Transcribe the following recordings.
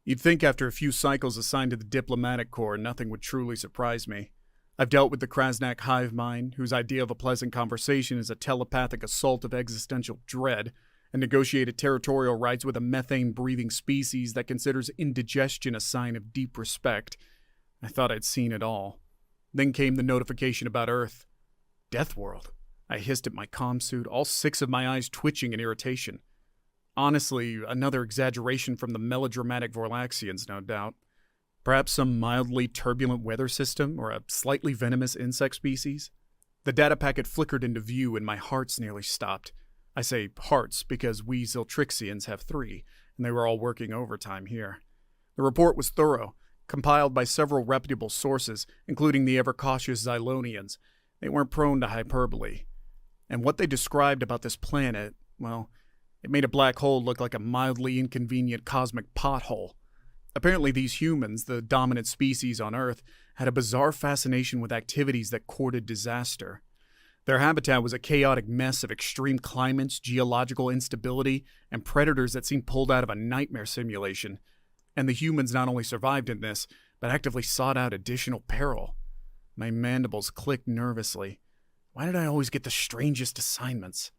You'd think after a few cycles assigned to the diplomatic corps, nothing would truly surprise me. I've dealt with the Krasnak hive mind, whose idea of a pleasant conversation is a telepathic assault of existential dread, and negotiated territorial rights with a methane-breathing species that considers indigestion a sign of deep respect. I thought I'd seen it all. Then came the notification about Earth. Death World. I hissed at my comm suit, all 6 of my eyes twitching in irritation. Honestly, another exaggeration from the melodramatic Vorlaxians, no doubt. Perhaps some mildly turbulent weather system, or a slightly venomous insect species? The data packet flickered into view and my hearts nearly stopped. I say hearts because we Ziltrixians have 3, and they were all working overtime here. The report was thorough, compiled by several reputable sources, including the ever-cautious Xylonians. They weren't prone to hyperbole. And what they described about this planet, well, it made a black hole look like a mildly inconvenient cosmic pothole. Apparently these humans, the dominant species on Earth, had a bizarre fascination with activities that courted disaster. Their habitat was a chaotic mess of extreme climates, geological instability, and predators that seemed pulled out of a nightmare simulation. And the humans not only survived in this, but actively sought out additional peril. My mandibles clicked nervously. Why did I always get the strangest assignments?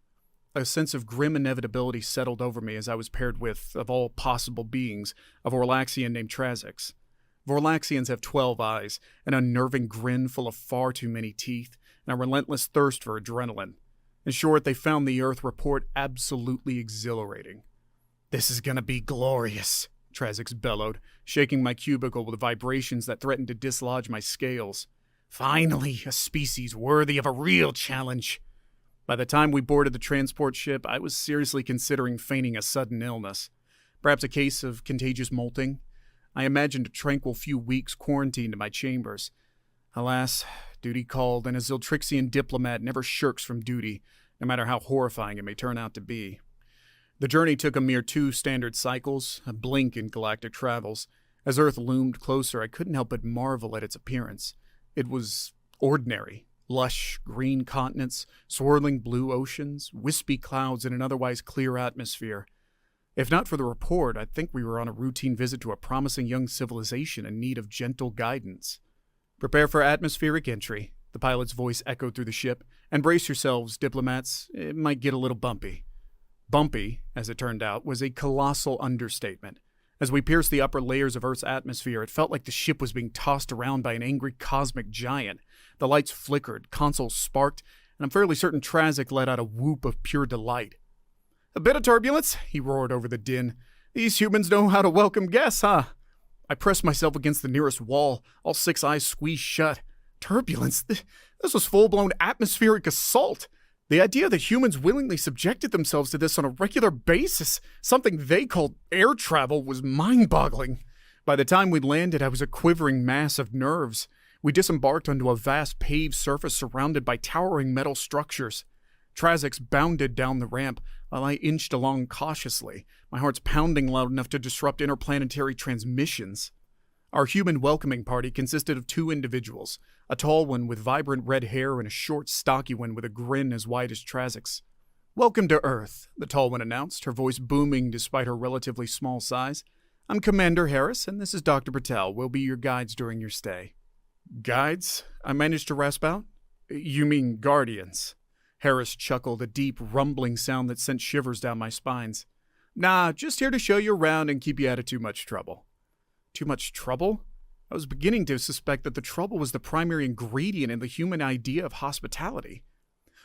A sense of grim inevitability settled over me as I was paired with, of all possible beings, a Vorlaxian named Trazix. Vorlaxians have 12 eyes, an unnerving grin full of far too many teeth, and a relentless thirst for adrenaline. In short, they found the Earth report absolutely exhilarating. "This is gonna be glorious," Trazix bellowed, shaking my cubicle with vibrations that threatened to dislodge my scales. "Finally, a species worthy of a real challenge." By the time we boarded the transport ship, I was seriously considering feigning a sudden illness. Perhaps a case of contagious molting. I imagined a tranquil few weeks quarantined in my chambers. Alas, duty called, and a Ziltrixian diplomat never shirks from duty, no matter how horrifying it may turn out to be. The journey took a mere 2 standard cycles, a blink in galactic travels. As Earth loomed closer, I couldn't help but marvel at its appearance. It was ordinary. Lush, green continents, swirling blue oceans, wispy clouds, and an otherwise clear atmosphere. If not for the report, I'd think we were on a routine visit to a promising young civilization in need of gentle guidance. "Prepare for atmospheric entry," the pilot's voice echoed through the ship, "and brace yourselves, diplomats. It might get a little bumpy." Bumpy, as it turned out, was a colossal understatement. As we pierced the upper layers of Earth's atmosphere, it felt like the ship was being tossed around by an angry cosmic giant. The lights flickered, consoles sparked, and I'm fairly certain Trazix let out a whoop of pure delight. "A bit of turbulence," he roared over the din. "These humans know how to welcome guests, huh?" I pressed myself against the nearest wall, all 6 eyes squeezed shut. Turbulence? This was full-blown atmospheric assault. The idea that humans willingly subjected themselves to this on a regular basis, something they called air travel, was mind-boggling. By the time we'd landed, I was a quivering mass of nerves. We disembarked onto a vast paved surface surrounded by towering metal structures. Trazix bounded down the ramp, while I inched along cautiously, my heart's pounding loud enough to disrupt interplanetary transmissions. Our human welcoming party consisted of 2 individuals, a tall one with vibrant red hair and a short, stocky one with a grin as wide as Trazix. "Welcome to Earth," the tall one announced, her voice booming despite her relatively small size. "I'm Commander Harris, and this is Dr. Patel. We'll be your guides during your stay." "Guides?" I managed to rasp out. "You mean guardians?" Harris chuckled, a deep, rumbling sound that sent shivers down my spines. "Nah, just here to show you around and keep you out of too much trouble." Too much trouble? I was beginning to suspect that the trouble was the primary ingredient in the human idea of hospitality.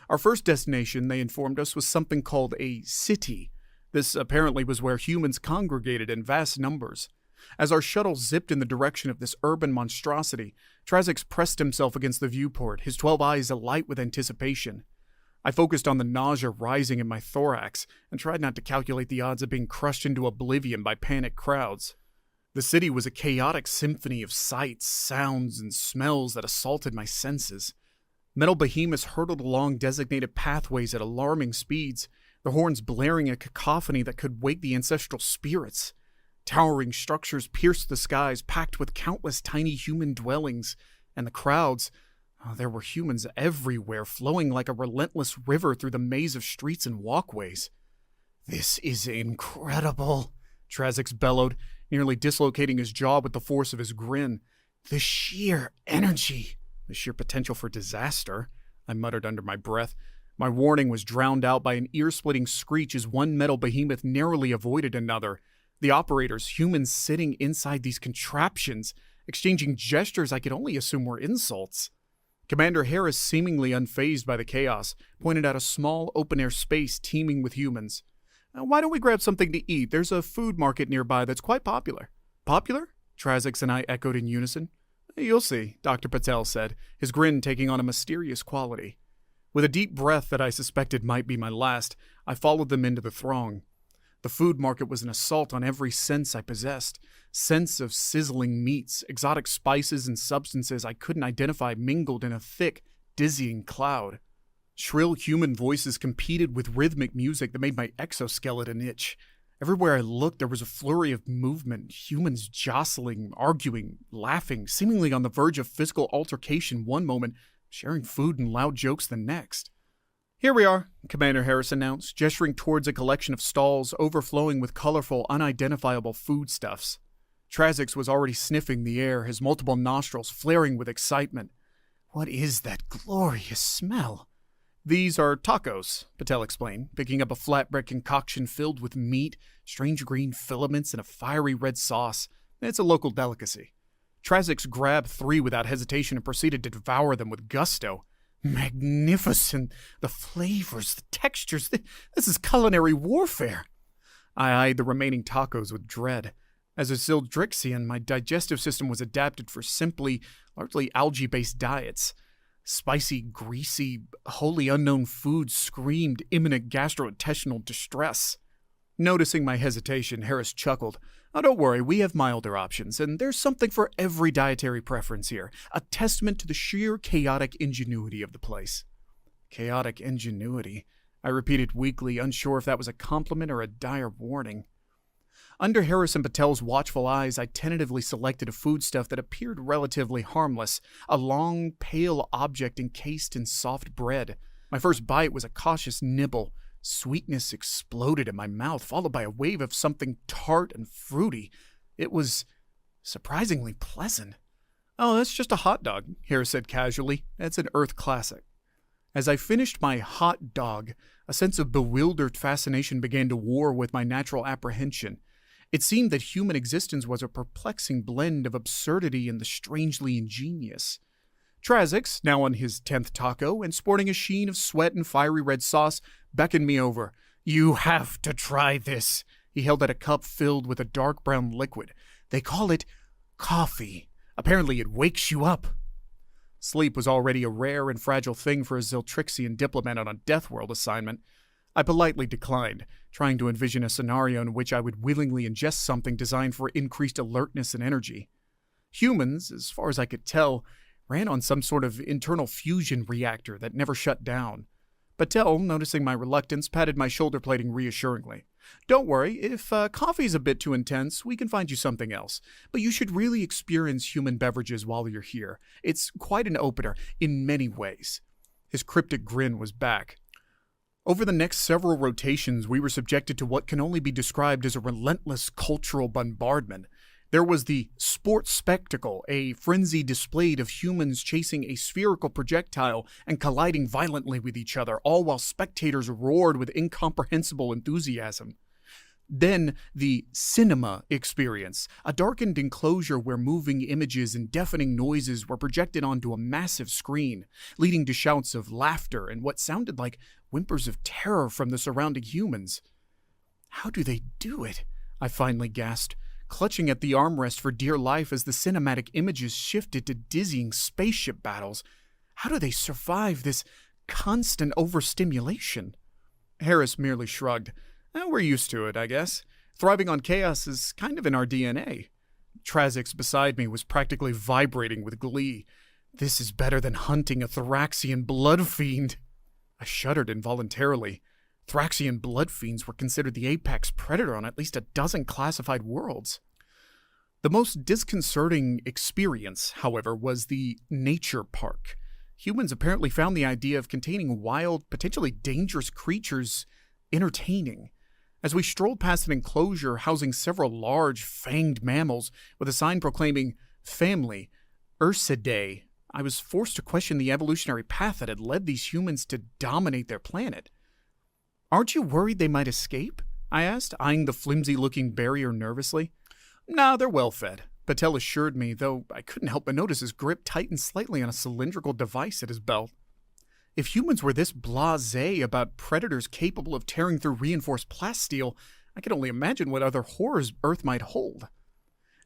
Our first destination, they informed us, was something called a city. This apparently was where humans congregated in vast numbers. As our shuttle zipped in the direction of this urban monstrosity, Trazix pressed himself against the viewport, his 12 eyes alight with anticipation. I focused on the nausea rising in my thorax and tried not to calculate the odds of being crushed into oblivion by panicked crowds. The city was a chaotic symphony of sights, sounds, and smells that assaulted my senses. Metal behemoths hurtled along designated pathways at alarming speeds, the horns blaring a cacophony that could wake the ancestral spirits. Towering structures pierced the skies, packed with countless tiny human dwellings, and the crowds, there were humans everywhere, flowing like a relentless river through the maze of streets and walkways. "This is incredible," Trazix bellowed, nearly dislocating his jaw with the force of his grin. The sheer energy, the sheer potential for disaster, I muttered under my breath. My warning was drowned out by an ear-splitting screech as one metal behemoth narrowly avoided another. The operators, humans sitting inside these contraptions, exchanging gestures I could only assume were insults. Commander Harris, seemingly unfazed by the chaos, pointed out a small open-air space teeming with humans. Why don't we grab something to eat? There's a food market nearby that's quite popular. Popular? Trazix and I echoed in unison. You'll see, Dr. Patel said, his grin taking on a mysterious quality. With a deep breath that I suspected might be my last, I followed them into the throng. The food market was an assault on every sense I possessed. Sense of sizzling meats, exotic spices and substances I couldn't identify mingled in a thick, dizzying cloud. Shrill human voices competed with rhythmic music that made my exoskeleton itch. Everywhere I looked, there was a flurry of movement, humans jostling, arguing, laughing, seemingly on the verge of physical altercation one moment, sharing food and loud jokes the next. Here we are, Commander Harris announced, gesturing towards a collection of stalls overflowing with colorful, unidentifiable foodstuffs. Trazix was already sniffing the air, his multiple nostrils flaring with excitement. What is that glorious smell? These are tacos, Patel explained, picking up a flatbread concoction filled with meat, strange green filaments, and a fiery red sauce. It's a local delicacy. Trazix grabbed 3 without hesitation and proceeded to devour them with gusto. Magnificent! The flavors, the textures, this is culinary warfare. I eyed the remaining tacos with dread. As a Zildrixian, my digestive system was adapted for simply, largely algae-based diets. Spicy, greasy, wholly unknown food screamed imminent gastrointestinal distress. Noticing my hesitation, Harris chuckled. Oh, don't worry, we have milder options, and there's something for every dietary preference here. A testament to the sheer chaotic ingenuity of the place. Chaotic ingenuity, I repeated weakly, unsure if that was a compliment or a dire warning. Under Harris and Patel's watchful eyes, I tentatively selected a foodstuff that appeared relatively harmless, a long, pale object encased in soft bread. My first bite was a cautious nibble. Sweetness exploded in my mouth, followed by a wave of something tart and fruity. It was surprisingly pleasant. Oh, that's just a hot dog, Harris said casually. That's an Earth classic. As I finished my hot dog, a sense of bewildered fascination began to war with my natural apprehension. It seemed that human existence was a perplexing blend of absurdity and the strangely ingenious. Trazix, now on his 10th taco and sporting a sheen of sweat and fiery red sauce, beckoned me over. You have to try this. He held out a cup filled with a dark brown liquid. They call it coffee. Apparently it wakes you up. Sleep was already a rare and fragile thing for a Ziltrixian diplomat on a Death World assignment. I politely declined, trying to envision a scenario in which I would willingly ingest something designed for increased alertness and energy. Humans, as far as I could tell, ran on some sort of internal fusion reactor that never shut down. Patel, noticing my reluctance, patted my shoulder plating reassuringly. Don't worry, if coffee's a bit too intense, we can find you something else. But you should really experience human beverages while you're here. It's quite an opener, in many ways. His cryptic grin was back. Over the next several rotations, we were subjected to what can only be described as a relentless cultural bombardment. There was the sports spectacle, a frenzied display of humans chasing a spherical projectile and colliding violently with each other, all while spectators roared with incomprehensible enthusiasm. Then the cinema experience, a darkened enclosure where moving images and deafening noises were projected onto a massive screen, leading to shouts of laughter and what sounded like whimpers of terror from the surrounding humans. How do they do it? I finally gasped, clutching at the armrest for dear life as the cinematic images shifted to dizzying spaceship battles. How do they survive this constant overstimulation? Harris merely shrugged. We're used to it, I guess. Thriving on chaos is kind of in our DNA. Trazix beside me was practically vibrating with glee. This is better than hunting a Thraxian blood fiend. I shuddered involuntarily. Thraxian blood fiends were considered the apex predator on at least a dozen classified worlds. The most disconcerting experience, however, was the nature park. Humans apparently found the idea of containing wild, potentially dangerous creatures entertaining. As we strolled past an enclosure housing several large, fanged mammals with a sign proclaiming family, Ursidae, I was forced to question the evolutionary path that had led these humans to dominate their planet. "Aren't you worried they might escape?" I asked, eyeing the flimsy-looking barrier nervously. "Nah, they're well-fed," Patel assured me, though I couldn't help but notice his grip tightened slightly on a cylindrical device at his belt. If humans were this blasé about predators capable of tearing through reinforced plasteel, I could only imagine what other horrors Earth might hold.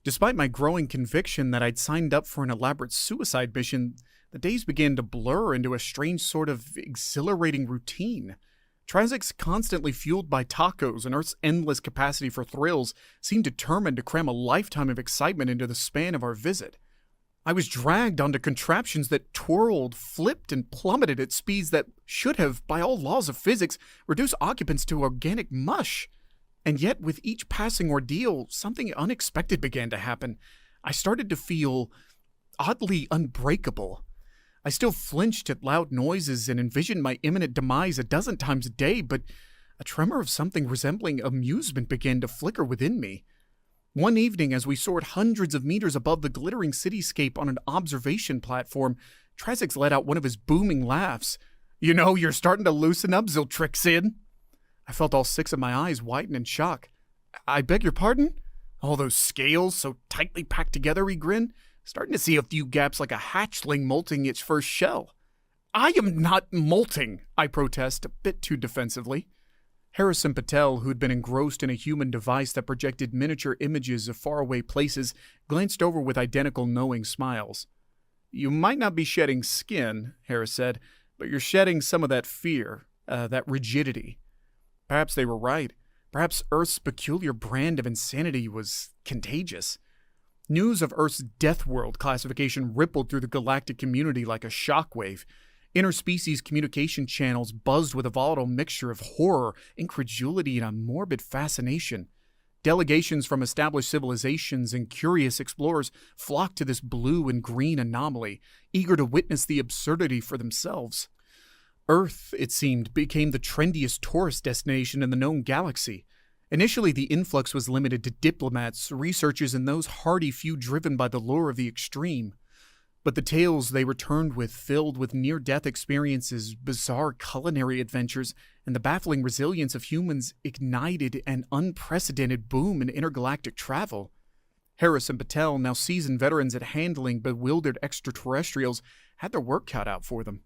Despite my growing conviction that I'd signed up for an elaborate suicide mission, the days began to blur into a strange sort of exhilarating routine. Trazix, constantly fueled by tacos and Earth's endless capacity for thrills, seemed determined to cram a lifetime of excitement into the span of our visit. I was dragged onto contraptions that twirled, flipped, and plummeted at speeds that should have, by all laws of physics, reduced occupants to organic mush. And yet, with each passing ordeal, something unexpected began to happen. I started to feel oddly unbreakable. I still flinched at loud noises and envisioned my imminent demise a dozen times a day, but a tremor of something resembling amusement began to flicker within me. One evening, as we soared hundreds of meters above the glittering cityscape on an observation platform, Trazix let out one of his booming laughs. "You know, you're starting to loosen up, Ziltrixid." I felt all six of my eyes widen in shock. "I beg your pardon?" "All those scales so tightly packed together," he grinned, "starting to see a few gaps like a hatchling molting its first shell." "I am not molting," I protest, a bit too defensively. Harrison Patel, who'd been engrossed in a human device that projected miniature images of faraway places, glanced over with identical knowing smiles. "You might not be shedding skin," Harris said, "but you're shedding some of that fear, that rigidity." Perhaps they were right. Perhaps Earth's peculiar brand of insanity was contagious. News of Earth's Death World classification rippled through the galactic community like a shockwave. Interspecies communication channels buzzed with a volatile mixture of horror, incredulity, and a morbid fascination. Delegations from established civilizations and curious explorers flocked to this blue and green anomaly, eager to witness the absurdity for themselves. Earth, it seemed, became the trendiest tourist destination in the known galaxy. Initially, the influx was limited to diplomats, researchers, and those hardy few driven by the lure of the extreme. But the tales they returned with, filled with near-death experiences, bizarre culinary adventures, and the baffling resilience of humans, ignited an unprecedented boom in intergalactic travel. Harris and Patel, now seasoned veterans at handling bewildered extraterrestrials, had their work cut out for them.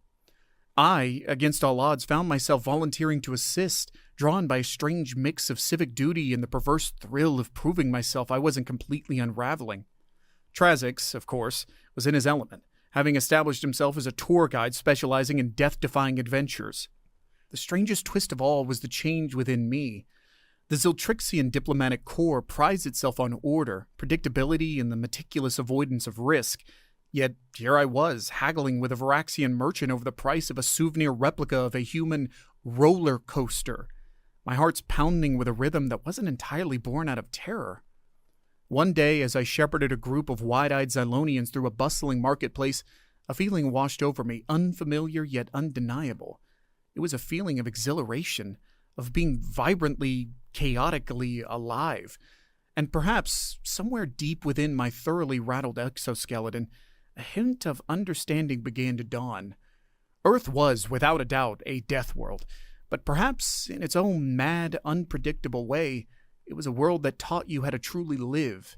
I, against all odds, found myself volunteering to assist, drawn by a strange mix of civic duty and the perverse thrill of proving myself I wasn't completely unraveling. Trazix, of course, was in his element, having established himself as a tour guide specializing in death-defying adventures. The strangest twist of all was the change within me. The Ziltrixian diplomatic corps prized itself on order, predictability, and the meticulous avoidance of risk. Yet here I was, haggling with a Varaxian merchant over the price of a souvenir replica of a human roller coaster, my heart's pounding with a rhythm that wasn't entirely born out of terror. One day, as I shepherded a group of wide-eyed Xylonians through a bustling marketplace, a feeling washed over me, unfamiliar yet undeniable. It was a feeling of exhilaration, of being vibrantly, chaotically alive. And perhaps, somewhere deep within my thoroughly rattled exoskeleton, a hint of understanding began to dawn. Earth was, without a doubt, a death world, but perhaps, in its own mad, unpredictable way, it was a world that taught you how to truly live.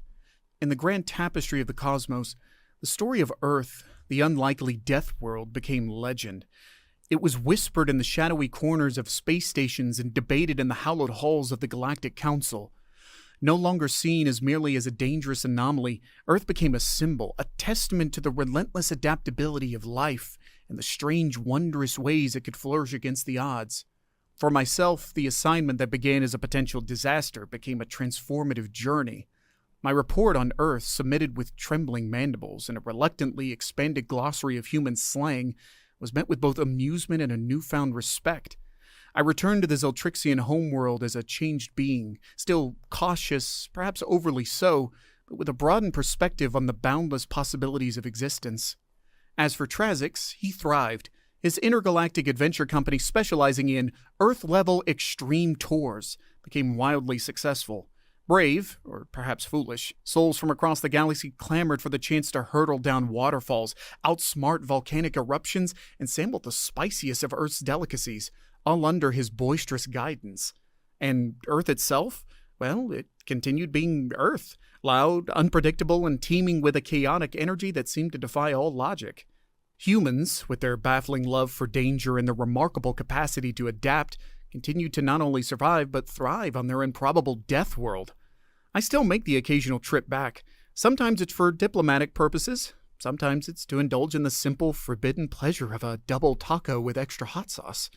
In the grand tapestry of the cosmos, the story of Earth, the unlikely death world, became legend. It was whispered in the shadowy corners of space stations and debated in the hallowed halls of the Galactic Council. No longer seen as merely as a dangerous anomaly, Earth became a symbol, a testament to the relentless adaptability of life and the strange, wondrous ways it could flourish against the odds. For myself, the assignment that began as a potential disaster became a transformative journey. My report on Earth, submitted with trembling mandibles and a reluctantly expanded glossary of human slang, was met with both amusement and a newfound respect. I returned to the Ziltrixian homeworld as a changed being, still cautious, perhaps overly so, but with a broadened perspective on the boundless possibilities of existence. As for Trazix, he thrived, his intergalactic adventure company specializing in Earth-level extreme tours, became wildly successful. Brave, or perhaps foolish, souls from across the galaxy clamored for the chance to hurtle down waterfalls, outsmart volcanic eruptions, and sample the spiciest of Earth's delicacies, all under his boisterous guidance. And Earth itself? Well, it continued being Earth, loud, unpredictable, and teeming with a chaotic energy that seemed to defy all logic. Humans, with their baffling love for danger and their remarkable capacity to adapt, continued to not only survive but thrive on their improbable death world. I still make the occasional trip back. Sometimes it's for diplomatic purposes, sometimes it's to indulge in the simple, forbidden pleasure of a double taco with extra hot sauce,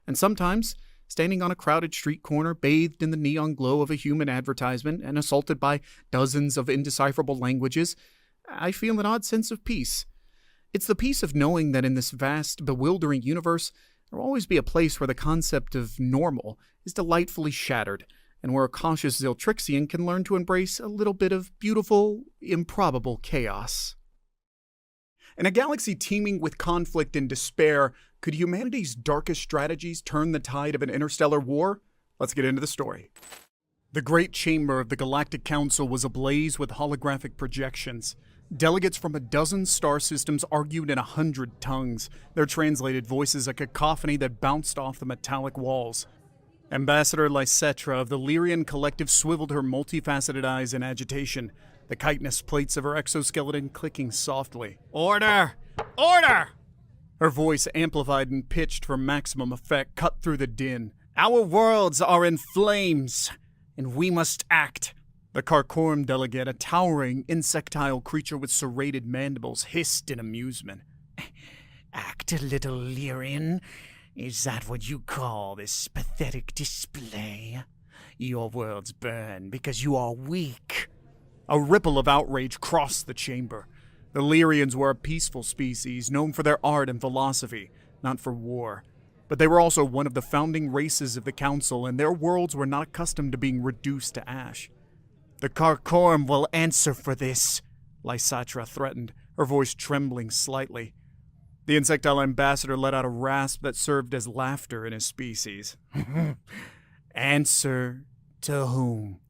and sometimes, standing on a crowded street corner, bathed in the neon glow of a human advertisement and assaulted by dozens of indecipherable languages, I feel an odd sense of peace. It's the peace of knowing that in this vast, bewildering universe, there will always be a place where the concept of normal is delightfully shattered, and where a cautious Ziltrixian can learn to embrace a little bit of beautiful, improbable chaos. In a galaxy teeming with conflict and despair, could humanity's darkest strategies turn the tide of an interstellar war? Let's get into the story. The Great Chamber of the Galactic Council was ablaze with holographic projections. Delegates from a dozen star systems argued in 100 tongues, their translated voices a cacophony that bounced off the metallic walls. Ambassador Lycetra of the Lyrian Collective swiveled her multifaceted eyes in agitation, the chitinous plates of her exoskeleton clicking softly. "Order! Order!" Her voice, amplified and pitched for maximum effect, cut through the din. "Our worlds are in flames, and we must act." The Karkorum delegate, a towering, insectile creature with serrated mandibles, hissed in amusement. "Act a little, Lyrian? Is that what you call this pathetic display? Your worlds burn because you are weak." A ripple of outrage crossed the chamber. The Lyrians were a peaceful species, known for their art and philosophy, not for war. But they were also one of the founding races of the Council, and their worlds were not accustomed to being reduced to ash. "The Karkorum will answer for this," Lycetra threatened, her voice trembling slightly. The insectile ambassador let out a rasp that served as laughter in his species. "Answer to whom?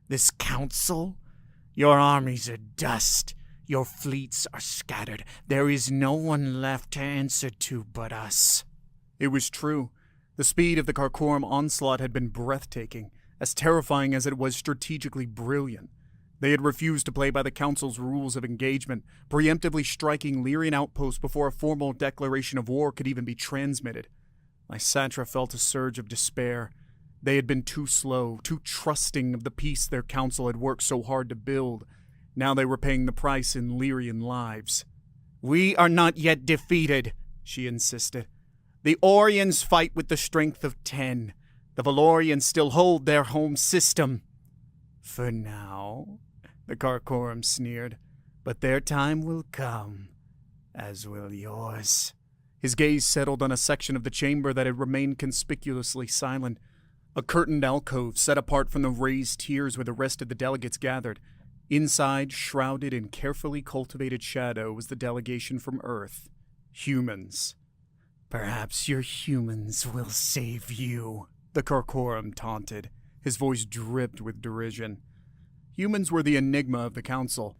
This council? Your armies are dust. Your fleets are scattered. There is no one left to answer to but us." It was true. The speed of the Karkorum onslaught had been breathtaking, as terrifying as it was strategically brilliant. They had refused to play by the Council's rules of engagement, preemptively striking Lyrian outposts before a formal declaration of war could even be transmitted. Lycetra felt a surge of despair. They had been too slow, too trusting of the peace their Council had worked so hard to build. Now they were paying the price in Lyrian lives. "We are not yet defeated," she insisted. "The Orions fight with the strength of 10. The Valorians still hold their home system." "For now," the Karkorum sneered, "but their time will come, as will yours." His gaze settled on a section of the chamber that had remained conspicuously silent. A curtained alcove set apart from the raised tiers where the rest of the delegates gathered. Inside, shrouded in carefully cultivated shadow, was the delegation from Earth. Humans. "Perhaps your humans will save you," the Karkorum taunted. His voice dripped with derision. Humans were the enigma of the Council.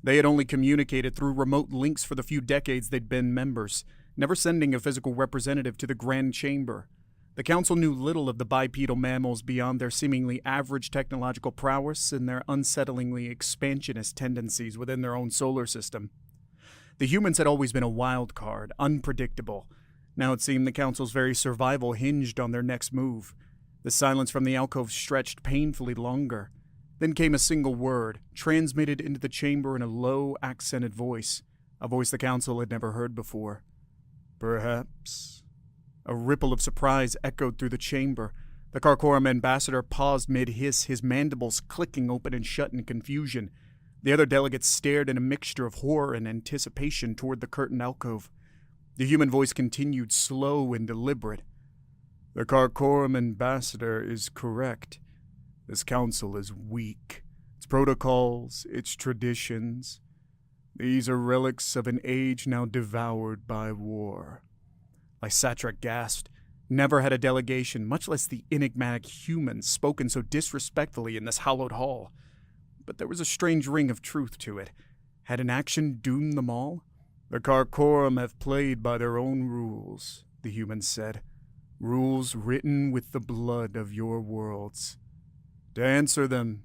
They had only communicated through remote links for the few decades they'd been members, never sending a physical representative to the Grand Chamber. The Council knew little of the bipedal mammals beyond their seemingly average technological prowess and their unsettlingly expansionist tendencies within their own solar system. The humans had always been a wild card, unpredictable. Now it seemed the Council's very survival hinged on their next move. The silence from the alcove stretched painfully longer. Then came a single word, transmitted into the chamber in a low, accented voice, a voice the Council had never heard before. "Perhaps." A ripple of surprise echoed through the chamber. The Karkorum ambassador paused mid-hiss, his mandibles clicking open and shut in confusion. The other delegates stared in a mixture of horror and anticipation toward the curtained alcove. The human voice continued, slow and deliberate. "The Karkorum ambassador is correct. This council is weak. Its protocols, its traditions, these are relics of an age now devoured by war." Lycetra gasped. Never had a delegation, much less the enigmatic humans, spoken so disrespectfully in this hallowed hall. But there was a strange ring of truth to it. Had inaction doomed them all? The Karkorum have played by their own rules, the humans said. Rules written with the blood of your worlds. To answer them,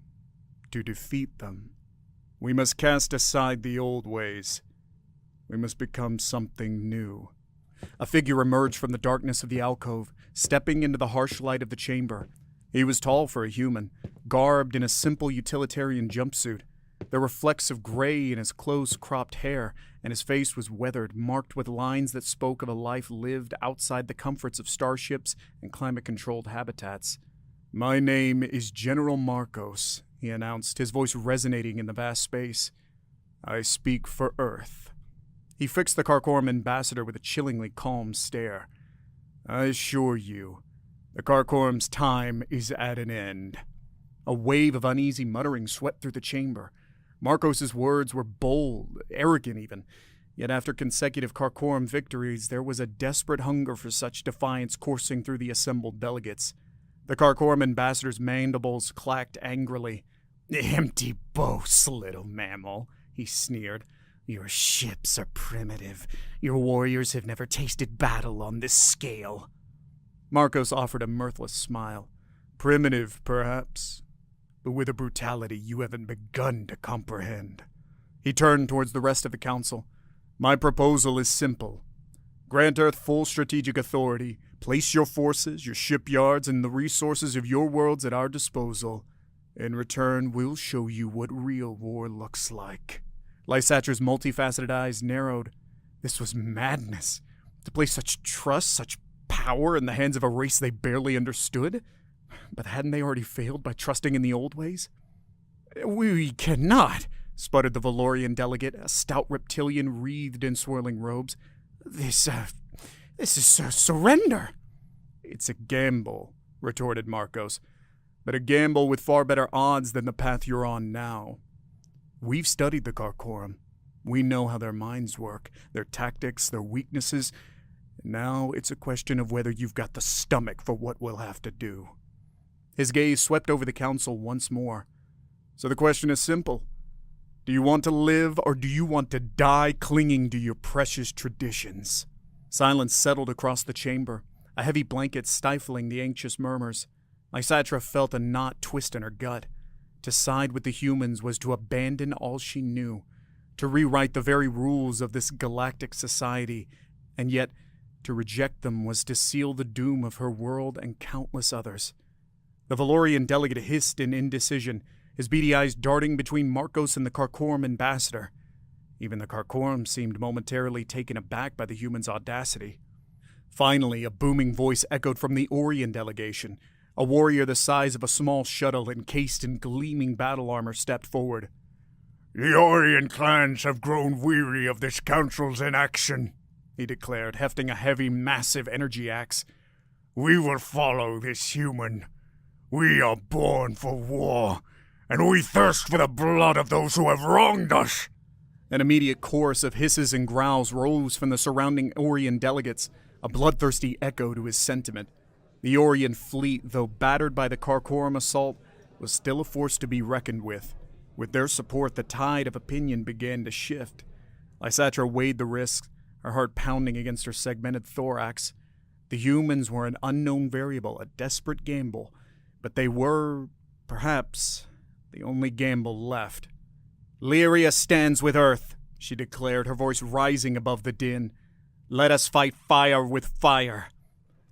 to defeat them, we must cast aside the old ways. We must become something new. A figure emerged from the darkness of the alcove, stepping into the harsh light of the chamber. He was tall for a human, garbed in a simple utilitarian jumpsuit. There were flecks of gray in his close-cropped hair, and his face was weathered, marked with lines that spoke of a life lived outside the comforts of starships and climate-controlled habitats. "My name is General Marcos," he announced, his voice resonating in the vast space. "I speak for Earth." He fixed the Karkorum ambassador with a chillingly calm stare. "I assure you, the Karkorum's time is at an end." A wave of uneasy muttering swept through the chamber. Marcos's words were bold, arrogant even, yet after consecutive Karkorum victories, there was a desperate hunger for such defiance coursing through the assembled delegates. The Karkorum ambassador's mandibles clacked angrily. "Empty boasts, little mammal," he sneered. "Your ships are primitive. Your warriors have never tasted battle on this scale." Marcos offered a mirthless smile. "Primitive, perhaps, but with a brutality you haven't begun to comprehend." He turned towards the rest of the council. "My proposal is simple. Grant Earth full strategic authority, place your forces, your shipyards, and the resources of your worlds at our disposal. In return, we'll show you what real war looks like." Lysatra's multifaceted eyes narrowed. This was madness. To place such trust, such power in the hands of a race they barely understood? But hadn't they already failed by trusting in the old ways? "We cannot," sputtered the Valorian delegate, a stout reptilian wreathed in swirling robes. This is a surrender." "It's a gamble," retorted Marcos, "but a gamble with far better odds than the path you're on now. We've studied the Karkorum. We know how their minds work, their tactics, their weaknesses. Now it's a question of whether you've got the stomach for what we'll have to do." His gaze swept over the council once more. "So the question is simple. Do you want to live, or do you want to die clinging to your precious traditions?" Silence settled across the chamber, a heavy blanket stifling the anxious murmurs. Lysatra felt a knot twist in her gut. To side with the humans was to abandon all she knew, to rewrite the very rules of this galactic society, and yet to reject them was to seal the doom of her world and countless others. The Valorian delegate hissed in indecision, his beady eyes darting between Marcos and the Karkorum ambassador. Even the Karkorum seemed momentarily taken aback by the human's audacity. Finally, a booming voice echoed from the Orion delegation. A warrior the size of a small shuttle encased in gleaming battle armor stepped forward. "The Orion clans have grown weary of this council's inaction," he declared, hefting a heavy, massive energy axe. "We will follow this human. We are born for war, and we thirst for the blood of those who have wronged us." An immediate chorus of hisses and growls rose from the surrounding Orion delegates, a bloodthirsty echo to his sentiment. The Orion fleet, though battered by the Karkorum assault, was still a force to be reckoned with. With their support, the tide of opinion began to shift. Lysatra weighed the risks, her heart pounding against her segmented thorax. The humans were an unknown variable, a desperate gamble, but they were, perhaps, the only gamble left. "Lyria stands with Earth," she declared, her voice rising above the din. "Let us fight fire with fire."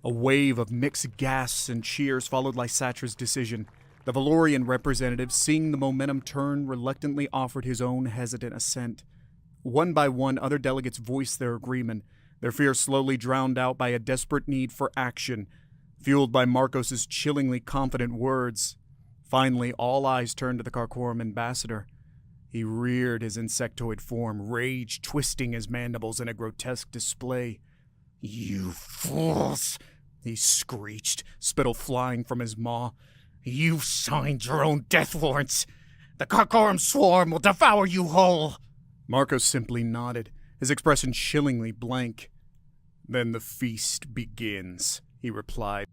A wave of mixed gasps and cheers followed Lysatra's decision. The Valorian representative, seeing the momentum turn, reluctantly offered his own hesitant assent. One by one, other delegates voiced their agreement, their fear slowly drowned out by a desperate need for action, fueled by Marcos's chillingly confident words. Finally, all eyes turned to the Karkorum ambassador. He reared his insectoid form, rage twisting his mandibles in a grotesque display. "You fools!" he screeched, spittle flying from his maw. "You've signed your own death warrants. The Karkorum swarm will devour you whole." Marcos simply nodded, his expression chillingly blank. "Then the feast begins," he replied.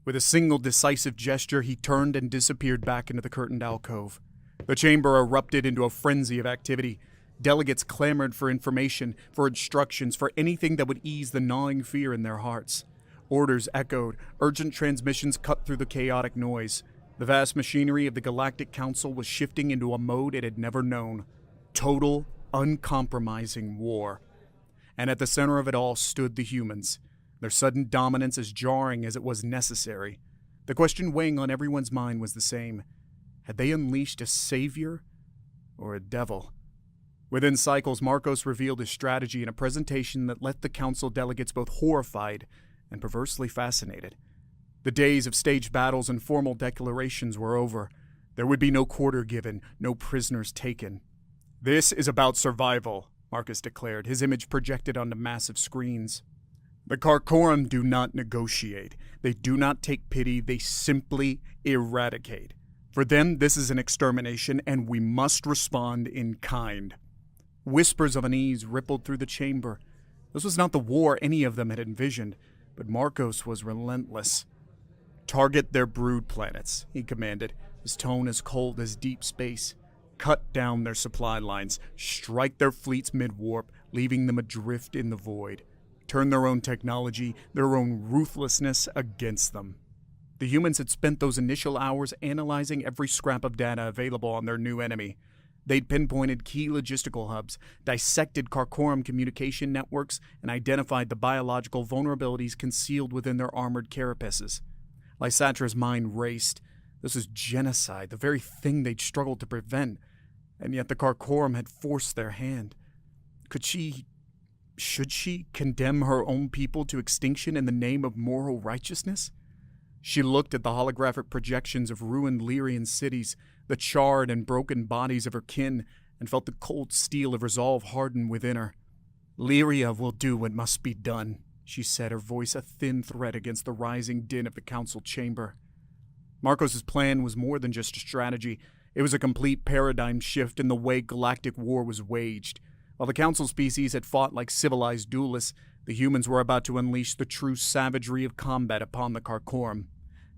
With a single decisive gesture, he turned and disappeared back into the curtained alcove. The chamber erupted into a frenzy of activity. Delegates clamored for information, for instructions, for anything that would ease the gnawing fear in their hearts. Orders echoed, urgent transmissions cut through the chaotic noise. The vast machinery of the Galactic Council was shifting into a mode it had never known. Total, uncompromising war. And at the center of it all stood the humans, their sudden dominance as jarring as it was necessary. The question weighing on everyone's mind was the same. Had they unleashed a savior or a devil? Within cycles, Marcos revealed his strategy in a presentation that left the council delegates both horrified and perversely fascinated. The days of staged battles and formal declarations were over. There would be no quarter given, no prisoners taken. "This is about survival," Marcus declared, his image projected onto massive screens. "The Karkorum do not negotiate. They do not take pity. They simply eradicate. For them, this is an extermination, and we must respond in kind." Whispers of unease rippled through the chamber. This was not the war any of them had envisioned, but Marcos was relentless. "Target their brood planets," he commanded, his tone as cold as deep space. "Cut down their supply lines, strike their fleets mid-warp, leaving them adrift in the void. Turn their own technology, their own ruthlessness against them." The humans had spent those initial hours analyzing every scrap of data available on their new enemy. They'd pinpointed key logistical hubs, dissected Karkorum communication networks, and identified the biological vulnerabilities concealed within their armored carapaces. Lysatra's mind raced. This was genocide, the very thing they'd struggled to prevent, and yet the Karkorum had forced their hand. Should she condemn her own people to extinction in the name of moral righteousness? She looked at the holographic projections of ruined Lyrian cities, the charred and broken bodies of her kin, and felt the cold steel of resolve harden within her. "Lyria will do what must be done," she said, her voice a thin thread against the rising din of the council chamber. Marcos's plan was more than just a strategy. It was a complete paradigm shift in the way galactic war was waged. While the council species had fought like civilized duelists, the humans were about to unleash the true savagery of combat upon the Karkorum.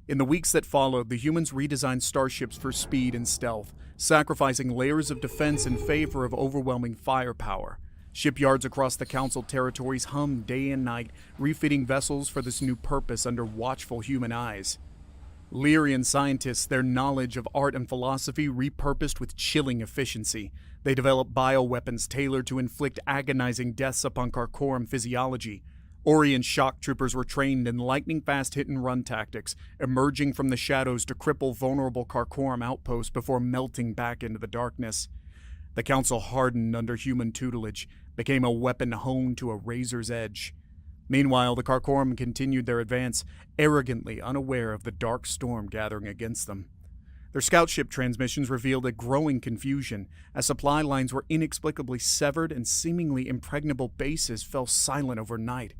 In the weeks that followed, the humans redesigned starships for speed and stealth, sacrificing layers of defense in favor of overwhelming firepower. Shipyards across the council territories hummed day and night, refitting vessels for this new purpose under watchful human eyes. Lyrian scientists, their knowledge of art and philosophy repurposed with chilling efficiency. They developed bioweapons tailored to inflict agonizing deaths upon Karkorum physiology. Orion shock troopers were trained in lightning-fast hit-and-run tactics, emerging from the shadows to cripple vulnerable Karkorum outposts before melting back into the darkness. The council hardened under human tutelage, became a weapon honed to a razor's edge. Meanwhile, the Karkorum continued their advance, arrogantly unaware of the dark storm gathering against them. Their scout ship transmissions revealed a growing confusion, as supply lines were inexplicably severed and seemingly impregnable bases fell silent overnight.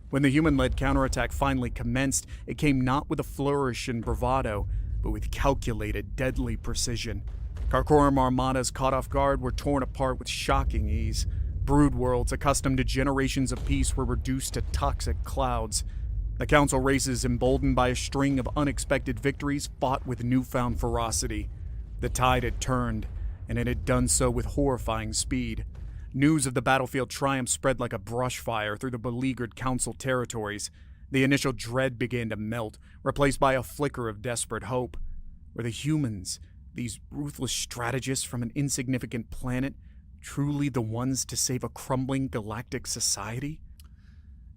When the human-led counterattack finally commenced, it came not with a flourish and bravado, but with calculated, deadly precision. Karkorum armadas caught off guard were torn apart with shocking ease. Brood worlds accustomed to generations of peace were reduced to toxic clouds. The council races, emboldened by a string of unexpected victories, fought with newfound ferocity. The tide had turned, and it had done so with horrifying speed. News of the battlefield triumph spread like a brush fire through the beleaguered council territories. The initial dread began to melt, replaced by a flicker of desperate hope. Were the humans, these ruthless strategists from an insignificant planet, truly the ones to save a crumbling galactic society?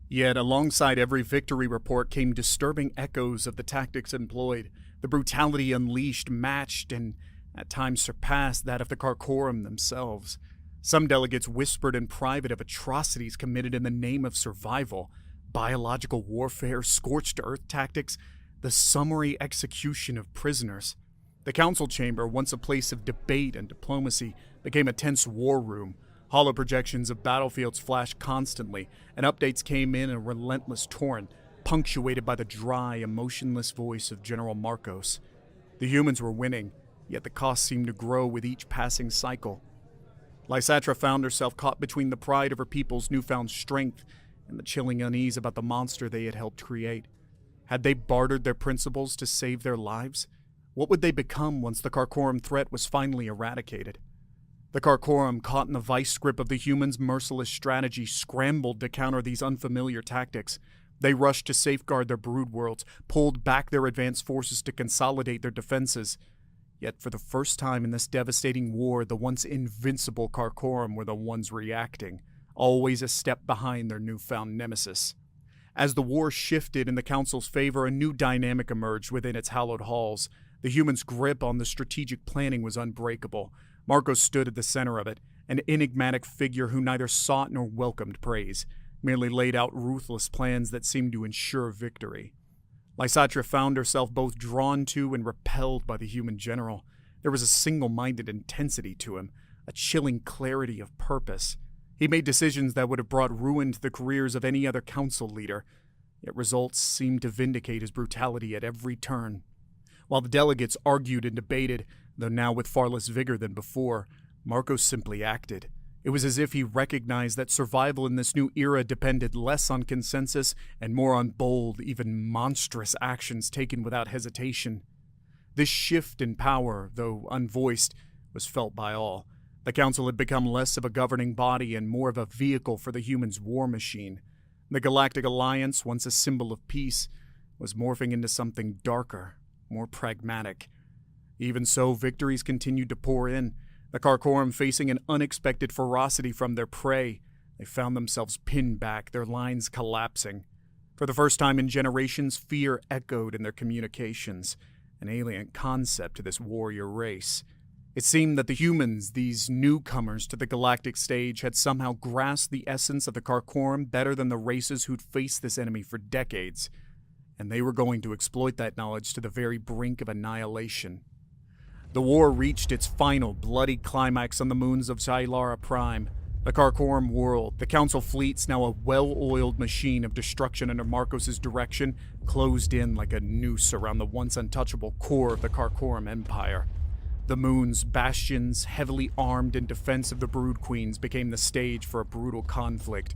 Yet, alongside every victory report came disturbing echoes of the tactics employed. The brutality unleashed matched and, at times, surpassed that of the Karkorum themselves. Some delegates whispered in private of atrocities committed in the name of survival, biological warfare, scorched earth tactics, the summary execution of prisoners. The council chamber, once a place of debate and diplomacy, became a tense war room. Hollow projections of battlefields flashed constantly, and updates came in a relentless torrent, punctuated by the dry, emotionless voice of General Marcos. The humans were winning, yet the cost seemed to grow with each passing cycle. Lysatra found herself caught between the pride of her people's newfound strength and the chilling unease about the monster they had helped create. Had they bartered their principles to save their lives? What would they become once the Karkorum threat was finally eradicated? The Karkorum, caught in the vice grip of the humans' merciless strategy, scrambled to counter these unfamiliar tactics. They rushed to safeguard their brood worlds, pulled back their advanced forces to consolidate their defenses. Yet for the first time in this devastating war, the once invincible Karkorum were the ones reacting, always a step behind their newfound nemesis. As the war shifted in the Council's favor, a new dynamic emerged within its hallowed halls. The humans' grip on the strategic planning was unbreakable. Marcos stood at the center of it, an enigmatic figure who neither sought nor welcomed praise, merely laid out ruthless plans that seemed to ensure victory. Lysatra found herself both drawn to and repelled by the human general. There was a single-minded intensity to him, a chilling clarity of purpose. He made decisions that would have brought ruin to the careers of any other council leader, yet results seemed to vindicate his brutality at every turn. While the delegates argued and debated, though now with far less vigor than before, Marcos simply acted. It was as if he recognized that survival in this new era depended less on consensus and more on bold, even monstrous actions taken without hesitation. This shift in power, though unvoiced, was felt by all. The Council had become less of a governing body and more of a vehicle for the humans' war machine. The Galactic Alliance, once a symbol of peace, was morphing into something darker, more pragmatic. Even so, victories continued to pour in. The Karkorum facing an unexpected ferocity from their prey. They found themselves pinned back, their lines collapsing. For the first time in generations, fear echoed in their communications, an alien concept to this warrior race. It seemed that the humans, these newcomers to the galactic stage, had somehow grasped the essence of the Karkorum better than the races who'd faced this enemy for decades, and they were going to exploit that knowledge to the very brink of annihilation. The war reached its final bloody climax on the moons of Xylara Prime, the Karkorum world. The Council fleets, now a well-oiled machine of destruction under Marcos' direction, closed in like a noose around the once untouchable core of the Karkorum Empire. The moon's bastions, heavily armed in defense of the Brood Queens, became the stage for a brutal conflict.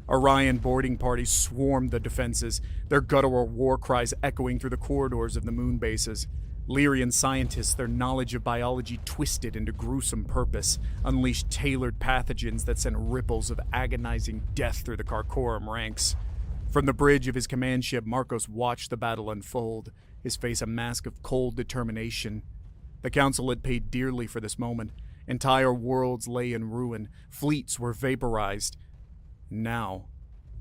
Orion boarding parties swarmed the defenses, their guttural war cries echoing through the corridors of the moon bases. Lyrian scientists, their knowledge of biology twisted into gruesome purpose, unleashed tailored pathogens that sent ripples of agonizing death through the Karkorum ranks. From the bridge of his command ship, Marcos watched the battle unfold, his face a mask of cold determination. The Council had paid dearly for this moment. Entire worlds lay in ruin, fleets were vaporized. Now,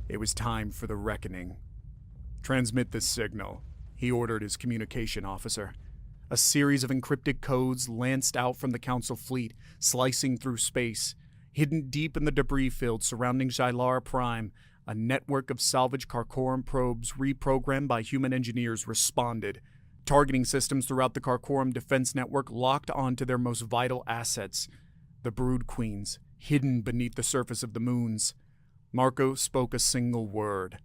it was time for the reckoning. "Transmit this signal," he ordered his communication officer. A series of encrypted codes lanced out from the Council fleet, slicing through space. Hidden deep in the debris field surrounding Xylara Prime, a network of salvaged Karkorum probes reprogrammed by human engineers responded. Targeting systems throughout the Karkorum defense network locked onto their most vital assets, the Brood Queens, hidden beneath the surface of the moons. Marco spoke a single word: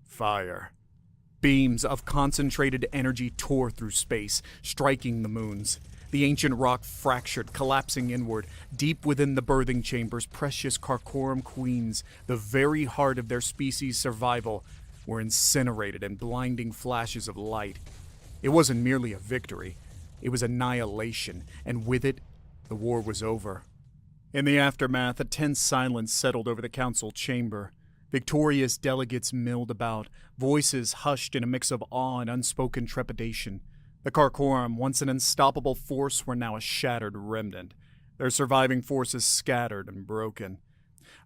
fire. Beams of concentrated energy tore through space, striking the moons. The ancient rock fractured, collapsing inward. Deep within the birthing chambers, precious Karkorum queens, the very heart of their species' survival, were incinerated in blinding flashes of light. It wasn't merely a victory. It was annihilation, and with it, the war was over. In the aftermath, a tense silence settled over the Council chamber. Victorious delegates milled about, voices hushed in a mix of awe and unspoken trepidation. The Karkorum, once an unstoppable force, were now a shattered remnant, their surviving forces scattered and broken.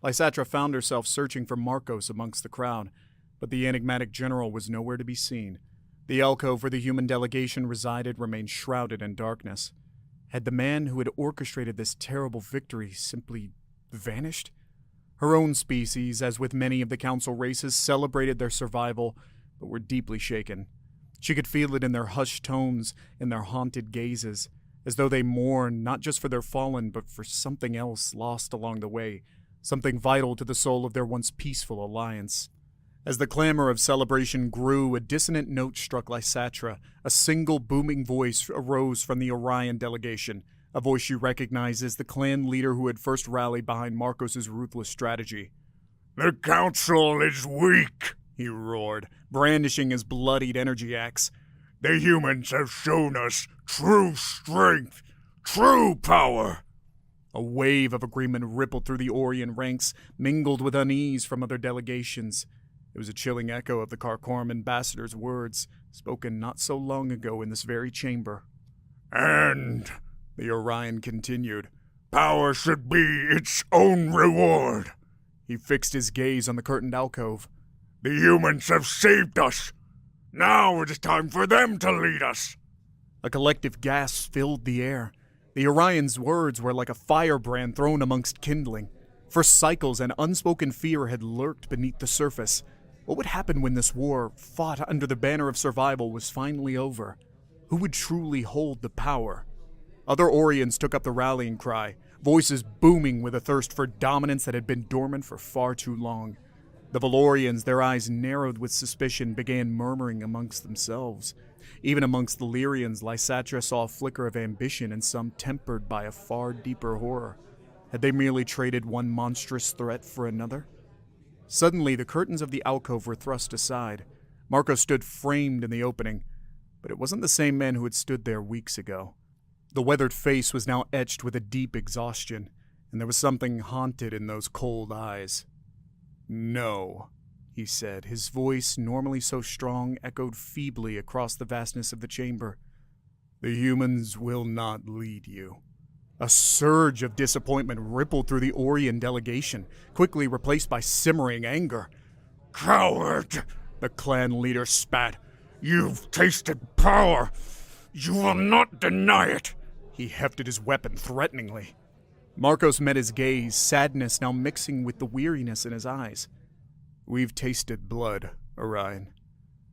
Lysatra found herself searching for Marcos amongst the crowd, but the enigmatic general was nowhere to be seen. The alcove where the human delegation resided remained shrouded in darkness. Had the man who had orchestrated this terrible victory simply vanished? Her own species, as with many of the Council races, celebrated their survival, but were deeply shaken. She could feel it in their hushed tones, in their haunted gazes, as though they mourned not just for their fallen, but for something else lost along the way, something vital to the soul of their once peaceful alliance. As the clamor of celebration grew, a dissonant note struck Lysatra. A single booming voice arose from the Orion delegation, a voice she recognized as the clan leader who had first rallied behind Marcos' ruthless strategy. "The Council is weak," he roared, brandishing his bloodied energy axe. The humans have shown us true strength, true power. A wave of agreement rippled through the Orion ranks, mingled with unease from other delegations. It was a chilling echo of the Karkorum ambassador's words, spoken not so long ago in this very chamber. And, the Orion continued, power should be its own reward. He fixed his gaze on the curtained alcove. The humans have saved us. Now it is time for them to lead us. A collective gasp filled the air. The Orion's words were like a firebrand thrown amongst kindling. For cycles, an unspoken fear had lurked beneath the surface. What would happen when this war, fought under the banner of survival, was finally over? Who would truly hold the power? Other Orions took up the rallying cry, voices booming with a thirst for dominance that had been dormant for far too long. The Valorians, their eyes narrowed with suspicion, began murmuring amongst themselves. Even amongst the Lyrians, Lysatra saw a flicker of ambition in some tempered by a far deeper horror. Had they merely traded one monstrous threat for another? Suddenly, the curtains of the alcove were thrust aside. Marco stood framed in the opening, but it wasn't the same man who had stood there weeks ago. The weathered face was now etched with a deep exhaustion, and there was something haunted in those cold eyes. "No," he said. His voice, normally so strong, echoed feebly across the vastness of the chamber. "The humans will not lead you." A surge of disappointment rippled through the Orion delegation, quickly replaced by simmering anger. "Coward!" the clan leader spat. "You've tasted power. You will not deny it." He hefted his weapon threateningly. Marcos met his gaze, sadness now mixing with the weariness in his eyes. "We've tasted blood, Orion.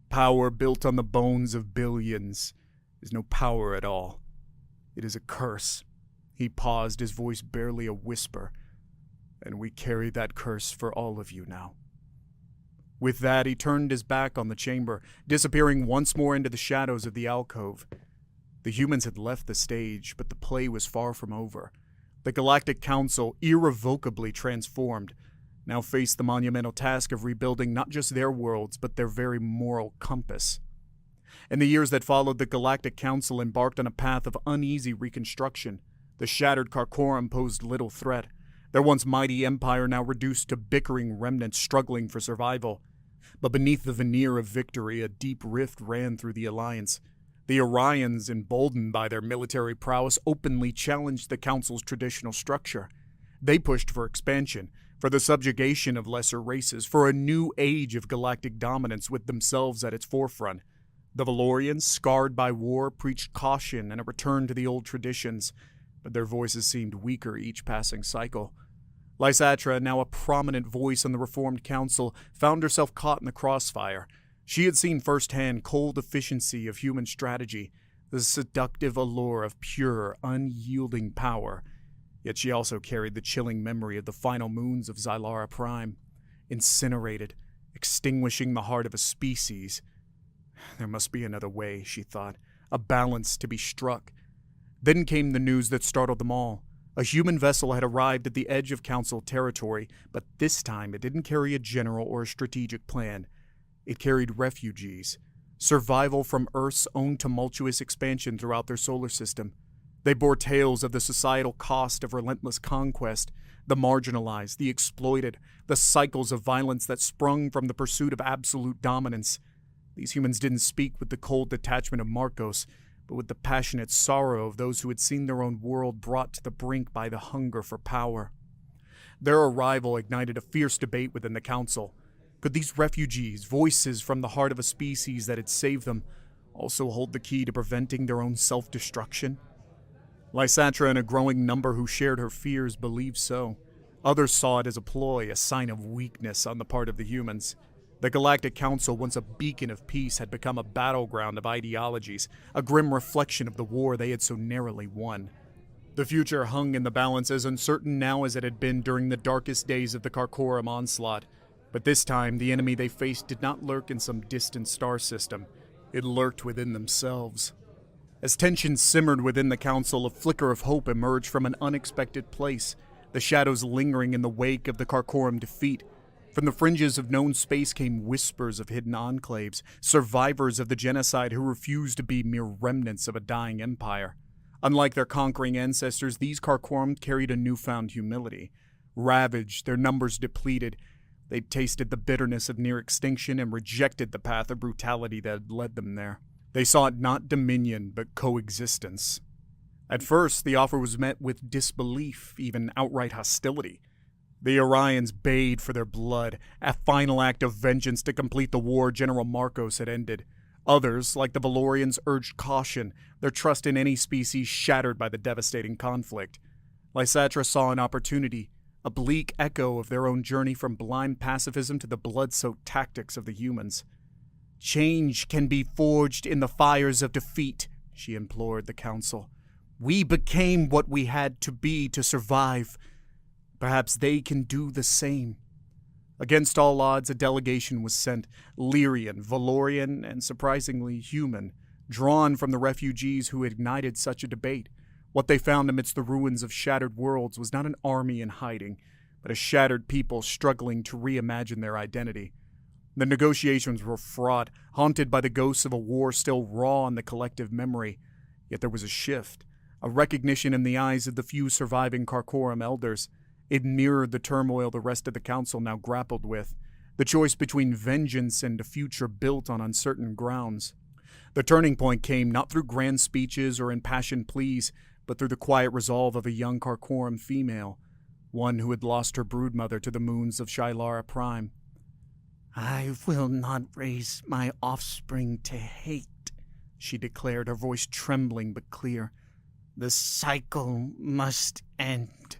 Power built on the bones of billions is no power at all. It is a curse." He paused, his voice barely a whisper. "And we carry that curse for all of you now." With that, he turned his back on the chamber, disappearing once more into the shadows of the alcove. The humans had left the stage, but the play was far from over. The Galactic Council, irrevocably transformed, now faced the monumental task of rebuilding not just their worlds, but their very moral compass. In the years that followed, the Galactic Council embarked on a path of uneasy reconstruction. The shattered Karkorum posed little threat, their once mighty empire now reduced to bickering remnants struggling for survival. But beneath the veneer of victory, a deep rift ran through the Alliance. The Orions, emboldened by their military prowess, openly challenged the Council's traditional structure. They pushed for expansion, for the subjugation of lesser races, for a new age of galactic dominance with themselves at its forefront. The Valorians, scarred by war, preached caution and a return to the old traditions, but their voices seemed weaker each passing cycle. Lysatra, now a prominent voice on the Reformed Council, found herself caught in the crossfire. She had seen firsthand cold efficiency of human strategy, the seductive allure of pure, unyielding power. Yet she also carried the chilling memory of the final moons of Xylara Prime, incinerated, extinguishing the heart of a species. There must be another way, she thought, a balance to be struck. Then came the news that startled them all. A human vessel had arrived at the edge of Council territory, but this time it didn't carry a general or a strategic plan. It carried refugees, survival from Earth's own tumultuous expansion throughout their solar system. They bore tales of the societal cost of relentless conquest, the marginalized, the exploited, the cycles of violence that sprung from the pursuit of absolute dominance. These humans didn't speak with the cold detachment of Marcos, but with the passionate sorrow of those who had seen their own world brought to the brink by the hunger for power. Their arrival ignited a fierce debate within the Council. Could these refugees, voices from the heart of a species that had saved them, also hold the key to preventing their own self-destruction? Lysatra and a growing number who shared her fears believed so. Others saw it as a ploy, a sign of weakness on the part of the humans. The Galactic Council, once a beacon of peace, had become a battleground of ideologies, a grim reflection of the war they had so narrowly won. The future hung in the balance, as uncertain now as it had been during the darkest days of the Karkorum onslaught. But this time, the enemy they faced did not lurk in some distant star system. It lurked within themselves. As tension simmered within the Council, a flicker of hope emerged from an unexpected place, the shadows lingering in the wake of the Karkorum defeat. From the fringes of known space came whispers of hidden enclaves, survivors of the genocide who refused to be mere remnants of a dying empire. Unlike their conquering ancestors, these Karkorum carried a newfound humility. Ravaged, their numbers depleted, they'd tasted the bitterness of near extinction and rejected the path of brutality that had led them there. They sought not dominion, but coexistence. At first, the offer was met with disbelief, even outright hostility. The Orions bayed for their blood, a final act of vengeance to complete the war General Marcos had ended. Others, like the Valorians, urged caution, their trust in any species shattered by the devastating conflict. Lysatra saw an opportunity, a bleak echo of their own journey from blind pacifism to the blood-soaked tactics of the humans. "Change can be forged in the fires of defeat," she implored the council. "We became what we had to be to survive. Perhaps they can do the same." Against all odds, a delegation was sent, Lyrian, Valorian, and surprisingly human, drawn from the refugees who ignited such a debate. What they found amidst the ruins of shattered worlds was not an army in hiding, but a shattered people struggling to reimagine their identity. The negotiations were fraught, haunted by the ghosts of a war still raw in the collective memory. Yet there was a shift, a recognition in the eyes of the few surviving Karkorum elders. It mirrored the turmoil the rest of the council now grappled with, the choice between vengeance and a future built on uncertain grounds. The turning point came not through grand speeches or impassioned pleas, but through the quiet resolve of a young Karkorum female, one who had lost her broodmother to the moons of Shylara Prime. "I will not raise my offspring to hate," she declared, her voice trembling but clear. "The cycle must end."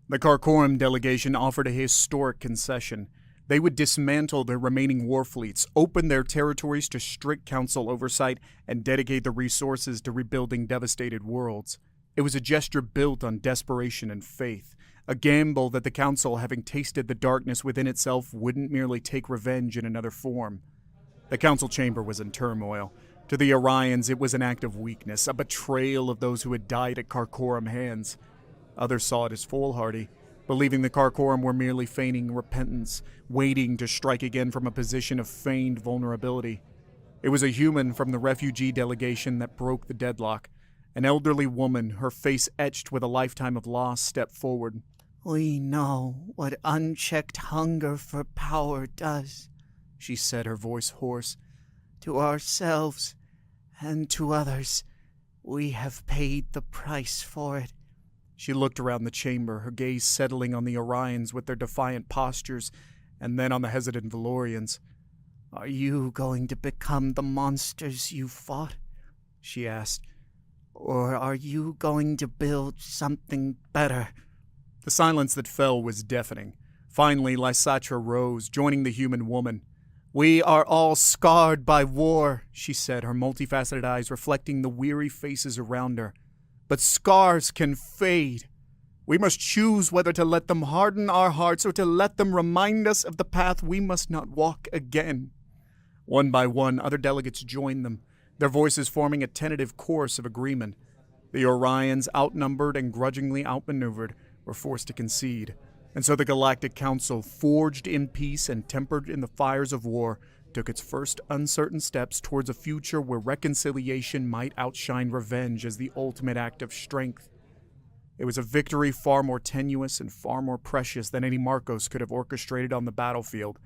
The Karkorum delegation offered a historic concession. They would dismantle their remaining war fleets, open their territories to strict council oversight, and dedicate the resources to rebuilding devastated worlds. It was a gesture built on desperation and faith, a gamble that the council, having tasted the darkness within itself, wouldn't merely take revenge in another form. The council chamber was in turmoil. To the Orions, it was an act of weakness, a betrayal of those who had died at Karkorum hands. Others saw it as foolhardy, believing the Karkorum were merely feigning repentance, waiting to strike again from a position of feigned vulnerability. It was a human from the refugee delegation that broke the deadlock. An elderly woman, her face etched with a lifetime of loss, stepped forward. "We know what unchecked hunger for power does," she said, her voice hoarse. "To ourselves and to others, we have paid the price for it." She looked around the chamber, her gaze settling on the Orions with their defiant postures, and then on the hesitant Valorians. "Are you going to become the monsters you fought?" she asked. "Or are you going to build something better?" The silence that fell was deafening. Finally, Lysatra rose, joining the human woman. "We are all scarred by war," she said, her multifaceted eyes reflecting the weary faces around her. "But scars can fade. We must choose whether to let them harden our hearts or to let them remind us of the path we must not walk again." One by one, other delegates joined them, their voices forming a tentative chorus of agreement. The Orions, outnumbered and grudgingly outmaneuvered, were forced to concede, and so the Galactic Council, forged in peace and tempered in the fires of war, took its first uncertain steps towards a future where reconciliation might outshine revenge as the ultimate act of strength. It was a victory far more tenuous and far more precious than any Marcos could have orchestrated on the battlefield.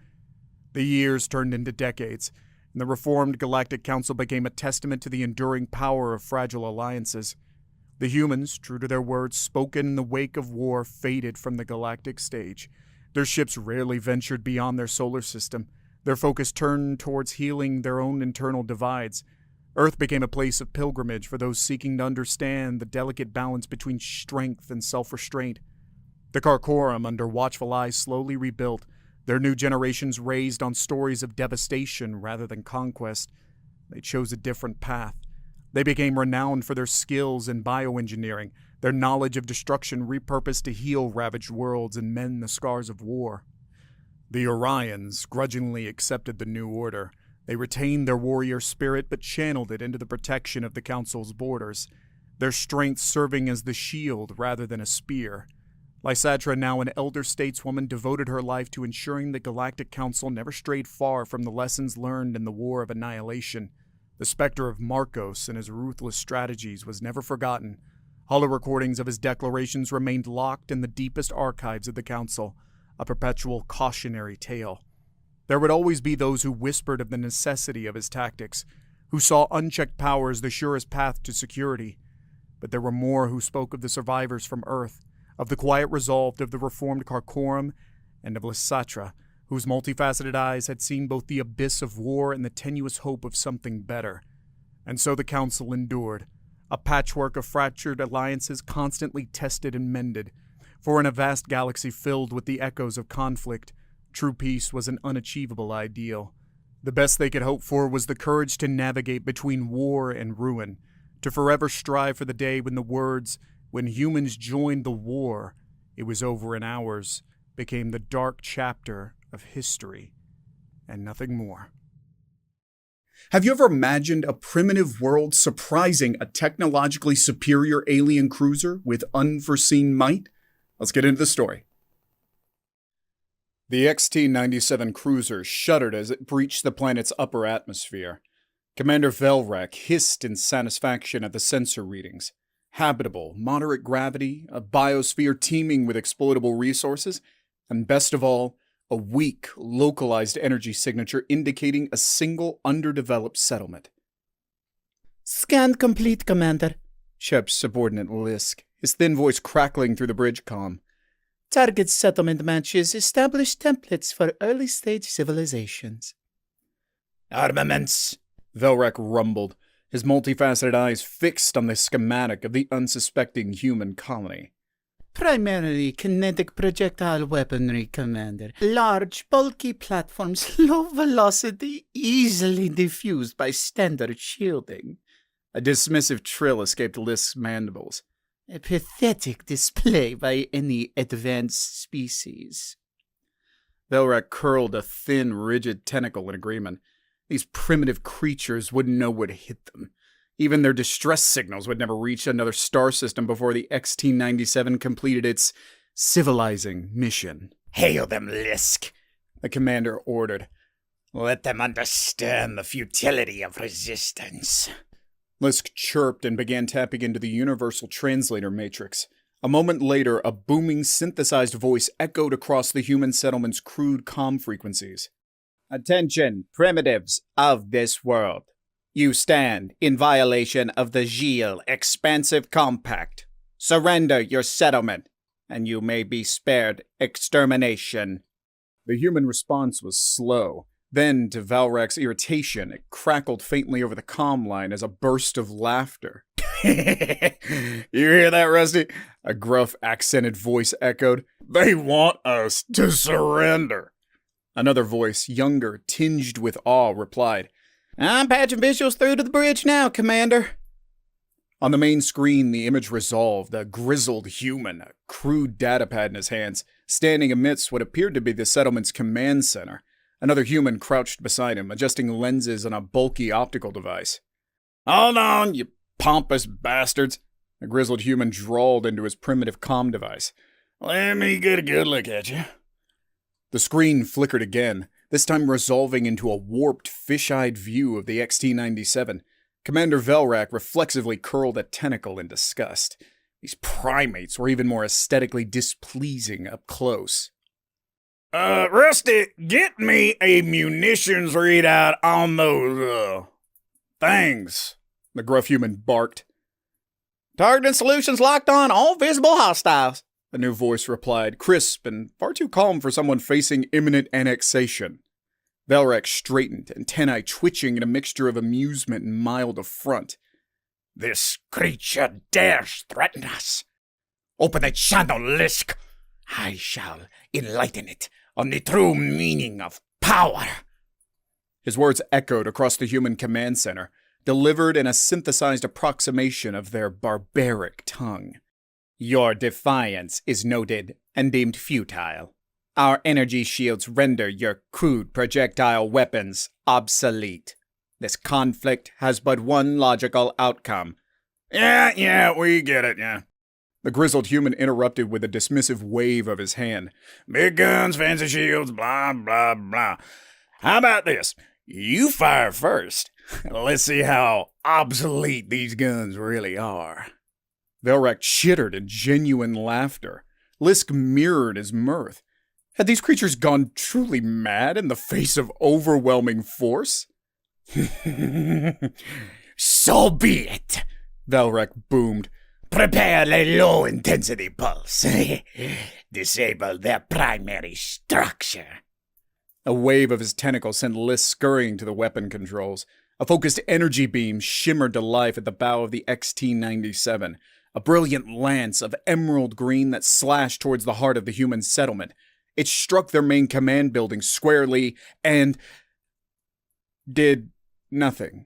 The years turned into decades, and the reformed Galactic Council became a testament to the enduring power of fragile alliances. The humans, true to their words spoken in the wake of war, faded from the galactic stage. Their ships rarely ventured beyond their solar system. Their focus turned towards healing their own internal divides. Earth became a place of pilgrimage for those seeking to understand the delicate balance between strength and self-restraint. The Karkorum, under watchful eyes, slowly rebuilt, their new generations raised on stories of devastation rather than conquest. They chose a different path. They became renowned for their skills in bioengineering, their knowledge of destruction repurposed to heal ravaged worlds and mend the scars of war. The Orions grudgingly accepted the new order. They retained their warrior spirit but channeled it into the protection of the Council's borders, their strength serving as the shield rather than a spear. Lysatra, now an elder stateswoman, devoted her life to ensuring the Galactic Council never strayed far from the lessons learned in the War of Annihilation. The specter of Marcos and his ruthless strategies was never forgotten. Hollow recordings of his declarations remained locked in the deepest archives of the Council, a perpetual cautionary tale. There would always be those who whispered of the necessity of his tactics, who saw unchecked power as the surest path to security. But there were more who spoke of the survivors from Earth, of the quiet resolve of the reformed Karkorum, and of Lysatra, whose multifaceted eyes had seen both the abyss of war and the tenuous hope of something better. And so the Council endured, a patchwork of fractured alliances constantly tested and mended. For in a vast galaxy filled with the echoes of conflict, true peace was an unachievable ideal. The best they could hope for was the courage to navigate between war and ruin, to forever strive for the day when the words, "When humans joined the war, it was over in hours," became the dark chapter of history, and nothing more. Have you ever imagined a primitive world surprising a technologically superior alien cruiser with unforeseen might? Let's get into the story. The XT-97 cruiser shuddered as it breached the planet's upper atmosphere. Commander Velrak hissed in satisfaction at the sensor readings. Habitable, moderate gravity, a biosphere teeming with exploitable resources, and best of all, a weak, localized energy signature indicating a single underdeveloped settlement. "Scan complete, Commander," chirped subordinate Lisk, his thin voice crackling through the bridge comm. "Target settlement matches established templates for early-stage civilizations." "Armaments," Velrak rumbled, his multifaceted eyes fixed on the schematic of the unsuspecting human colony. "Primarily kinetic projectile weaponry, Commander. Large, bulky platforms, low velocity, easily diffused by standard shielding." A dismissive trill escaped Lisk's mandibles. "A pathetic display by any advanced species." Velrak curled a thin, rigid tentacle in agreement. These primitive creatures wouldn't know what hit them. Even their distress signals would never reach another star system before the XT-97 completed its civilizing mission. "Hail them, Lisk," The commander ordered. "Let them understand the futility of resistance." Lisk chirped and began tapping into the universal translator matrix. A moment later, a booming, synthesized voice echoed across the human settlement's crude comm frequencies. "Attention, primitives of this world. You stand in violation of the Gilles Expansive Compact. Surrender your settlement, and you may be spared extermination." The human response was slow. Then, to Valrak's irritation, it crackled faintly over the comm line as a burst of laughter. "You hear that, Rusty?" A gruff, accented voice echoed. "They want us to surrender." Another voice, younger, tinged with awe, replied, "I'm patching visuals through to the bridge now, Commander." On the main screen, the image resolved, a grizzled human, a crude datapad in his hands, standing amidst what appeared to be the settlement's command center. Another human crouched beside him, adjusting lenses on a bulky optical device. "Hold on, you pompous bastards," The grizzled human drawled into his primitive comm device. "Let me get a good look at you." The screen flickered again, this time resolving into a warped, fish-eyed view of the XT-97. Commander Velrak reflexively curled a tentacle in disgust. These primates were even more aesthetically displeasing up close. Rusty, get me a munitions readout on those, things," The gruff human barked. "Targeting solutions locked on all visible hostiles," A new voice replied, crisp and far too calm for someone facing imminent annexation. Velrak straightened, antennae twitching in a mixture of amusement and mild affront. "This creature dares threaten us. Open the channel, Lisk. I shall enlighten it on the true meaning of power." His words echoed across the human command center, delivered in a synthesized approximation of their barbaric tongue. Your defiance is noted and deemed futile. Our energy shields render your crude projectile weapons obsolete. This conflict has but one logical outcome. Yeah, we get it, yeah. The grizzled human interrupted with a dismissive wave of his hand. Big guns, fancy shields, blah, blah, blah. How about this? You fire first. Let's see how obsolete these guns really are. Velrak chittered in genuine laughter. Lisk mirrored his mirth. Had these creatures gone truly mad in the face of overwhelming force? So be it, Velrak boomed. Prepare a low-intensity pulse. Disable their primary structure. A wave of his tentacle sent Lisk scurrying to the weapon controls. A focused energy beam shimmered to life at the bow of the XT-97, a brilliant lance of emerald green that slashed towards the heart of the human settlement. It struck their main command building squarely and did nothing.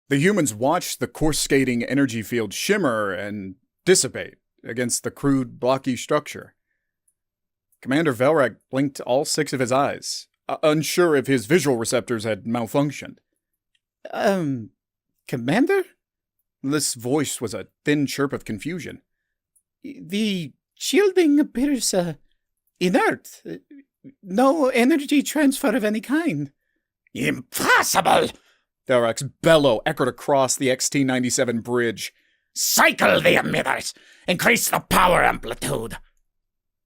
The humans watched the course-skating energy field shimmer and dissipate against the crude, blocky structure. Commander Velrak blinked all 6 of his eyes, unsure if his visual receptors had malfunctioned. Commander? Lisk's voice was a thin chirp of confusion. The shielding appears, inert. No energy transfer of any kind. Impossible! Velrak's bellow echoed across the XT-97 bridge. Cycle the emitters! Increase the power amplitude!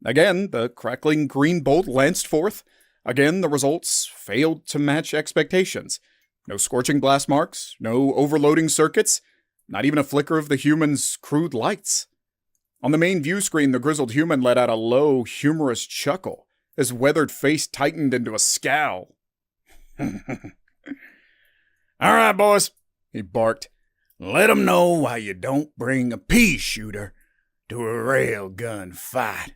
Again, the crackling green bolt lanced forth. Again, the results failed to match expectations. No scorching blast marks, no overloading circuits, not even a flicker of the human's crude lights. On the main view screen, the grizzled human let out a low, humorous chuckle. His weathered face tightened into a scowl. All right, boys, he barked. Let 'em know why you don't bring a pea shooter to a railgun fight.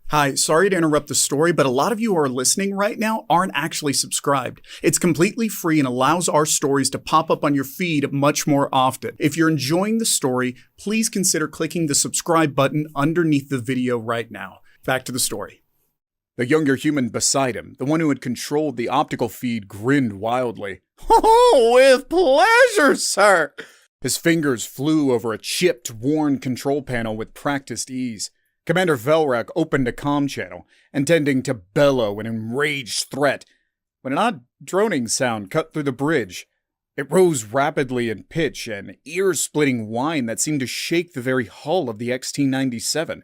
Hi, sorry to interrupt the story, but a lot of you who are listening right now aren't actually subscribed. It's completely free and allows our stories to pop up on your feed much more often. If you're enjoying the story, please consider clicking the subscribe button underneath the video right now. Back to the story. The younger human beside him, the one who had controlled the optical feed, grinned wildly. "Oh, with pleasure, sir!" His fingers flew over a chipped, worn control panel with practiced ease. Commander Velrak opened a comm channel, intending to bellow an enraged threat, when an odd droning sound cut through the bridge. It rose rapidly in pitch, an ear-splitting whine that seemed to shake the very hull of the XT-97.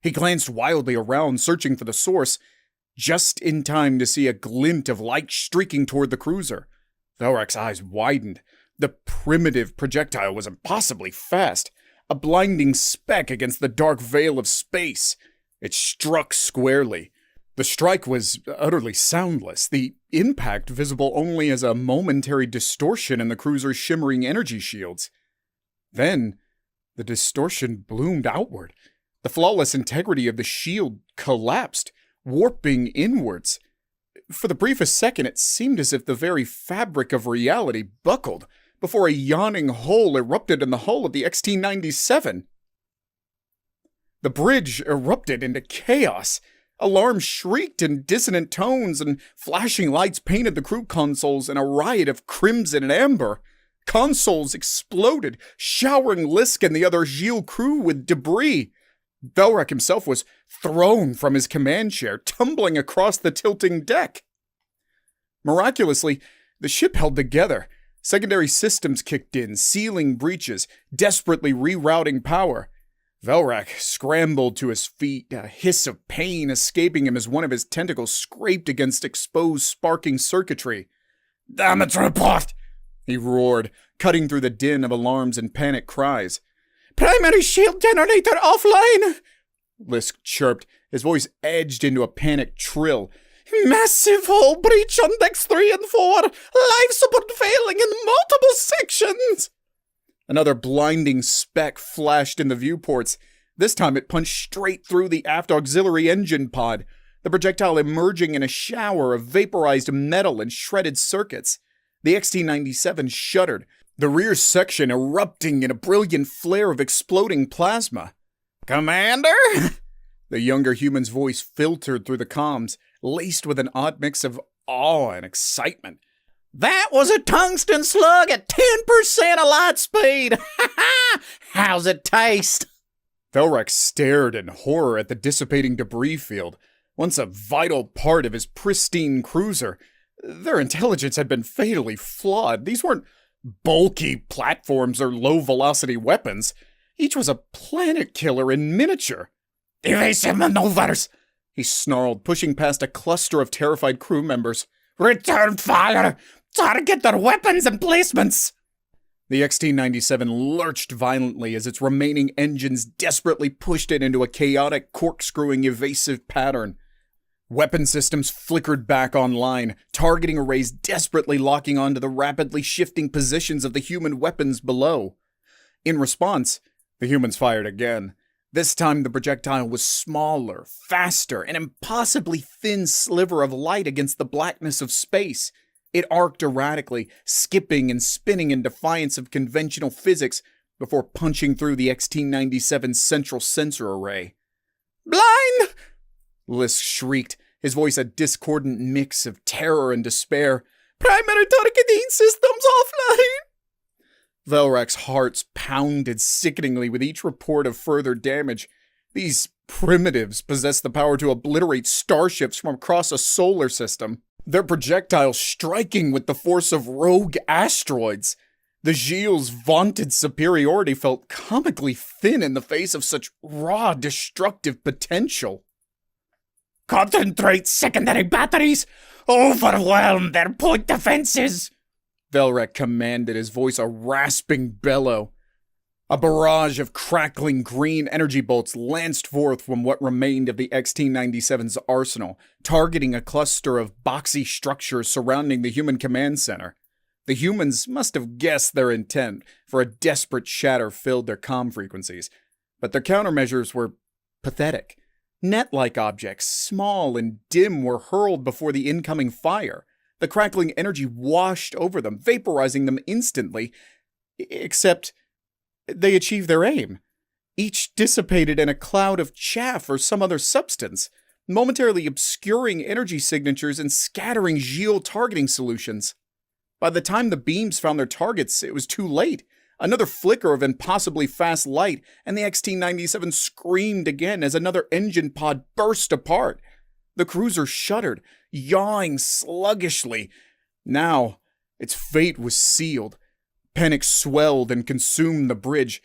He glanced wildly around, searching for the source, just in time to see a glint of light streaking toward the cruiser. Velrak's eyes widened. The primitive projectile was impossibly fast, a blinding speck against the dark veil of space. It struck squarely. The strike was utterly soundless, the impact visible only as a momentary distortion in the cruiser's shimmering energy shields. Then, the distortion bloomed outward. The flawless integrity of the shield collapsed, warping inwards. For the briefest second, it seemed as if the very fabric of reality buckled before a yawning hole erupted in the hull of the XT-97. The bridge erupted into chaos. Alarms shrieked in dissonant tones, and flashing lights painted the crew consoles in a riot of crimson and amber. Consoles exploded, showering Lisk and the other Gilles crew with debris. Velrak himself was thrown from his command chair, tumbling across the tilting deck. Miraculously, the ship held together. Secondary systems kicked in, sealing breaches, desperately rerouting power. Velrak scrambled to his feet, a hiss of pain escaping him as one of his tentacles scraped against exposed sparking circuitry. "Damage report!" he roared, cutting through the din of alarms and panic cries. "Primary shield generator offline!" Lisk chirped, his voice edged into a panicked trill. "Massive hull breach on decks 3 and 4! Life support failing in multiple sections!" Another blinding speck flashed in the viewports. This time it punched straight through the aft auxiliary engine pod, the projectile emerging in a shower of vaporized metal and shredded circuits. The XT-97 shuddered, the rear section erupting in a brilliant flare of exploding plasma. "Commander?" The younger human's voice filtered through the comms, laced with an odd mix of awe and excitement. "That was a tungsten slug at 10% of light speed! How's it taste?" Velrex stared in horror at the dissipating debris field, once a vital part of his pristine cruiser. Their intelligence had been fatally flawed. These weren't bulky platforms or low-velocity weapons. Each was a planet killer in miniature. Evasive maneuvers! He snarled, pushing past a cluster of terrified crew members. Return fire! Target their weapons and placements! The XT-97 lurched violently as its remaining engines desperately pushed it into a chaotic, corkscrewing, evasive pattern. Weapon systems flickered back online, targeting arrays desperately locking onto the rapidly shifting positions of the human weapons below. In response, the humans fired again. This time the projectile was smaller, faster, an impossibly thin sliver of light against the blackness of space. It arced erratically, skipping and spinning in defiance of conventional physics before punching through the XT-97's central sensor array. Blind! Lisk shrieked, his voice a discordant mix of terror and despair. Primary targeting systems offline! Velrex's hearts pounded sickeningly with each report of further damage. These primitives possessed the power to obliterate starships from across a solar system, their projectiles striking with the force of rogue asteroids. The Gilles' vaunted superiority felt comically thin in the face of such raw, destructive potential. Concentrate secondary batteries! Overwhelm their point defenses! Velrec commanded, his voice a rasping bellow. A barrage of crackling green energy bolts lanced forth from what remained of the XT-97's arsenal, targeting a cluster of boxy structures surrounding the human command center. The humans must have guessed their intent, for a desperate shatter filled their comm frequencies. But their countermeasures were pathetic. Net-like objects, small and dim, were hurled before the incoming fire. The crackling energy washed over them, vaporizing them instantly, except they achieved their aim. Each dissipated in a cloud of chaff or some other substance, momentarily obscuring energy signatures and scattering Gilles targeting solutions. By the time the beams found their targets, it was too late. Another flicker of impossibly fast light, and the XT-97 screamed again as another engine pod burst apart. The cruiser shuddered, yawing sluggishly. Now, its fate was sealed. Panic swelled and consumed the bridge.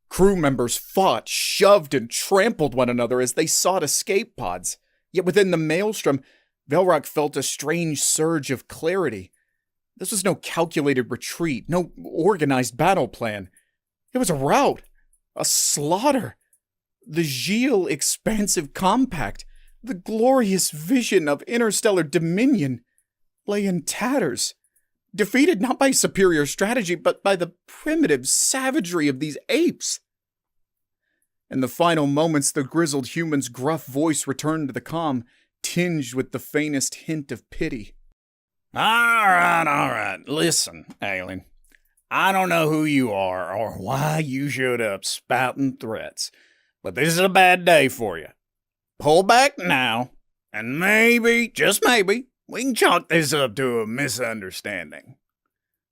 Crew members fought, shoved, and trampled one another as they sought escape pods. Yet within the maelstrom, Velrock felt a strange surge of clarity. This was no calculated retreat, no organized battle plan. It was a rout, a slaughter. The Gilles expansive compact, the glorious vision of interstellar dominion, lay in tatters, defeated not by superior strategy, but by the primitive savagery of these apes. In the final moments, the grizzled human's gruff voice returned to the comm, tinged with the faintest hint of pity. All right. Listen, alien. I don't know who you are or why you showed up spouting threats, but this is a bad day for you. Pull back now, and maybe, just maybe, we can chalk this up to a misunderstanding.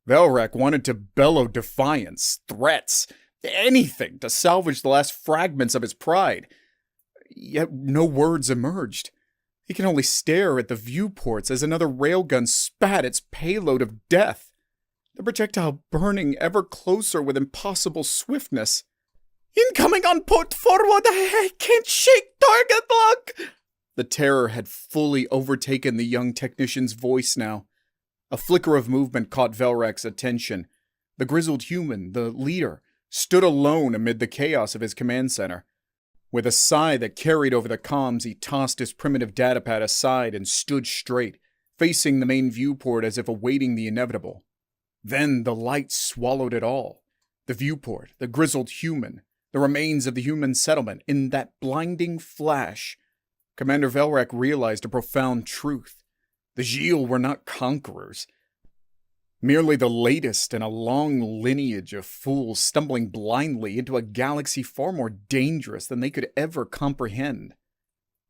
Velrec wanted to bellow defiance, threats, anything to salvage the last fragments of his pride. Yet no words emerged. He can only stare at the viewports as another railgun spat its payload of death, the projectile burning ever closer with impossible swiftness. Incoming on port forward! I can't shake target lock! The terror had fully overtaken the young technician's voice now. A flicker of movement caught Velrec's attention. The grizzled human, the leader, stood alone amid the chaos of his command center. With a sigh that carried over the comms, he tossed his primitive datapad aside and stood straight, facing the main viewport as if awaiting the inevitable. Then the light swallowed it all. The viewport, the grizzled human, the remains of the human settlement. In that blinding flash, Commander Velrec realized a profound truth. The Gilles were not conquerors, merely the latest in a long lineage of fools stumbling blindly into a galaxy far more dangerous than they could ever comprehend.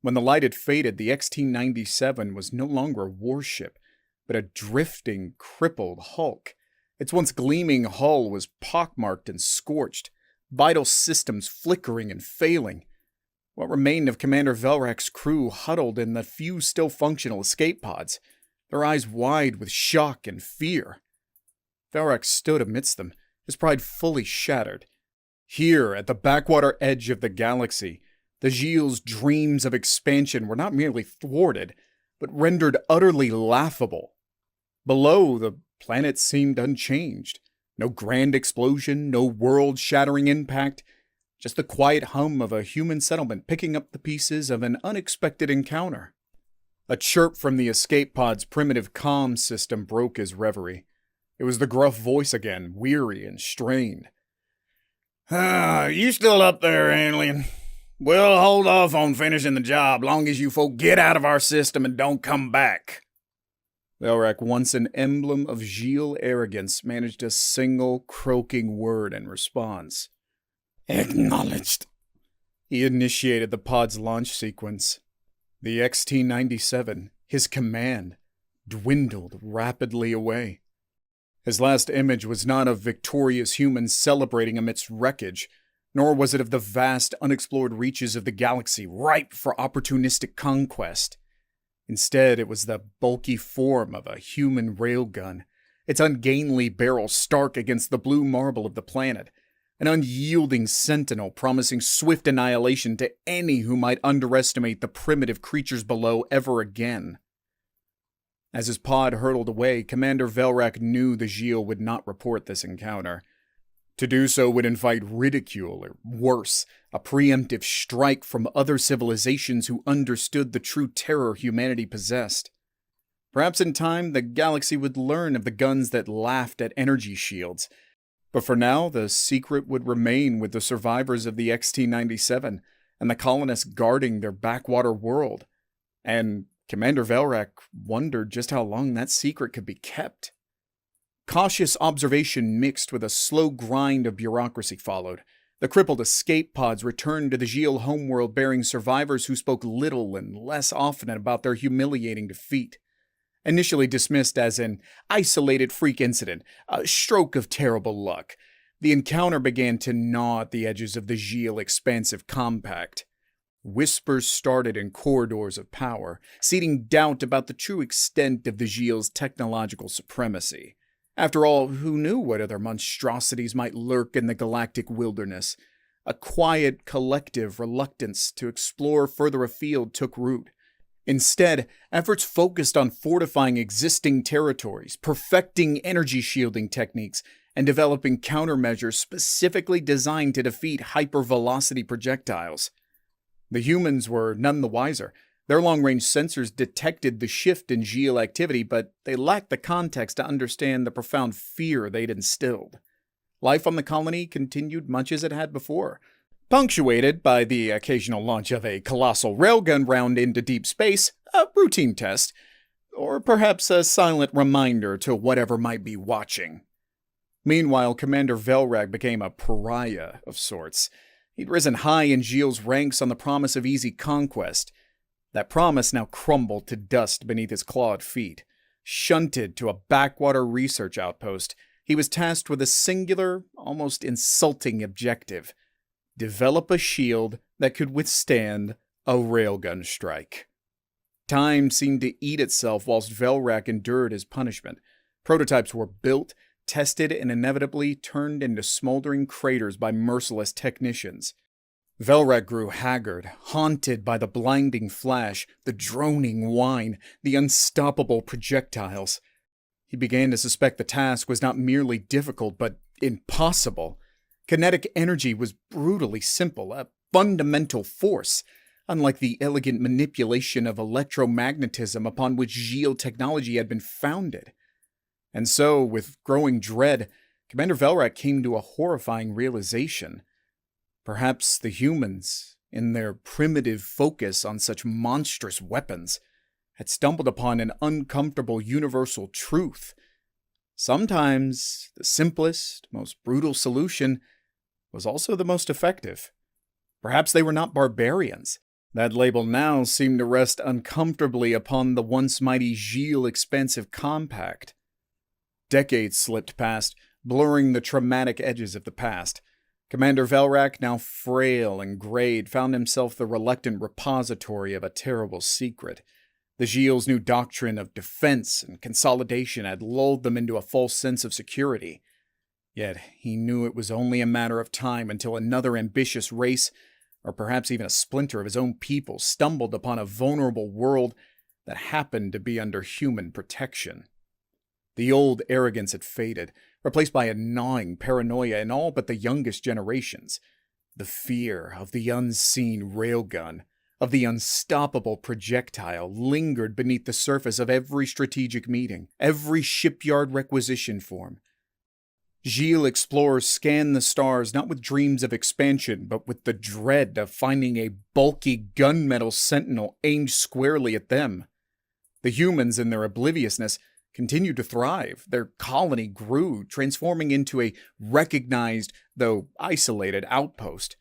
When the light had faded, the XT-97 was no longer a warship, but a drifting, crippled hulk. Its once gleaming hull was pockmarked and scorched, vital systems flickering and failing. What remained of Commander Velrak's crew huddled in the few still functional escape pods, their eyes wide with shock and fear. Velrak stood amidst them, his pride fully shattered. Here, at the backwater edge of the galaxy, the Gilles' dreams of expansion were not merely thwarted, but rendered utterly laughable. Below, the planet seemed unchanged. No grand explosion, no world-shattering impact, just the quiet hum of a human settlement picking up the pieces of an unexpected encounter. A chirp from the escape pod's primitive comm system broke his reverie. It was the gruff voice again, weary and strained. You still up there, alien? We'll hold off on finishing the job long as you folk get out of our system and don't come back. Velrak, once an emblem of Gilles arrogance, managed a single croaking word in response. Acknowledged. He initiated the pod's launch sequence. The XT-97, his command, dwindled rapidly away. His last image was not of victorious humans celebrating amidst wreckage, nor was it of the vast, unexplored reaches of the galaxy ripe for opportunistic conquest. Instead, it was the bulky form of a human railgun, its ungainly barrel stark against the blue marble of the planet, an unyielding sentinel promising swift annihilation to any who might underestimate the primitive creatures below ever again. As his pod hurtled away, Commander Velrak knew the Gilles would not report this encounter. To do so would invite ridicule, or worse, a preemptive strike from other civilizations who understood the true terror humanity possessed. Perhaps in time, the galaxy would learn of the guns that laughed at energy shields. But for now, the secret would remain with the survivors of the XT-97 and the colonists guarding their backwater world. And Commander Velrak wondered just how long that secret could be kept. Cautious observation mixed with a slow grind of bureaucracy followed. The crippled escape pods returned to the Gilles homeworld bearing survivors who spoke little and less often about their humiliating defeat. Initially dismissed as an isolated freak incident, a stroke of terrible luck, the encounter began to gnaw at the edges of the Gilles expansive compact. Whispers started in corridors of power, seeding doubt about the true extent of the Gilles' technological supremacy. After all, who knew what other monstrosities might lurk in the galactic wilderness? A quiet, collective reluctance to explore further afield took root. Instead, efforts focused on fortifying existing territories, perfecting energy shielding techniques, and developing countermeasures specifically designed to defeat hypervelocity projectiles. The humans were none the wiser. Their long-range sensors detected the shift in Gilles activity, but they lacked the context to understand the profound fear they'd instilled. Life on the colony continued much as it had before, punctuated by the occasional launch of a colossal railgun round into deep space, a routine test, or perhaps a silent reminder to whatever might be watching. Meanwhile, Commander Velrak became a pariah of sorts. He'd risen high in Gilles' ranks on the promise of easy conquest. That promise now crumbled to dust beneath his clawed feet. Shunted to a backwater research outpost, he was tasked with a singular, almost insulting objective: develop a shield that could withstand a railgun strike. Time seemed to eat itself whilst Velrak endured his punishment. Prototypes were built, tested, and inevitably turned into smoldering craters by merciless technicians. Velrak grew haggard, haunted by the blinding flash, the droning whine, the unstoppable projectiles. He began to suspect the task was not merely difficult, but impossible. Kinetic energy was brutally simple, a fundamental force, unlike the elegant manipulation of electromagnetism upon which Gilles technology had been founded. And so, with growing dread, Commander Velrak came to a horrifying realization. Perhaps the humans, in their primitive focus on such monstrous weapons, had stumbled upon an uncomfortable universal truth. Sometimes the simplest, most brutal solution was also the most effective. Perhaps they were not barbarians. That label now seemed to rest uncomfortably upon the once mighty Gilles expansive compact. Decades slipped past, blurring the traumatic edges of the past. Commander Velrak, now frail and grayed, found himself the reluctant repository of a terrible secret. The Gilles' new doctrine of defense and consolidation had lulled them into a false sense of security. Yet he knew it was only a matter of time until another ambitious race, or perhaps even a splinter of his own people, stumbled upon a vulnerable world that happened to be under human protection. The old arrogance had faded, replaced by a gnawing paranoia in all but the youngest generations. The fear of the unseen railgun, of the unstoppable projectile, lingered beneath the surface of every strategic meeting, every shipyard requisition form. Gilles explorers scanned the stars not with dreams of expansion, but with the dread of finding a bulky gunmetal sentinel aimed squarely at them. The humans, in their obliviousness, continued to thrive. Their colony grew, transforming into a recognized, though isolated, outpost.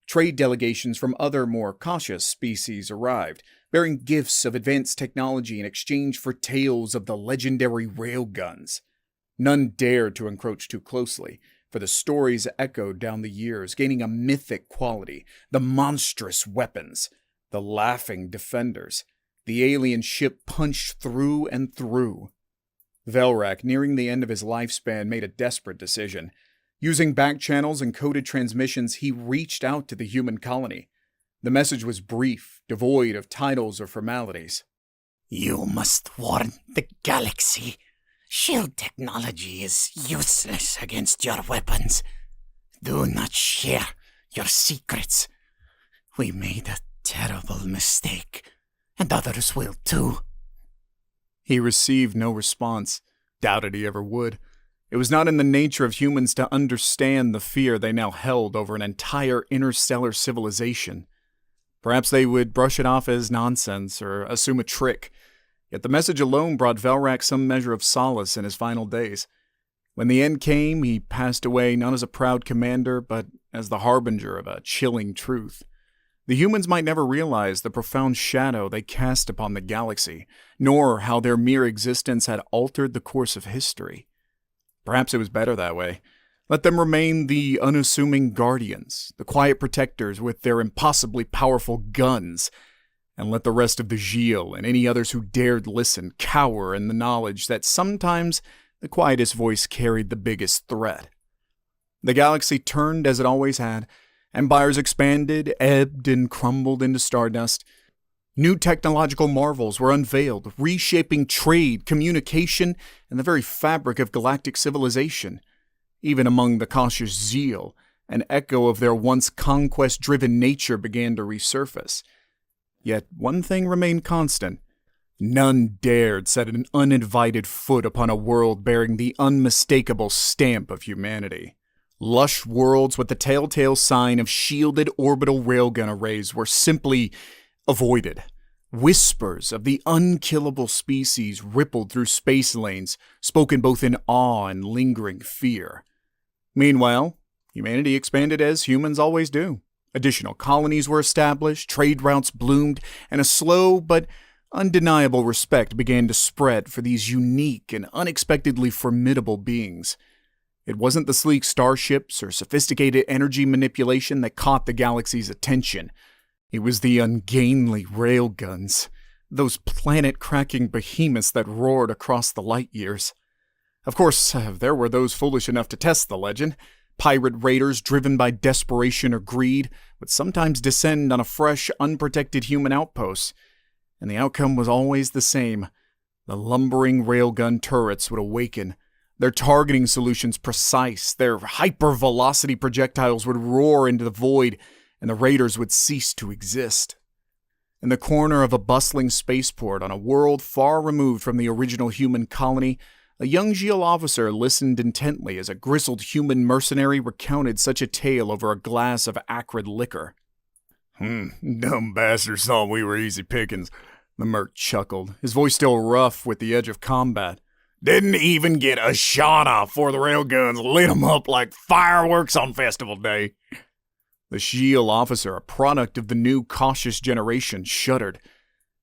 Trade delegations from other, more cautious species arrived, bearing gifts of advanced technology in exchange for tales of the legendary railguns. None dared to encroach too closely, for the stories echoed down the years, gaining a mythic quality. The monstrous weapons, the laughing defenders. The alien ship punched through and through. Velrak, nearing the end of his lifespan, made a desperate decision. Using back channels and coded transmissions, he reached out to the human colony. The message was brief, devoid of titles or formalities. You must warn the galaxy. Shield technology is useless against your weapons. Do not share your secrets. We made a terrible mistake, and others will too. He received no response, doubted he ever would. It was not in the nature of humans to understand the fear they now held over an entire interstellar civilization. Perhaps they would brush it off as nonsense or assume a trick. Yet the message alone brought Velrak some measure of solace in his final days. When the end came, he passed away not as a proud commander, but as the harbinger of a chilling truth. The humans might never realize the profound shadow they cast upon the galaxy, nor how their mere existence had altered the course of history. Perhaps it was better that way. Let them remain the unassuming guardians, the quiet protectors with their impossibly powerful guns, and let the rest of the Gilles and any others who dared listen cower in the knowledge that sometimes the quietest voice carried the biggest threat. The galaxy turned as it always had. Empires expanded, ebbed, and crumbled into stardust. New technological marvels were unveiled, reshaping trade, communication, and the very fabric of galactic civilization. Even among the cautious zeal, an echo of their once conquest-driven nature began to resurface. Yet one thing remained constant. None dared set an uninvited foot upon a world bearing the unmistakable stamp of humanity. Lush worlds with the telltale sign of shielded orbital railgun arrays were simply avoided. Whispers of the unkillable species rippled through space lanes, spoken both in awe and lingering fear. Meanwhile, humanity expanded as humans always do. Additional colonies were established, trade routes bloomed, and a slow but undeniable respect began to spread for these unique and unexpectedly formidable beings. It wasn't the sleek starships or sophisticated energy manipulation that caught the galaxy's attention. It was the ungainly railguns, those planet-cracking behemoths that roared across the light years. Of course, there were those foolish enough to test the legend. Pirate raiders driven by desperation or greed would sometimes descend on a fresh, unprotected human outpost, and the outcome was always the same. The lumbering railgun turrets would awaken, their targeting solutions precise, their hyper-velocity projectiles would roar into the void, and the raiders would cease to exist. In the corner of a bustling spaceport on a world far removed from the original human colony, a young Gilles officer listened intently as a grizzled human mercenary recounted such a tale over a glass of acrid liquor. Dumb bastards thought we were easy pickings, the merc chuckled, his voice still rough with the edge of combat. Didn't even get a shot off before the railguns lit 'em up like fireworks on festival day. The Gilles officer, a product of the new cautious generation, shuddered.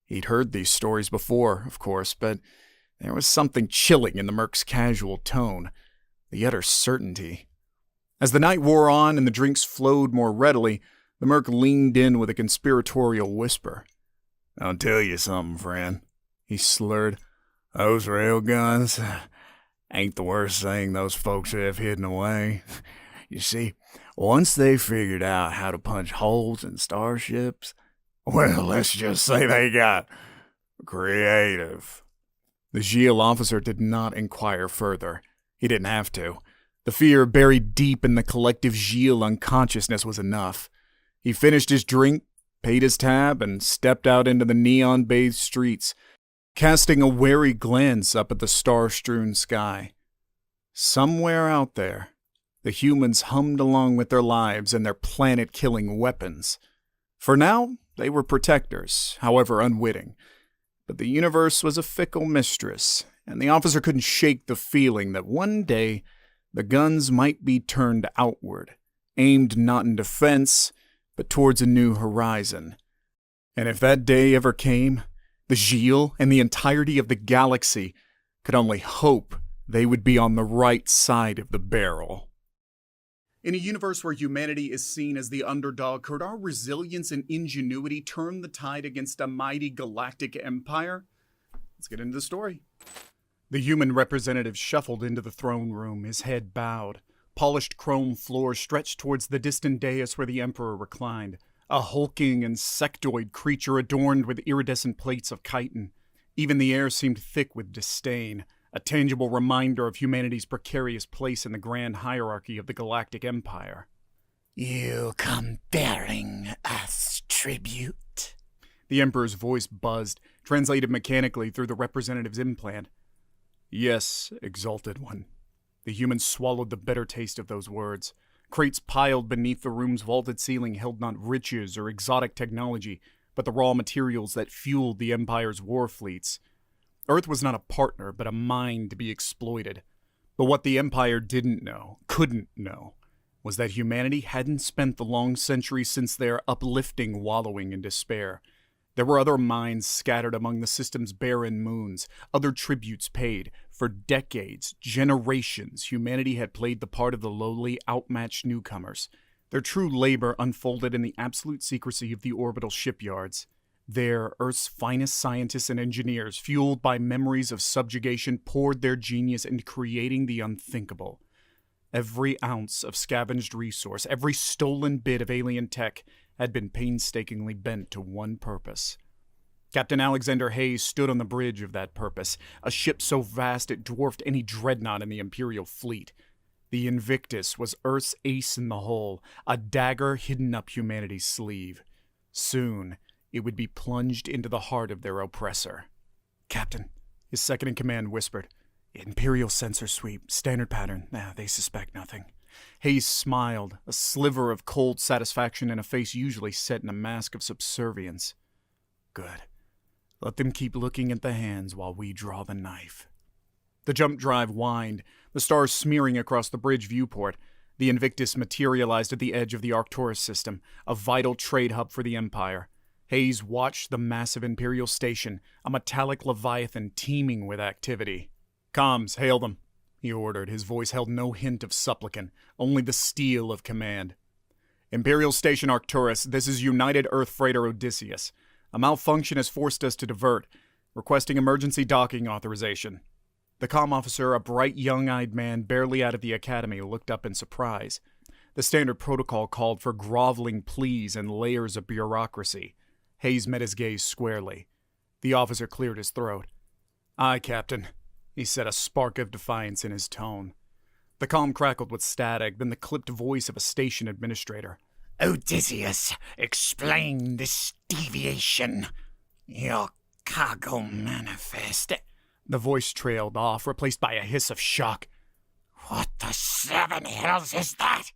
He'd heard these stories before, of course, but there was something chilling in the merc's casual tone, the utter certainty. As the night wore on and the drinks flowed more readily, the merc leaned in with a conspiratorial whisper. "I'll tell you something, friend," he slurred. "Those railguns ain't the worst thing those folks have hidden away. You see, once they figured out how to punch holes in starships, well, let's just say they got creative." The Gilles officer did not inquire further. He didn't have to. The fear buried deep in the collective Gilles unconsciousness was enough. He finished his drink, paid his tab, and stepped out into the neon-bathed streets, casting a wary glance up at the star-strewn sky. Somewhere out there, the humans hummed along with their lives and their planet-killing weapons. For now, they were protectors, however unwitting. But the universe was a fickle mistress, and the officer couldn't shake the feeling that one day the guns might be turned outward, aimed not in defense, but towards a new horizon. And if that day ever came, the Gilles and the entirety of the galaxy could only hope they would be on the right side of the barrel. In a universe where humanity is seen as the underdog, could our resilience and ingenuity turn the tide against a mighty galactic empire? Let's get into the story. The human representative shuffled into the throne room, his head bowed. Polished chrome floor stretched towards the distant dais where the emperor reclined, a hulking insectoid creature adorned with iridescent plates of chitin. Even the air seemed thick with disdain, a tangible reminder of humanity's precarious place in the grand hierarchy of the galactic empire. "You come bearing us tribute?" The emperor's voice buzzed, translated mechanically through the representative's implant. "Yes, exalted one." The human swallowed the bitter taste of those words. Crates piled beneath the room's vaulted ceiling held not riches or exotic technology, but the raw materials that fueled the Empire's war fleets. Earth was not a partner, but a mine to be exploited. But what the Empire didn't know, couldn't know, was that humanity hadn't spent the long centuries since their uplifting wallowing in despair. There were other mines scattered among the system's barren moons, other tributes paid. For decades, generations, humanity had played the part of the lowly, outmatched newcomers. Their true labor unfolded in the absolute secrecy of the orbital shipyards. There, Earth's finest scientists and engineers, fueled by memories of subjugation, poured their genius into creating the unthinkable. Every ounce of scavenged resource, every stolen bit of alien tech had been painstakingly bent to one purpose. Captain Alexander Hayes stood on the bridge of that purpose, a ship so vast it dwarfed any dreadnought in the Imperial fleet. The Invictus was Earth's ace in the hole, a dagger hidden up humanity's sleeve. Soon, it would be plunged into the heart of their oppressor. "Captain," his second-in-command whispered. "Imperial sensor sweep, standard pattern. They suspect nothing." Hayes smiled, a sliver of cold satisfaction in a face usually set in a mask of subservience. "Good. Let them keep looking at the hands while we draw the knife." The jump drive whined, the stars smearing across the bridge viewport. The Invictus materialized at the edge of the Arcturus system, a vital trade hub for the Empire. Hayes watched the massive Imperial station, a metallic leviathan teeming with activity. "Comms, hail them," he ordered. His voice held no hint of supplicant, only the steel of command. "Imperial Station Arcturus, this is United Earth Freighter Odysseus. A malfunction has forced us to divert. Requesting emergency docking authorization." The comm officer, a bright young-eyed man barely out of the academy, looked up in surprise. The standard protocol called for groveling pleas and layers of bureaucracy. Hayes met his gaze squarely. The officer cleared his throat. "Aye, Captain," he said, a spark of defiance in his tone. The comm crackled with static, then the clipped voice of a station administrator. "Odysseus, explain this deviation. Your cargo manifest." The voice trailed off, replaced by a hiss of shock. "What the seven hells is that?"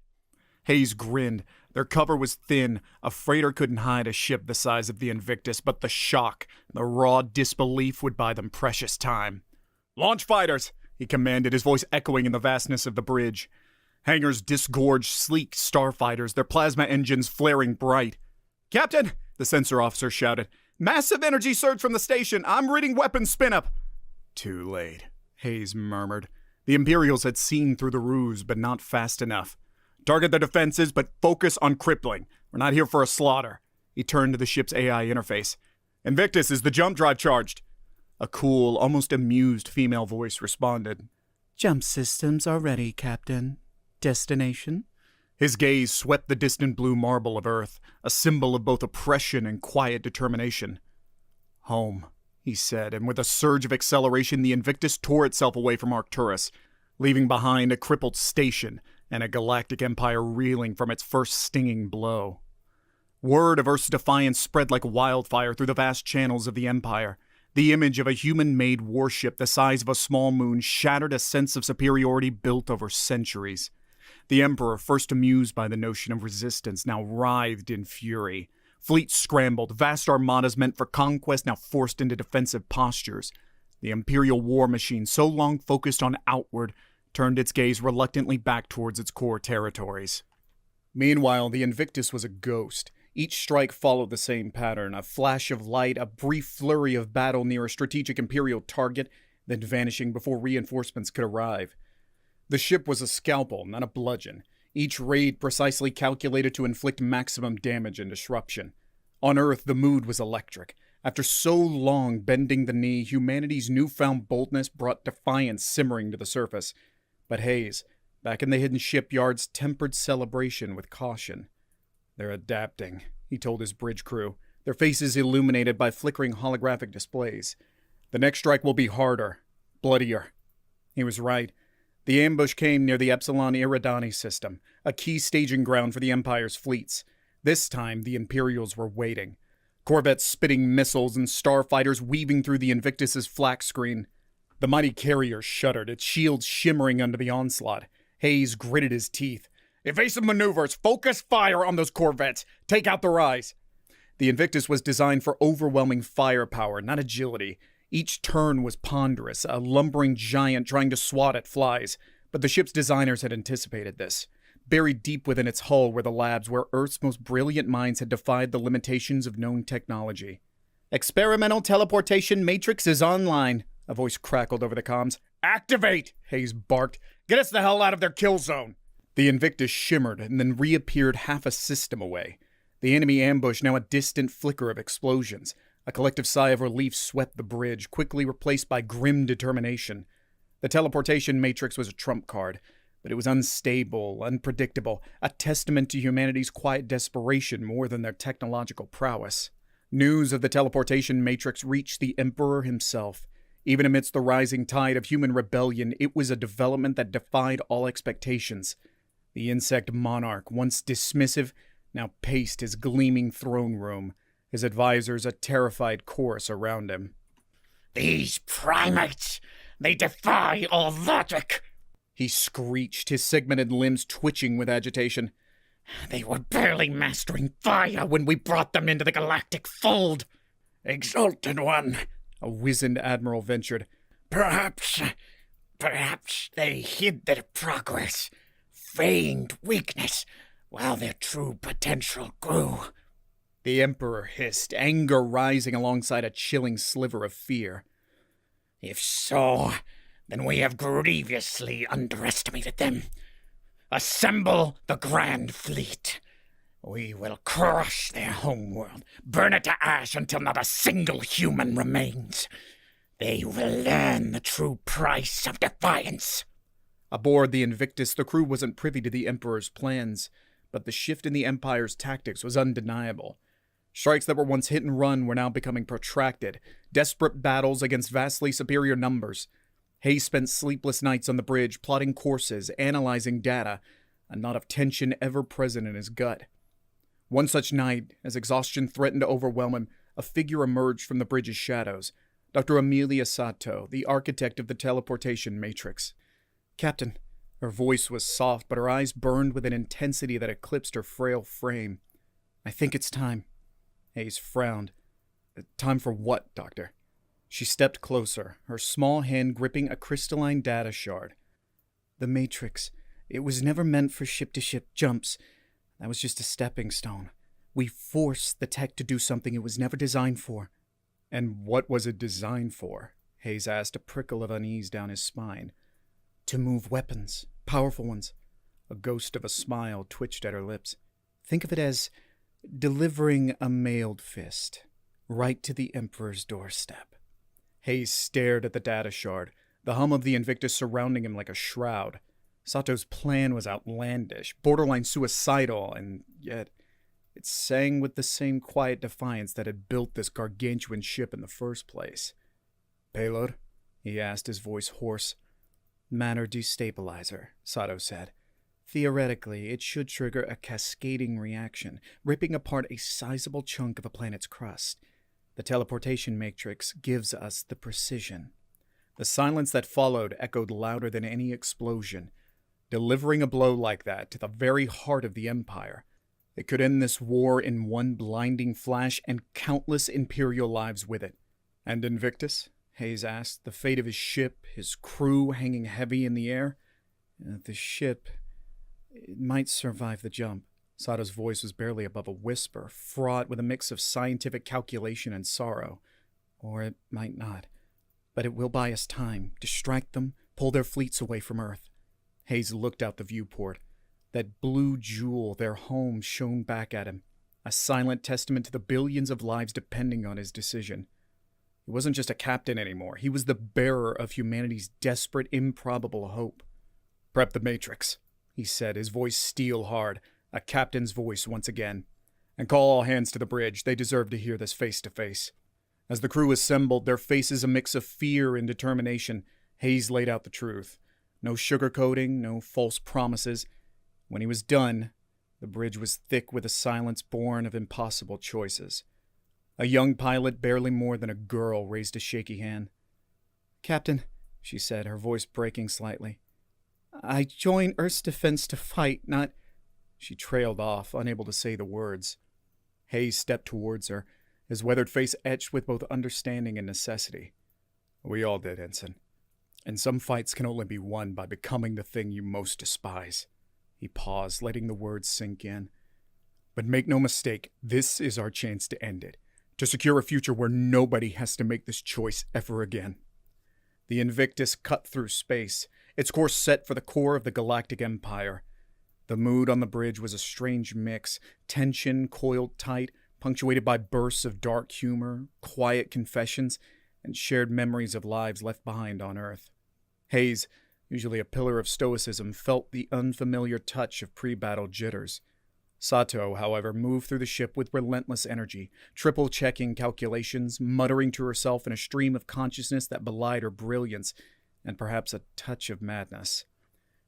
Hayes grinned. Their cover was thin. A freighter couldn't hide a ship the size of the Invictus, but the shock, the raw disbelief would buy them precious time. "Launch fighters!" he commanded, his voice echoing in the vastness of the bridge. Hangars disgorged sleek starfighters, their plasma engines flaring bright. "Captain!" the sensor officer shouted. "Massive energy surge from the station! I'm reading weapons spin-up!" "Too late," Hayes murmured. The Imperials had seen through the ruse, but not fast enough. Target their defenses, but focus on crippling. We're not here for a slaughter. He turned to the ship's AI interface. Invictus, is the jump drive charged? A cool, almost amused female voice responded. Jump systems are ready, Captain. Destination? His gaze swept the distant blue marble of Earth, a symbol of both oppression and quiet determination. Home, he said, and with a surge of acceleration, the Invictus tore itself away from Arcturus, leaving behind a crippled station and a galactic empire reeling from its first stinging blow. Word of Earth's defiance spread like wildfire through the vast channels of the Empire. The image of a human-made warship the size of a small moon shattered a sense of superiority built over centuries. The Emperor, first amused by the notion of resistance, now writhed in fury. Fleets scrambled, vast armadas meant for conquest now forced into defensive postures. The Imperial war machine, so long focused on outward, turned its gaze reluctantly back towards its core territories. Meanwhile, the Invictus was a ghost. Each strike followed the same pattern, a flash of light, a brief flurry of battle near a strategic Imperial target, then vanishing before reinforcements could arrive. The ship was a scalpel, not a bludgeon, each raid precisely calculated to inflict maximum damage and disruption. On Earth, the mood was electric. After so long bending the knee, humanity's newfound boldness brought defiance simmering to the surface. But Hayes, back in the hidden shipyards, tempered celebration with caution. They're adapting, he told his bridge crew, their faces illuminated by flickering holographic displays. The next strike will be harder, bloodier. He was right. The ambush came near the Epsilon Eridani system, a key staging ground for the Empire's fleets. This time, the Imperials were waiting. Corvettes spitting missiles and starfighters weaving through the Invictus's flak screen. The mighty carrier shuddered, its shields shimmering under the onslaught. Hayes gritted his teeth. Evasive maneuvers! Focus fire on those corvettes! Take out their eyes! The Invictus was designed for overwhelming firepower, not agility. Each turn was ponderous, a lumbering giant trying to swat at flies. But the ship's designers had anticipated this. Buried deep within its hull were the labs where Earth's most brilliant minds had defied the limitations of known technology. Experimental teleportation matrix is online, a voice crackled over the comms. Activate! Hayes barked. Get us the hell out of their kill zone! The Invictus shimmered and then reappeared half a system away. The enemy ambush now a distant flicker of explosions. A collective sigh of relief swept the bridge, quickly replaced by grim determination. The teleportation matrix was a trump card, but it was unstable, unpredictable, a testament to humanity's quiet desperation more than their technological prowess. News of the teleportation matrix reached the Emperor himself. Even amidst the rising tide of human rebellion, it was a development that defied all expectations. The insect monarch, once dismissive, now paced his gleaming throne room, his advisors a terrified chorus around him. These primates, they defy all logic, he screeched, his segmented limbs twitching with agitation. They were barely mastering fire when we brought them into the galactic fold. Exalted One, a wizened admiral ventured. Perhaps they hid their progress, feigned weakness, while their true potential grew. The Emperor hissed, anger rising alongside a chilling sliver of fear. If so, then we have grievously underestimated them. Assemble the Grand Fleet. We will crush their homeworld, burn it to ash until not a single human remains. They will learn the true price of defiance. Aboard the Invictus, the crew wasn't privy to the Emperor's plans, but the shift in the Empire's tactics was undeniable. Strikes that were once hit and run were now becoming protracted, desperate battles against vastly superior numbers. Hayes spent sleepless nights on the bridge, plotting courses, analyzing data, a knot of tension ever present in his gut. One such night, as exhaustion threatened to overwhelm him, a figure emerged from the bridge's shadows. Dr. Amelia Sato, the architect of the teleportation matrix. Captain. Her voice was soft, but her eyes burned with an intensity that eclipsed her frail frame. I think it's time. Hayes frowned. Time for what, Doctor? She stepped closer, her small hand gripping a crystalline data shard. The Matrix. It was never meant for ship-to-ship jumps. That was just a stepping stone. We forced the tech to do something it was never designed for. And what was it designed for? Hayes asked, a prickle of unease down his spine. To move weapons. Powerful ones. A ghost of a smile twitched at her lips. Think of it as delivering a mailed fist right to the Emperor's doorstep. Hayes stared at the data shard, the hum of the Invictus surrounding him like a shroud. Sato's plan was outlandish, borderline suicidal, and yet it sang with the same quiet defiance that had built this gargantuan ship in the first place. "Payload?" he asked, his voice hoarse. "Matter destabilizer," Sato said. "Theoretically, it should trigger a cascading reaction, ripping apart a sizable chunk of a planet's crust. The teleportation matrix gives us the precision." The silence that followed echoed louder than any explosion. Delivering a blow like that to the very heart of the Empire, it could end this war in one blinding flash and countless Imperial lives with it. "And Invictus?" Hayes asked, the fate of his ship, his crew hanging heavy in the air. "The ship, it might survive the jump." Sato's voice was barely above a whisper, fraught with a mix of scientific calculation and sorrow. "Or it might not. But it will buy us time, distract them, pull their fleets away from Earth." Hayes looked out the viewport. That blue jewel, their home, shone back at him, a silent testament to the billions of lives depending on his decision. He wasn't just a captain anymore. He was the bearer of humanity's desperate, improbable hope. "Prep the Matrix," he said, his voice steel hard, a captain's voice once again. "And call all hands to the bridge. They deserve to hear this face to face." As the crew assembled, their faces a mix of fear and determination, Hayes laid out the truth. No sugarcoating, no false promises. When he was done, the bridge was thick with a silence born of impossible choices. A young pilot, barely more than a girl, raised a shaky hand. "Captain," she said, her voice breaking slightly, "I joined Earth's defense to fight, not—" She trailed off, unable to say the words. Hayes stepped towards her, his weathered face etched with both understanding and necessity. "We all did, Ensign. And some fights can only be won by becoming the thing you most despise." He paused, letting the words sink in. "But make no mistake, this is our chance to end it, to secure a future where nobody has to make this choice ever again." The Invictus cut through space, its course set for the core of the galactic empire. The mood on the bridge was a strange mix, tension coiled tight, punctuated by bursts of dark humor, quiet confessions, and shared memories of lives left behind on Earth. Hayes, usually a pillar of stoicism, felt the unfamiliar touch of pre-battle jitters. Sato, however, moved through the ship with relentless energy, triple-checking calculations, muttering to herself in a stream of consciousness that belied her brilliance, and perhaps a touch of madness.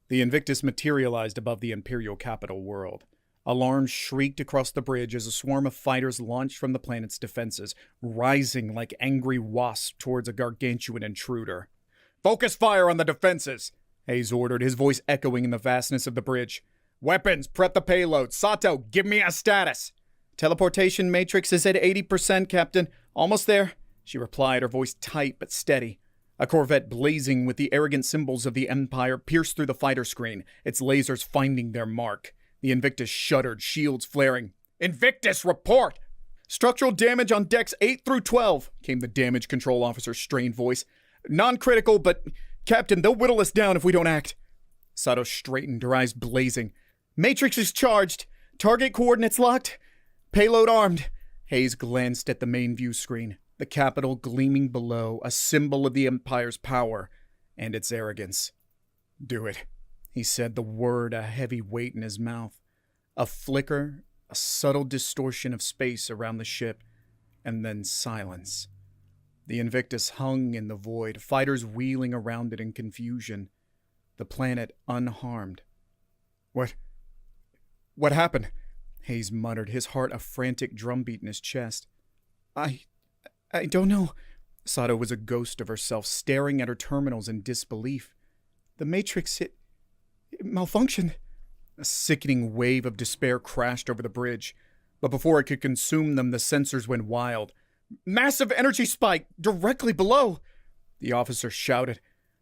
The Invictus materialized above the Imperial capital world. Alarms shrieked across the bridge as a swarm of fighters launched from the planet's defenses, rising like angry wasps towards a gargantuan intruder. "Focus fire on the defenses!" Hayes ordered, his voice echoing in the vastness of the bridge. "Weapons, prep the payload. Sato, give me a status!" "Teleportation matrix is at 80%, Captain. Almost there," she replied, her voice tight but steady. A Corvette blazing with the arrogant symbols of the Empire pierced through the fighter screen, its lasers finding their mark. The Invictus shuddered, shields flaring. "Invictus, report!" "Structural damage on decks 8 through 12, came the damage control officer's strained voice. "Non-critical, but, Captain, they'll whittle us down if we don't act." Sato straightened, her eyes blazing. "Matrix is charged. Target coordinates locked. Payload armed." Hayes glanced at the main view screen, the capital gleaming below, a symbol of the Empire's power and its arrogance. "Do it," he said, the word a heavy weight in his mouth. A flicker, a subtle distortion of space around the ship, and then silence. The Invictus hung in the void, fighters wheeling around it in confusion. The planet unharmed. What happened?" Hayes muttered, his heart a frantic drumbeat in his chest. I don't know." Sato was a ghost of herself, staring at her terminals in disbelief. "The Matrix, it malfunctioned." A sickening wave of despair crashed over the bridge, but before it could consume them, the sensors went wild. "Massive energy spike directly below!" the officer shouted.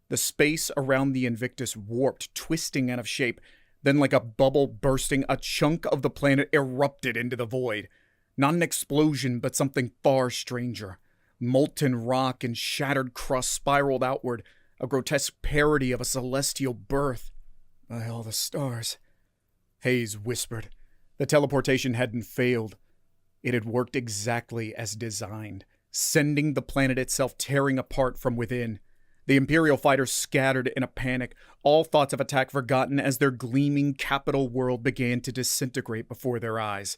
The space around the Invictus warped, twisting out of shape. Then, like a bubble bursting, a chunk of the planet erupted into the void. Not an explosion, but something far stranger. Molten rock and shattered crust spiraled outward, a grotesque parody of a celestial birth. "By all the stars," Hayes whispered. The teleportation hadn't failed. It had worked exactly as designed, sending the planet itself tearing apart from within. The Imperial fighters scattered in a panic, all thoughts of attack forgotten as their gleaming capital world began to disintegrate before their eyes.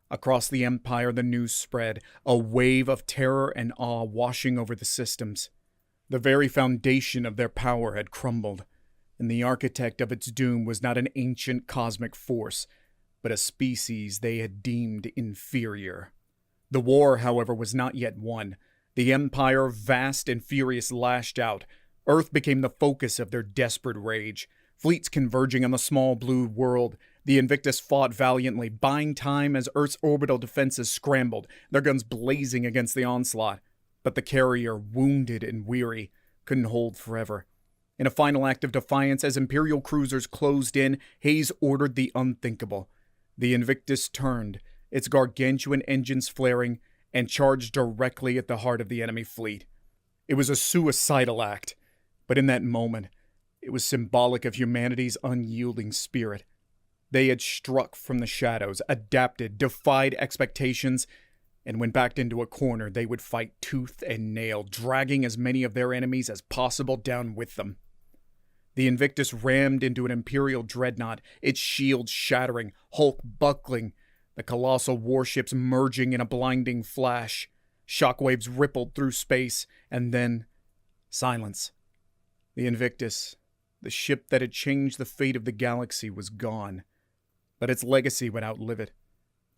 Across the Empire, the news spread, a wave of terror and awe washing over the systems. The very foundation of their power had crumbled, and the architect of its doom was not an ancient cosmic force, but a species they had deemed inferior. The war, however, was not yet won. The Empire, vast and furious, lashed out. Earth became the focus of their desperate rage. Fleets converging on the small blue world, the Invictus fought valiantly, buying time as Earth's orbital defenses scrambled, their guns blazing against the onslaught. But the carrier, wounded and weary, couldn't hold forever. In a final act of defiance, as Imperial cruisers closed in, Hayes ordered the unthinkable. The Invictus turned, its gargantuan engines flaring, and charged directly at the heart of the enemy fleet. It was a suicidal act, but in that moment, it was symbolic of humanity's unyielding spirit. They had struck from the shadows, adapted, defied expectations, and when backed into a corner, they would fight tooth and nail, dragging as many of their enemies as possible down with them. The Invictus rammed into an Imperial dreadnought, its shields shattering, hulk buckling, the colossal warships merging in a blinding flash. Shockwaves rippled through space, and then silence. The Invictus, the ship that had changed the fate of the galaxy, was gone, but its legacy would outlive it.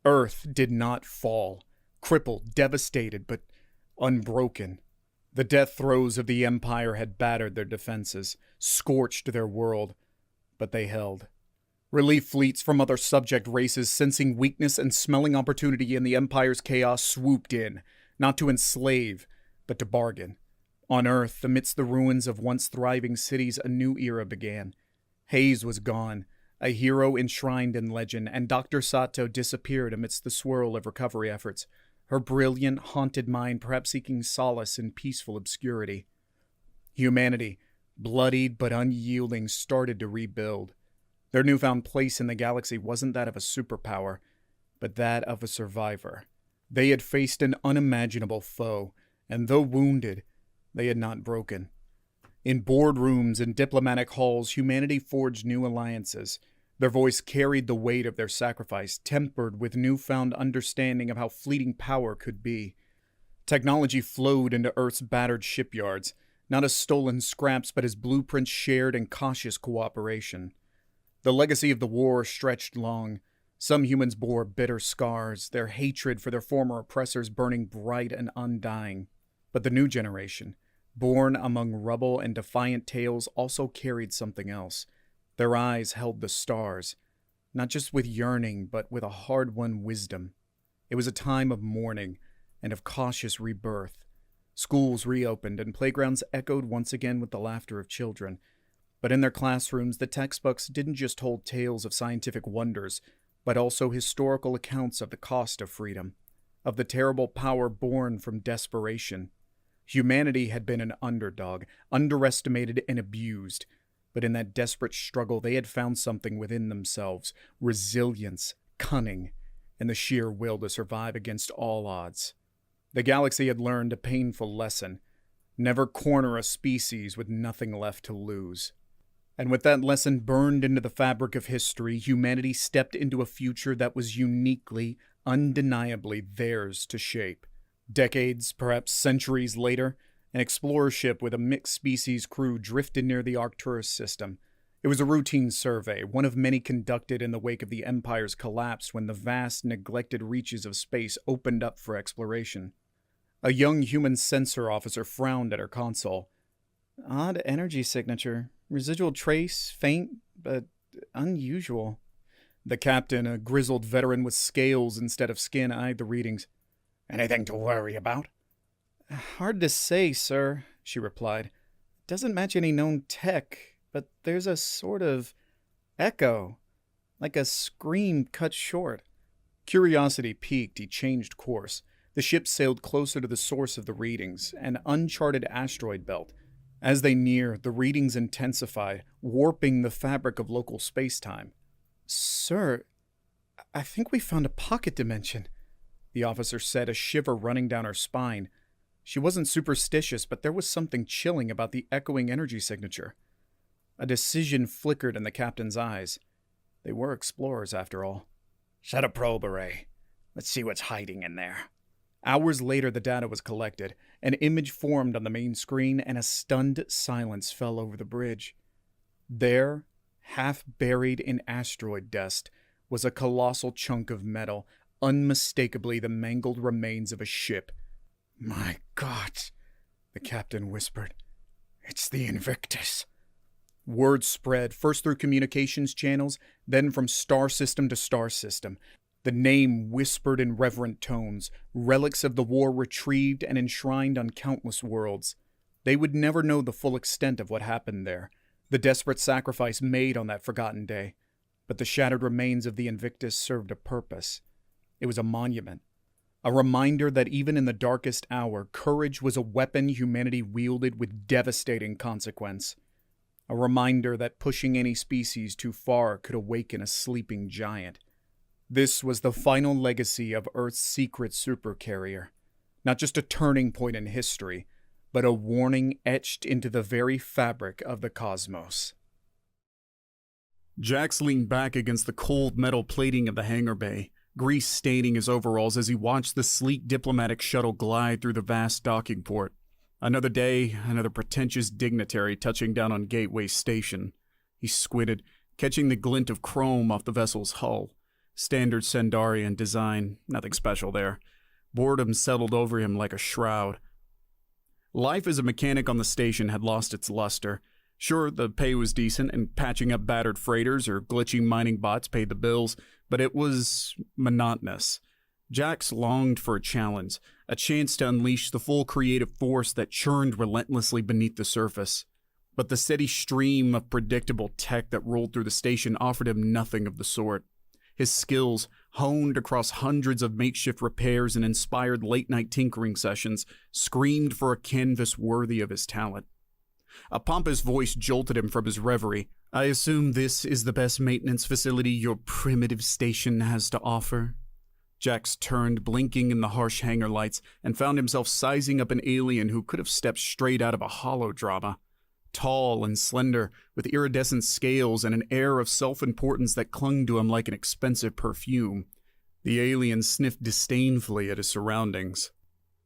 Earth did not fall, crippled, devastated, but unbroken. The death throes of the Empire had battered their defenses, scorched their world, but they held. Relief fleets from other subject races, sensing weakness and smelling opportunity in the Empire's chaos, swooped in, not to enslave, but to bargain. On Earth, amidst the ruins of once thriving cities, a new era began. Hayes was gone, a hero enshrined in legend, and Dr. Sato disappeared amidst the swirl of recovery efforts, her brilliant, haunted mind perhaps seeking solace in peaceful obscurity. Humanity, bloodied but unyielding, started to rebuild. Their newfound place in the galaxy wasn't that of a superpower, but that of a survivor. They had faced an unimaginable foe, and though wounded, they had not broken. In boardrooms and diplomatic halls, humanity forged new alliances. Their voice carried the weight of their sacrifice, tempered with newfound understanding of how fleeting power could be. Technology flowed into Earth's battered shipyards, not as stolen scraps, but as blueprints shared in cautious cooperation. The legacy of the war stretched long. Some humans bore bitter scars, their hatred for their former oppressors burning bright and undying. But the new generation, born among rubble and defiant tales, also carried something else. Their eyes held the stars, not just with yearning, but with a hard-won wisdom. It was a time of mourning and of cautious rebirth. Schools reopened and playgrounds echoed once again with the laughter of children. But in their classrooms, the textbooks didn't just hold tales of scientific wonders, but also historical accounts of the cost of freedom, of the terrible power born from desperation. Humanity had been an underdog, underestimated and abused, but in that desperate struggle they had found something within themselves, resilience, cunning, and the sheer will to survive against all odds. The galaxy had learned a painful lesson: never corner a species with nothing left to lose. And with that lesson burned into the fabric of history, humanity stepped into a future that was uniquely, undeniably theirs to shape. Decades, perhaps centuries later, an explorer ship with a mixed-species crew drifted near the Arcturus system. It was a routine survey, one of many conducted in the wake of the Empire's collapse when the vast, neglected reaches of space opened up for exploration. A young human sensor officer frowned at her console. Odd energy signature. Residual trace, faint, but unusual. The captain, a grizzled veteran with scales instead of skin, eyed the readings. Anything to worry about? Hard to say, sir, she replied. Doesn't match any known tech, but there's a sort of echo, like a scream cut short. Curiosity piqued, he changed course. The ship sailed closer to the source of the readings, an uncharted asteroid belt. As they neared, the readings intensified, warping the fabric of local space-time. Sir, I think we found a pocket dimension, the officer said, a shiver running down her spine. She wasn't superstitious, but there was something chilling about the echoing energy signature. A decision flickered in the captain's eyes. They were explorers, after all. Set a probe array. Let's see what's hiding in there. Hours later, the data was collected. An image formed on the main screen, and a stunned silence fell over the bridge. There, half buried in asteroid dust, was a colossal chunk of metal, unmistakably the mangled remains of a ship. My God, the captain whispered. It's the Invictus. Word spread, first through communications channels, then from star system to star system. The name whispered in reverent tones, relics of the war retrieved and enshrined on countless worlds. They would never know the full extent of what happened there, the desperate sacrifice made on that forgotten day. But the shattered remains of the Invictus served a purpose. It was a monument. A reminder that even in the darkest hour, courage was a weapon humanity wielded with devastating consequence. A reminder that pushing any species too far could awaken a sleeping giant. This was the final legacy of Earth's secret supercarrier. Not just a turning point in history, but a warning etched into the very fabric of the cosmos. Jax leaned back against the cold metal plating of the hangar bay, grease staining his overalls as he watched the sleek diplomatic shuttle glide through the vast docking port. Another day, another pretentious dignitary touching down on Gateway Station. He squinted, catching the glint of chrome off the vessel's hull. Standard Sendarian design, nothing special there. Boredom settled over him like a shroud. Life as a mechanic on the station had lost its luster. Sure, the pay was decent, and patching up battered freighters or glitching mining bots paid the bills, but it was monotonous. Jax longed for a challenge, a chance to unleash the full creative force that churned relentlessly beneath the surface. But the steady stream of predictable tech that rolled through the station offered him nothing of the sort. His skills, honed across hundreds of makeshift repairs and inspired late-night tinkering sessions, screamed for a canvas worthy of his talent. A pompous voice jolted him from his reverie. "I assume this is the best maintenance facility your primitive station has to offer?" Jax turned, blinking in the harsh hangar lights, and found himself sizing up an alien who could have stepped straight out of a holodrama. Tall and slender, with iridescent scales and an air of self-importance that clung to him like an expensive perfume. The alien sniffed disdainfully at his surroundings.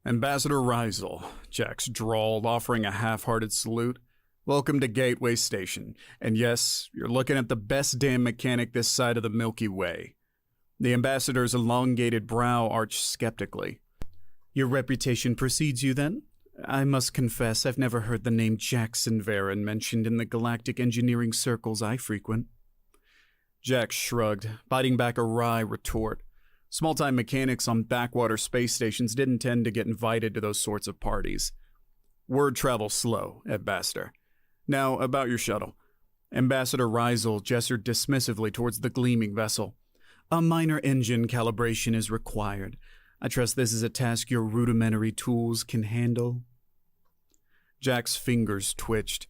"Ambassador Rizel," Jax drawled, offering a half-hearted salute. "Welcome to Gateway Station. And yes, you're looking at the best damn mechanic this side of the Milky Way." The ambassador's elongated brow arched skeptically. "Your reputation precedes you, then? I must confess I've never heard the name Jackson Varon mentioned in the galactic engineering circles I frequent." Jax shrugged, biting back a wry retort. Small-time mechanics on backwater space stations didn't tend to get invited to those sorts of parties. "Word travels slow, Ambassador. Now, about your shuttle." Ambassador Rizel gestured dismissively towards the gleaming vessel. "A minor engine calibration is required. I trust this is a task your rudimentary tools can handle." Jack's fingers twitched.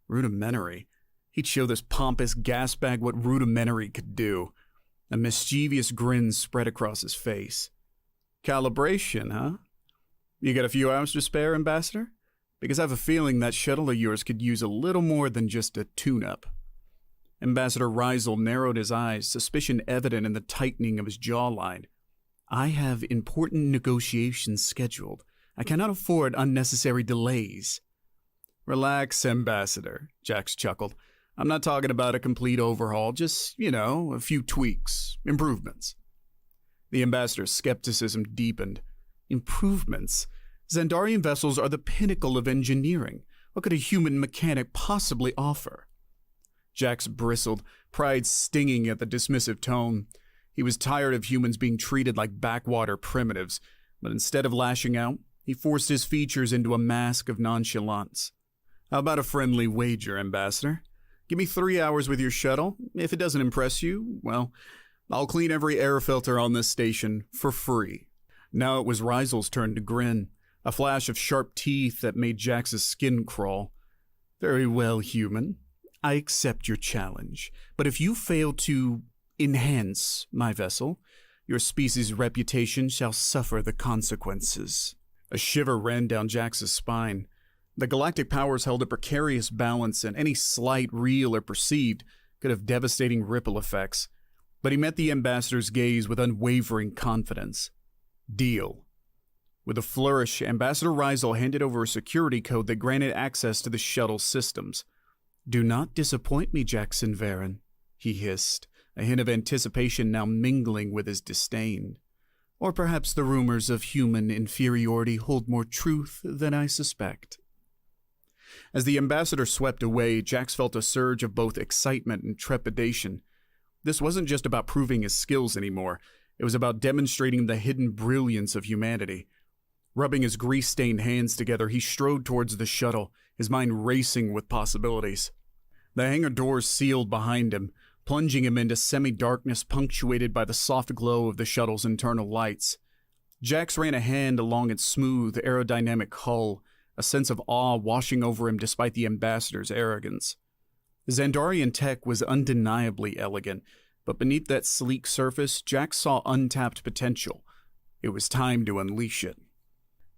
Rudimentary? He'd show this pompous gasbag what rudimentary could do. A mischievous grin spread across his face. "Calibration, huh? You got a few hours to spare, Ambassador? Because I have a feeling that shuttle of yours could use a little more than just a tune-up." Ambassador Rizel narrowed his eyes, suspicion evident in the tightening of his jawline. "I have important negotiations scheduled. I cannot afford unnecessary delays." "Relax, Ambassador," Jax chuckled. "I'm not talking about a complete overhaul, just, a few tweaks, improvements." The ambassador's skepticism deepened. Improvements? Xandarian vessels are the pinnacle of engineering. What could a human mechanic possibly offer? Jax bristled, pride stinging at the dismissive tone. He was tired of humans being treated like backwater primitives, but instead of lashing out, he forced his features into a mask of nonchalance. "How about a friendly wager, Ambassador? Give me 3 hours with your shuttle. If it doesn't impress you, well, I'll clean every air filter on this station for free." Now it was Rizel's turn to grin, a flash of sharp teeth that made Jax's skin crawl. "Very well, human. I accept your challenge. But if you fail to Enhance, my vessel. Your species' reputation shall suffer the consequences. A shiver ran down Jax's spine. The galactic powers held a precarious balance, and any slight, real or perceived, could have devastating ripple effects. But he met the ambassador's gaze with unwavering confidence. Deal. With a flourish, Ambassador Rizel handed over a security code that granted access to the shuttle's systems. Do not disappoint me, Jackson Varen, he hissed, a hint of anticipation now mingling with his disdain. Or perhaps the rumors of human inferiority hold more truth than I suspect. As the ambassador swept away, Jax felt a surge of both excitement and trepidation. This wasn't just about proving his skills anymore. It was about demonstrating the hidden brilliance of humanity. Rubbing his grease-stained hands together, he strode towards the shuttle, his mind racing with possibilities. The hangar doors sealed behind him, plunging him into semi-darkness punctuated by the soft glow of the shuttle's internal lights. Jax ran a hand along its smooth, aerodynamic hull, a sense of awe washing over him despite the ambassador's arrogance. Xandarian tech was undeniably elegant, but beneath that sleek surface, Jax saw untapped potential. It was time to unleash it.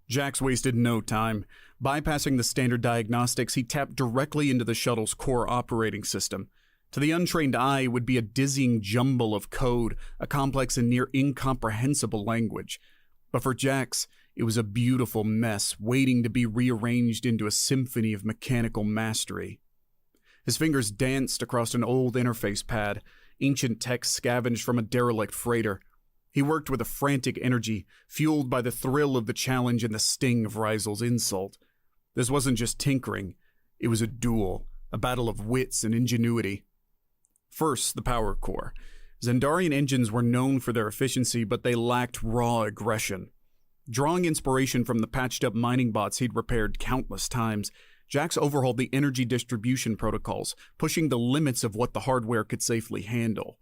Jax wasted no time. Bypassing the standard diagnostics, he tapped directly into the shuttle's core operating system. To the untrained eye, it would be a dizzying jumble of code, a complex and near incomprehensible language. But for Jax, it was a beautiful mess waiting to be rearranged into a symphony of mechanical mastery. His fingers danced across an old interface pad, ancient text scavenged from a derelict freighter. He worked with a frantic energy, fueled by the thrill of the challenge and the sting of Rizel's insult. This wasn't just tinkering. It was a duel, a battle of wits and ingenuity. First, the power core. Xandarian engines were known for their efficiency, but they lacked raw aggression. Drawing inspiration from the patched-up mining bots he'd repaired countless times, Jax overhauled the energy distribution protocols, pushing the limits of what the hardware could safely handle.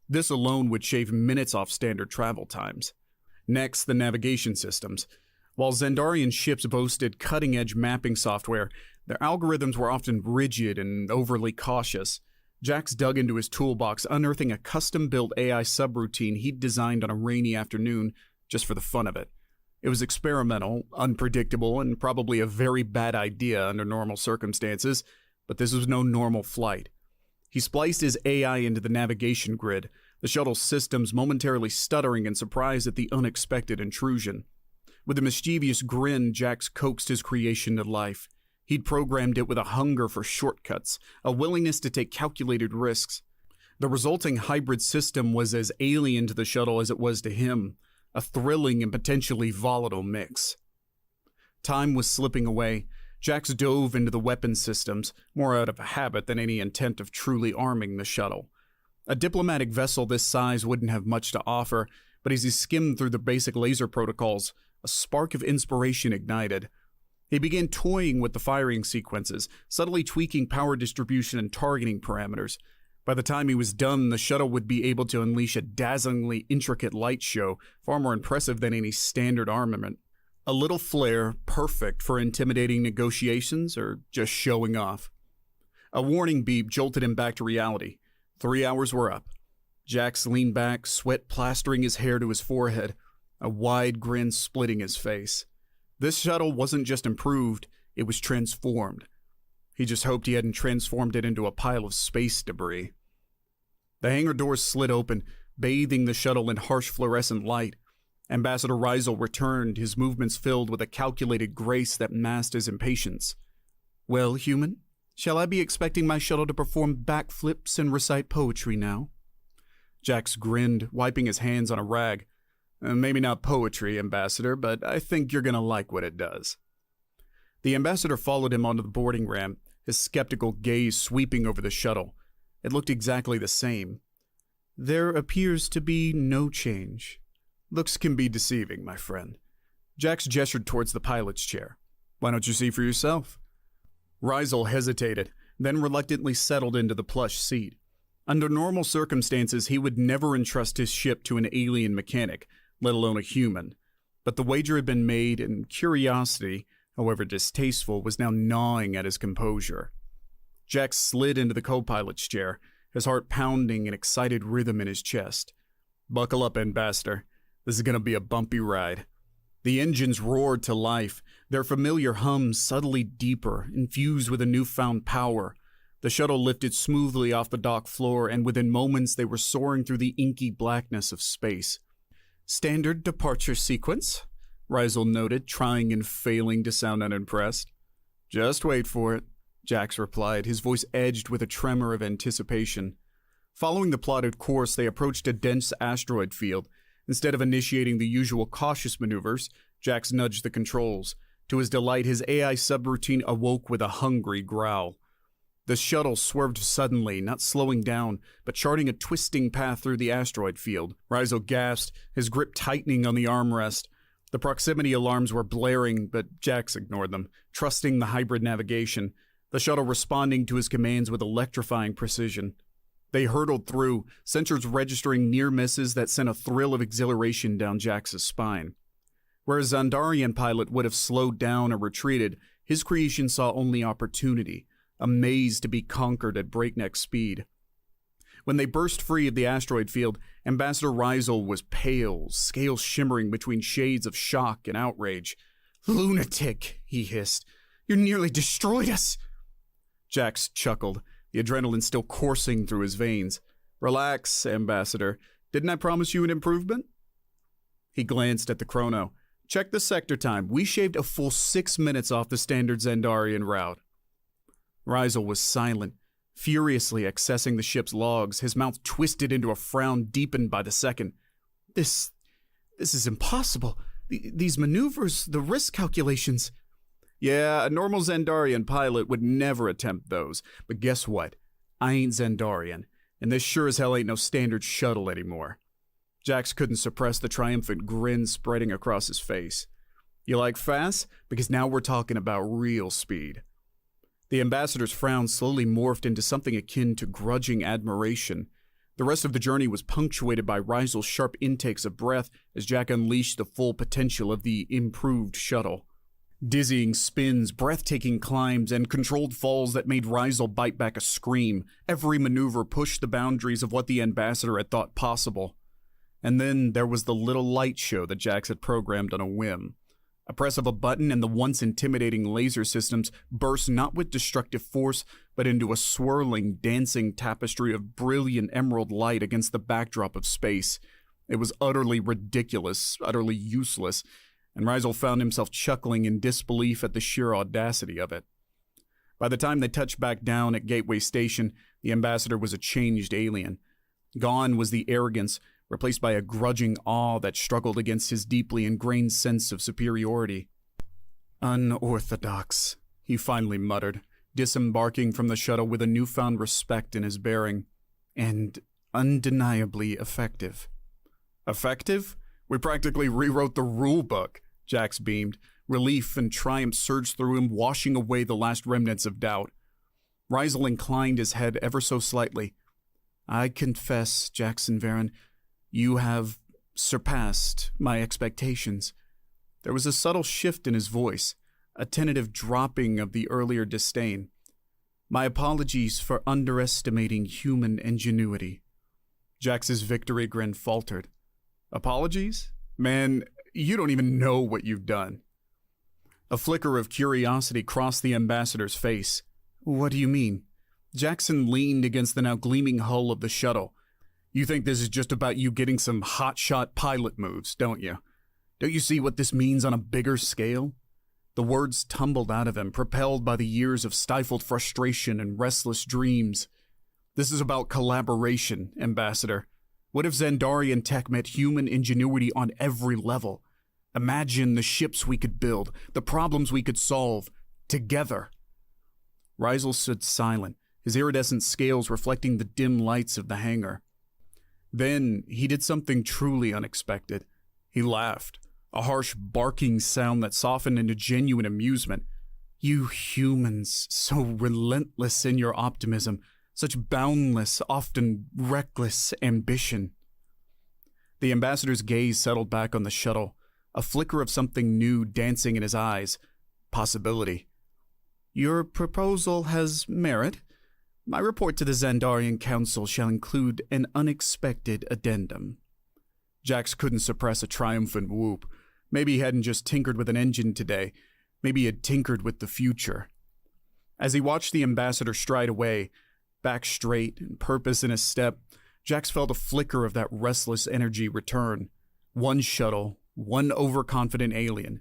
This alone would shave minutes off standard travel times. Next, the navigation systems. While Xandarian ships boasted cutting-edge mapping software, their algorithms were often rigid and overly cautious. Jax dug into his toolbox, unearthing a custom-built AI subroutine he'd designed on a rainy afternoon just for the fun of it. It was experimental, unpredictable, and probably a very bad idea under normal circumstances, but this was no normal flight. He spliced his AI into the navigation grid, the shuttle's systems momentarily stuttering in surprise at the unexpected intrusion. With a mischievous grin, Jax coaxed his creation to life. He'd programmed it with a hunger for shortcuts, a willingness to take calculated risks. The resulting hybrid system was as alien to the shuttle as it was to him, a thrilling and potentially volatile mix. Time was slipping away. Jax dove into the weapon systems, more out of habit than any intent of truly arming the shuttle. A diplomatic vessel this size wouldn't have much to offer, but as he skimmed through the basic laser protocols, a spark of inspiration ignited. He began toying with the firing sequences, subtly tweaking power distribution and targeting parameters. By the time he was done, the shuttle would be able to unleash a dazzlingly intricate light show, far more impressive than any standard armament. A little flair, perfect for intimidating negotiations or just showing off. A warning beep jolted him back to reality. 3 hours were up. Jax leaned back, sweat plastering his hair to his forehead, a wide grin splitting his face. This shuttle wasn't just improved, it was transformed. He just hoped he hadn't transformed it into a pile of space debris. The hangar doors slid open, bathing the shuttle in harsh fluorescent light. Ambassador Rizel returned, his movements filled with a calculated grace that masked his impatience. Well, human, shall I be expecting my shuttle to perform backflips and recite poetry now? Jax grinned, wiping his hands on a rag. Maybe not poetry, Ambassador, but I think you're gonna like what it does. The ambassador followed him onto the boarding ramp, his skeptical gaze sweeping over the shuttle. It looked exactly the same. There appears to be no change. Looks can be deceiving, my friend. Jax gestured towards the pilot's chair. Why don't you see for yourself? Rizel hesitated, then reluctantly settled into the plush seat. Under normal circumstances, he would never entrust his ship to an alien mechanic, let alone a human. But the wager had been made, and curiosity, however distasteful, was now gnawing at his composure. Jax slid into the co-pilot's chair, his heart pounding an excited rhythm in his chest. Buckle up, Ambassador. This is gonna be a bumpy ride. The engines roared to life, their familiar hum subtly deeper, infused with a newfound power. The shuttle lifted smoothly off the dock floor, and within moments they were soaring through the inky blackness of space. Standard departure sequence, Rysel noted, trying and failing to sound unimpressed. Just wait for it, Jax replied, his voice edged with a tremor of anticipation. Following the plotted course, they approached a dense asteroid field. Instead of initiating the usual cautious maneuvers, Jax nudged the controls. To his delight, his AI subroutine awoke with a hungry growl. The shuttle swerved suddenly, not slowing down, but charting a twisting path through the asteroid field. Rysel gasped, his grip tightening on the armrest. The proximity alarms were blaring, but Jax ignored them, trusting the hybrid navigation, the shuttle responding to his commands with electrifying precision. They hurtled through, sensors registering near misses that sent a thrill of exhilaration down Jax's spine. Where a Xandarian pilot would have slowed down or retreated, his creation saw only opportunity, a maze to be conquered at breakneck speed. When they burst free of the asteroid field, Ambassador Rysel was pale, scales shimmering between shades of shock and outrage. "Lunatic," he hissed. "You nearly destroyed us." Jax chuckled, the adrenaline still coursing through his veins. "Relax, Ambassador. Didn't I promise you an improvement?" He glanced at the chrono. "Check the sector time. We shaved a full 6 minutes off the standard Xandarian route." Rysel was silent, furiously accessing the ship's logs, his mouth twisted into a frown deepened by the second. This is impossible. These maneuvers, the risk calculations." "Yeah, a normal Xandarian pilot would never attempt those. But guess what? I ain't Xandarian, and this sure as hell ain't no standard shuttle anymore." Jax couldn't suppress the triumphant grin spreading across his face. "You like fast? Because now we're talking about real speed." The ambassador's frown slowly morphed into something akin to grudging admiration. The rest of the journey was punctuated by Rysel's sharp intakes of breath as Jack unleashed the full potential of the improved shuttle. Dizzying spins, breathtaking climbs, and controlled falls that made Rysel bite back a scream. Every maneuver pushed the boundaries of what the ambassador had thought possible. And then there was the little light show that Jax had programmed on a whim. A press of a button and the once intimidating laser systems burst not with destructive force, but into a swirling, dancing tapestry of brilliant emerald light against the backdrop of space. It was utterly ridiculous, utterly useless, and Rysel found himself chuckling in disbelief at the sheer audacity of it. By the time they touched back down at Gateway Station, the ambassador was a changed alien. Gone was the arrogance, replaced by a grudging awe that struggled against his deeply ingrained sense of superiority. "Unorthodox," he finally muttered, disembarking from the shuttle with a newfound respect in his bearing. "And undeniably effective." "Effective? We practically rewrote the rule book," Jax beamed. Relief and triumph surged through him, washing away the last remnants of doubt. Rysel inclined his head ever so slightly. "I confess, Jackson Varen, you have surpassed my expectations." There was a subtle shift in his voice, a tentative dropping of the earlier disdain. "My apologies for underestimating human ingenuity." Jax's victory grin faltered. "Apologies? Man, you don't even know what you've done." A flicker of curiosity crossed the ambassador's face. "What do you mean?" Jackson leaned against the now gleaming hull of the shuttle. "You think this is just about you getting some hotshot pilot moves, don't you? Don't you see what this means on a bigger scale?" The words tumbled out of him, propelled by the years of stifled frustration and restless dreams. "This is about collaboration, Ambassador. What if Xandarian tech met human ingenuity on every level? Imagine the ships we could build, the problems we could solve, together." Rysel stood silent, his iridescent scales reflecting the dim lights of the hangar. Then he did something truly unexpected. He laughed, a harsh barking sound that softened into genuine amusement. "You humans, so relentless in your optimism, such boundless, often reckless ambition." The ambassador's gaze settled back on the shuttle, a flicker of something new dancing in his eyes. Possibility. "Your proposal has merit. My report to the Xandarian Council shall include an unexpected addendum. Jax couldn't suppress a triumphant whoop. Maybe he hadn't just tinkered with an engine today. Maybe he had tinkered with the future. As he watched the ambassador stride away, back straight and purpose in his step, Jax felt a flicker of that restless energy return. One shuttle, one overconfident alien.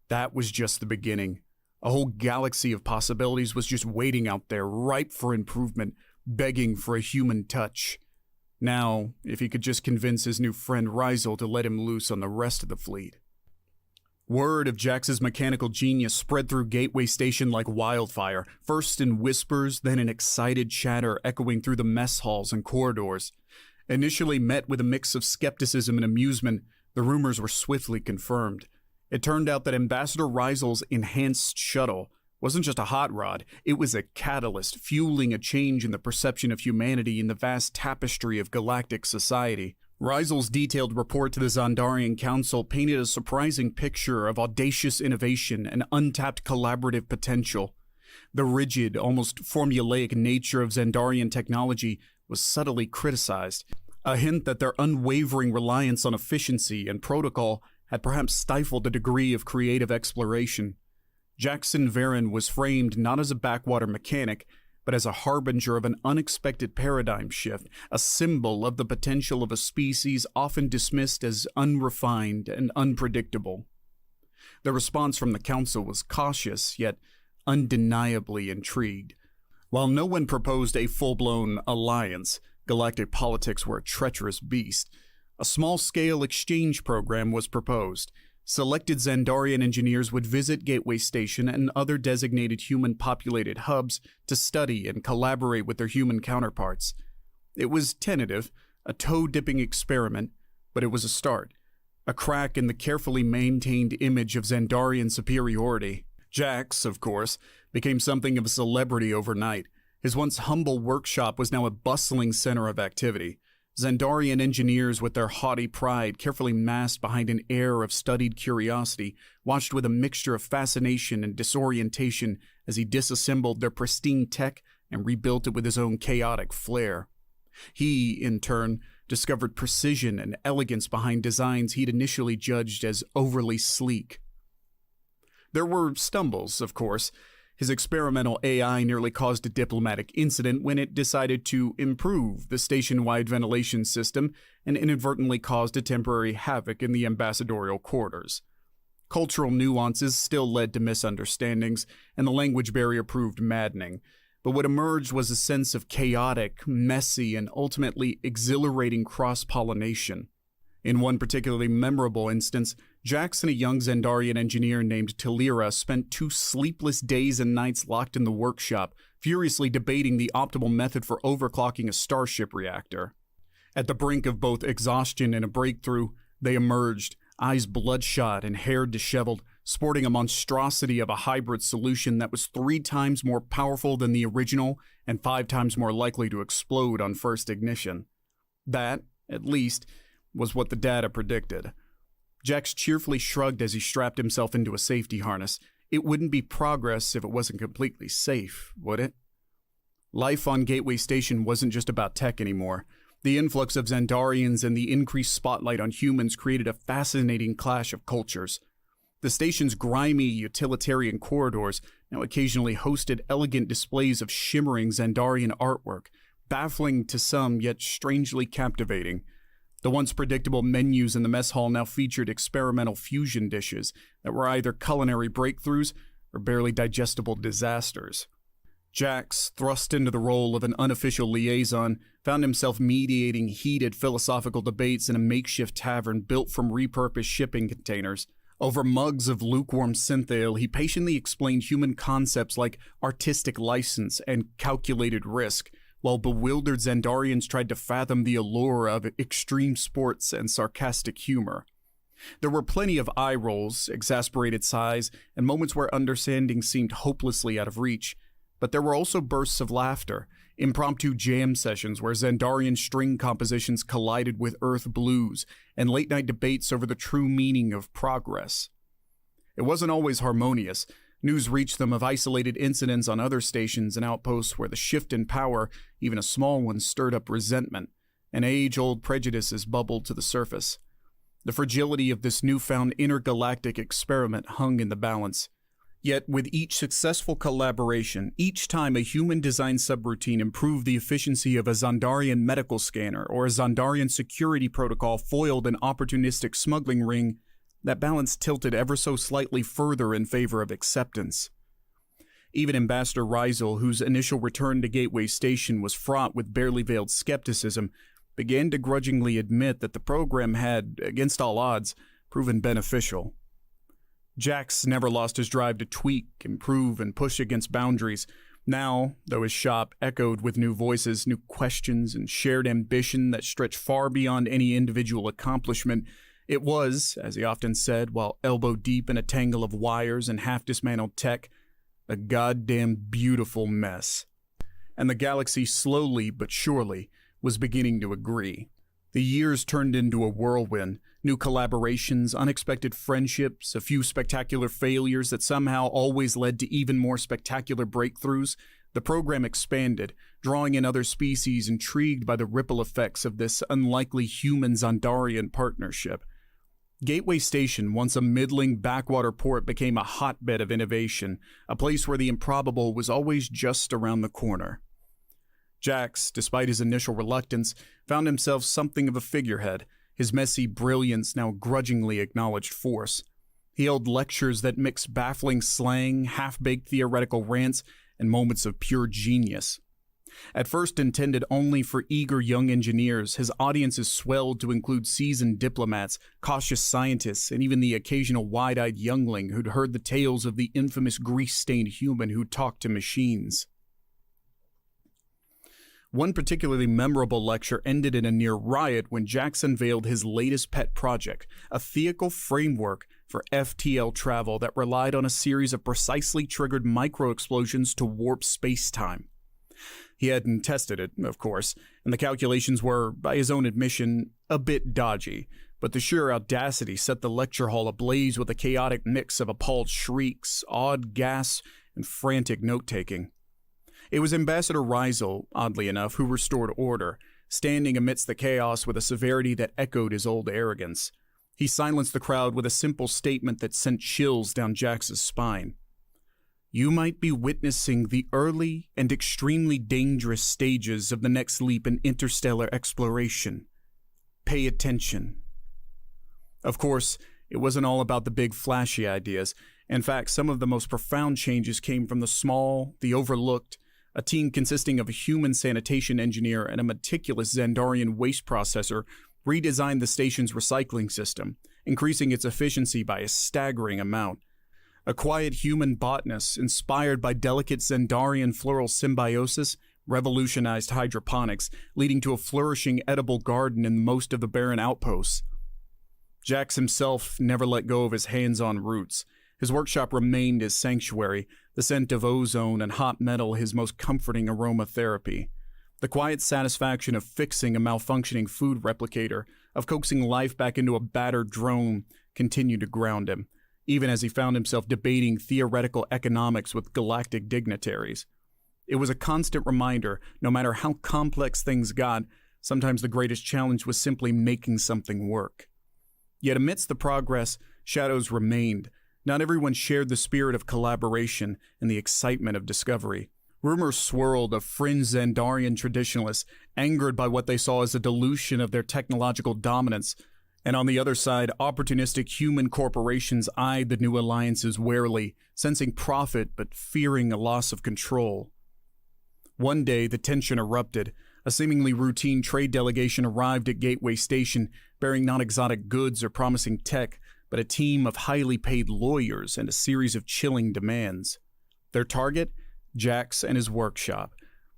That was just the beginning. A whole galaxy of possibilities was just waiting out there, ripe for improvement, begging for a human touch. Now, if he could just convince his new friend Rizel to let him loose on the rest of the fleet. Word of Jax's mechanical genius spread through Gateway Station like wildfire, first in whispers, then in excited chatter echoing through the mess halls and corridors. Initially met with a mix of skepticism and amusement, the rumors were swiftly confirmed. It turned out that Ambassador Rizel's enhanced shuttle wasn't just a hot rod, it was a catalyst fueling a change in the perception of humanity in the vast tapestry of galactic society. Rizel's detailed report to the Xandarian Council painted a surprising picture of audacious innovation and untapped collaborative potential. The rigid, almost formulaic nature of Xandarian technology was subtly criticized, a hint that their unwavering reliance on efficiency and protocol had perhaps stifled a degree of creative exploration. Jackson Varon was framed not as a backwater mechanic, but as a harbinger of an unexpected paradigm shift, a symbol of the potential of a species often dismissed as unrefined and unpredictable. The response from the Council was cautious, yet undeniably intrigued. While no one proposed a full-blown alliance, galactic politics were a treacherous beast. A small-scale exchange program was proposed. Selected Xandarian engineers would visit Gateway Station and other designated human-populated hubs to study and collaborate with their human counterparts. It was tentative, a toe-dipping experiment, but it was a start. A crack in the carefully maintained image of Xandarian superiority. Jax, of course, became something of a celebrity overnight. His once humble workshop was now a bustling center of activity. Xandarian engineers with their haughty pride carefully masked behind an air of studied curiosity watched with a mixture of fascination and disorientation as he disassembled their pristine tech and rebuilt it with his own chaotic flair. He, in turn, discovered precision and elegance behind designs he'd initially judged as overly sleek. There were stumbles, of course. His experimental AI nearly caused a diplomatic incident when it decided to improve the station-wide ventilation system and inadvertently caused a temporary havoc in the ambassadorial quarters. Cultural nuances still led to misunderstandings, and the language barrier proved maddening. But what emerged was a sense of chaotic, messy, and ultimately exhilarating cross-pollination. In one particularly memorable instance, Jax and a young Xandarian engineer named Talira spent 2 sleepless days and nights locked in the workshop, furiously debating the optimal method for overclocking a starship reactor. At the brink of both exhaustion and a breakthrough, they emerged, eyes bloodshot and hair disheveled, sporting a monstrosity of a hybrid solution that was 3 times more powerful than the original and 5 times more likely to explode on first ignition. That, at least, was what the data predicted. Jax cheerfully shrugged as he strapped himself into a safety harness. It wouldn't be progress if it wasn't completely safe, would it? Life on Gateway Station wasn't just about tech anymore. The influx of Xandarians and the increased spotlight on humans created a fascinating clash of cultures. The station's grimy, utilitarian corridors now occasionally hosted elegant displays of shimmering Xandarian artwork, baffling to some yet strangely captivating. The once predictable menus in the mess hall now featured experimental fusion dishes that were either culinary breakthroughs or barely digestible disasters. Jax, thrust into the role of an unofficial liaison, found himself mediating heated philosophical debates in a makeshift tavern built from repurposed shipping containers. Over mugs of lukewarm synth-ale, he patiently explained human concepts like artistic license and calculated risk, while bewildered Xandarians tried to fathom the allure of extreme sports and sarcastic humor. There were plenty of eye rolls, exasperated sighs, and moments where understanding seemed hopelessly out of reach. But there were also bursts of laughter, impromptu jam sessions where Xandarian string compositions collided with Earth blues, and late-night debates over the true meaning of progress. It wasn't always harmonious. News reached them of isolated incidents on other stations and outposts where the shift in power, even a small one, stirred up resentment, and age-old prejudices bubbled to the surface. The fragility of this newfound intergalactic experiment hung in the balance. Yet, with each successful collaboration, each time a human-designed subroutine improved the efficiency of a Zondarian medical scanner or a Zondarian security protocol foiled an opportunistic smuggling ring, that balance tilted ever so slightly further in favor of acceptance. Even Ambassador Rizel, whose initial return to Gateway Station was fraught with barely veiled skepticism, began to grudgingly admit that the program had, against all odds, proven beneficial. Jax never lost his drive to tweak, improve, and push against boundaries. Now, though his shop echoed with new voices, new questions, and shared ambition that stretched far beyond any individual accomplishment, it was, as he often said while elbow-deep in a tangle of wires and half-dismantled tech, a goddamn beautiful mess. And the galaxy slowly but surely was beginning to agree. The years turned into a whirlwind, new collaborations, unexpected friendships, a few spectacular failures that somehow always led to even more spectacular breakthroughs. The program expanded, drawing in other species intrigued by the ripple effects of this unlikely human-Zondarian partnership. Gateway Station, once a middling backwater port, became a hotbed of innovation, a place where the improbable was always just around the corner. Jax, despite his initial reluctance, found himself something of a figurehead, his messy brilliance now grudgingly acknowledged force. He held lectures that mixed baffling slang, half-baked theoretical rants, and moments of pure genius. At first intended only for eager young engineers, his audiences swelled to include seasoned diplomats, cautious scientists, and even the occasional wide-eyed youngling who'd heard the tales of the infamous grease-stained human who talked to machines. One particularly memorable lecture ended in a near riot when Jax unveiled his latest pet project, a theacal framework for FTL travel that relied on a series of precisely triggered micro-explosions to warp space-time. He hadn't tested it, of course, and the calculations were, by his own admission, a bit dodgy, but the sheer audacity set the lecture hall ablaze with a chaotic mix of appalled shrieks, awed gasps, and frantic note-taking. It was Ambassador Rizel, oddly enough, who restored order, standing amidst the chaos with a severity that echoed his old arrogance. He silenced the crowd with a simple statement that sent chills down Jax's spine. You might be witnessing the early and extremely dangerous stages of the next leap in interstellar exploration. Pay attention. Of course, it wasn't all about the big flashy ideas. In fact, some of the most profound changes came from the small, the overlooked. A team consisting of a human sanitation engineer and a meticulous Zandarian waste processor redesigned the station's recycling system, increasing its efficiency by a staggering amount. A quiet human botanist, inspired by delicate Zandarian floral symbiosis, revolutionized hydroponics, leading to a flourishing edible garden in most of the barren outposts. Jax himself never let go of his hands-on roots. His workshop remained his sanctuary, the scent of ozone and hot metal his most comforting aromatherapy. The quiet satisfaction of fixing a malfunctioning food replicator, of coaxing life back into a battered drone, continued to ground him, even as he found himself debating theoretical economics with galactic dignitaries. It was a constant reminder, no matter how complex things got, sometimes the greatest challenge was simply making something work. Yet amidst the progress, shadows remained. Not everyone shared the spirit of collaboration and the excitement of discovery. Rumors swirled of fringe Zandarian traditionalists, angered by what they saw as a dilution of their technological dominance, and on the other side, opportunistic human corporations eyed the new alliances warily, sensing profit but fearing a loss of control. One day, the tension erupted. A seemingly routine trade delegation arrived at Gateway Station, bearing not exotic goods or promising tech, but a team of highly paid lawyers and a series of chilling demands. Their target? Jax and his workshop.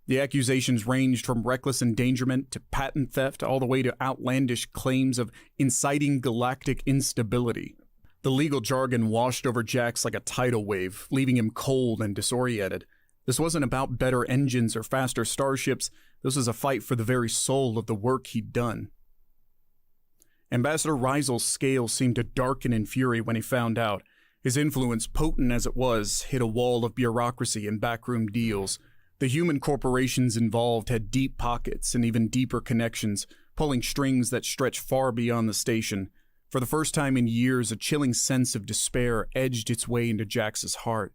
The accusations ranged from reckless endangerment to patent theft all the way to outlandish claims of inciting galactic instability. The legal jargon washed over Jax like a tidal wave, leaving him cold and disoriented. This wasn't about better engines or faster starships. This was a fight for the very soul of the work he'd done. Ambassador Rizel's scale seemed to darken in fury when he found out. His influence, potent as it was, hit a wall of bureaucracy and backroom deals. The human corporations involved had deep pockets and even deeper connections, pulling strings that stretched far beyond the station. For the first time in years, a chilling sense of despair edged its way into Jax's heart.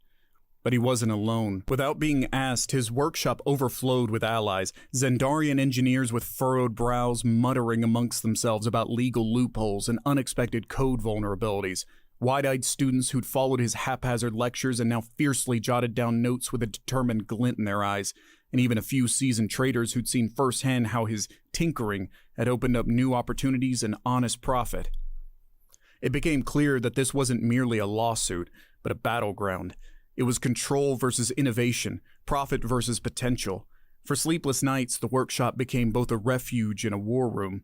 But he wasn't alone. Without being asked, his workshop overflowed with allies, Xandarian engineers with furrowed brows muttering amongst themselves about legal loopholes and unexpected code vulnerabilities, wide-eyed students who'd followed his haphazard lectures and now fiercely jotted down notes with a determined glint in their eyes, and even a few seasoned traders who'd seen firsthand how his tinkering had opened up new opportunities and honest profit. It became clear that this wasn't merely a lawsuit, but a battleground. It was control versus innovation, profit versus potential. For sleepless nights, the workshop became both a refuge and a war room.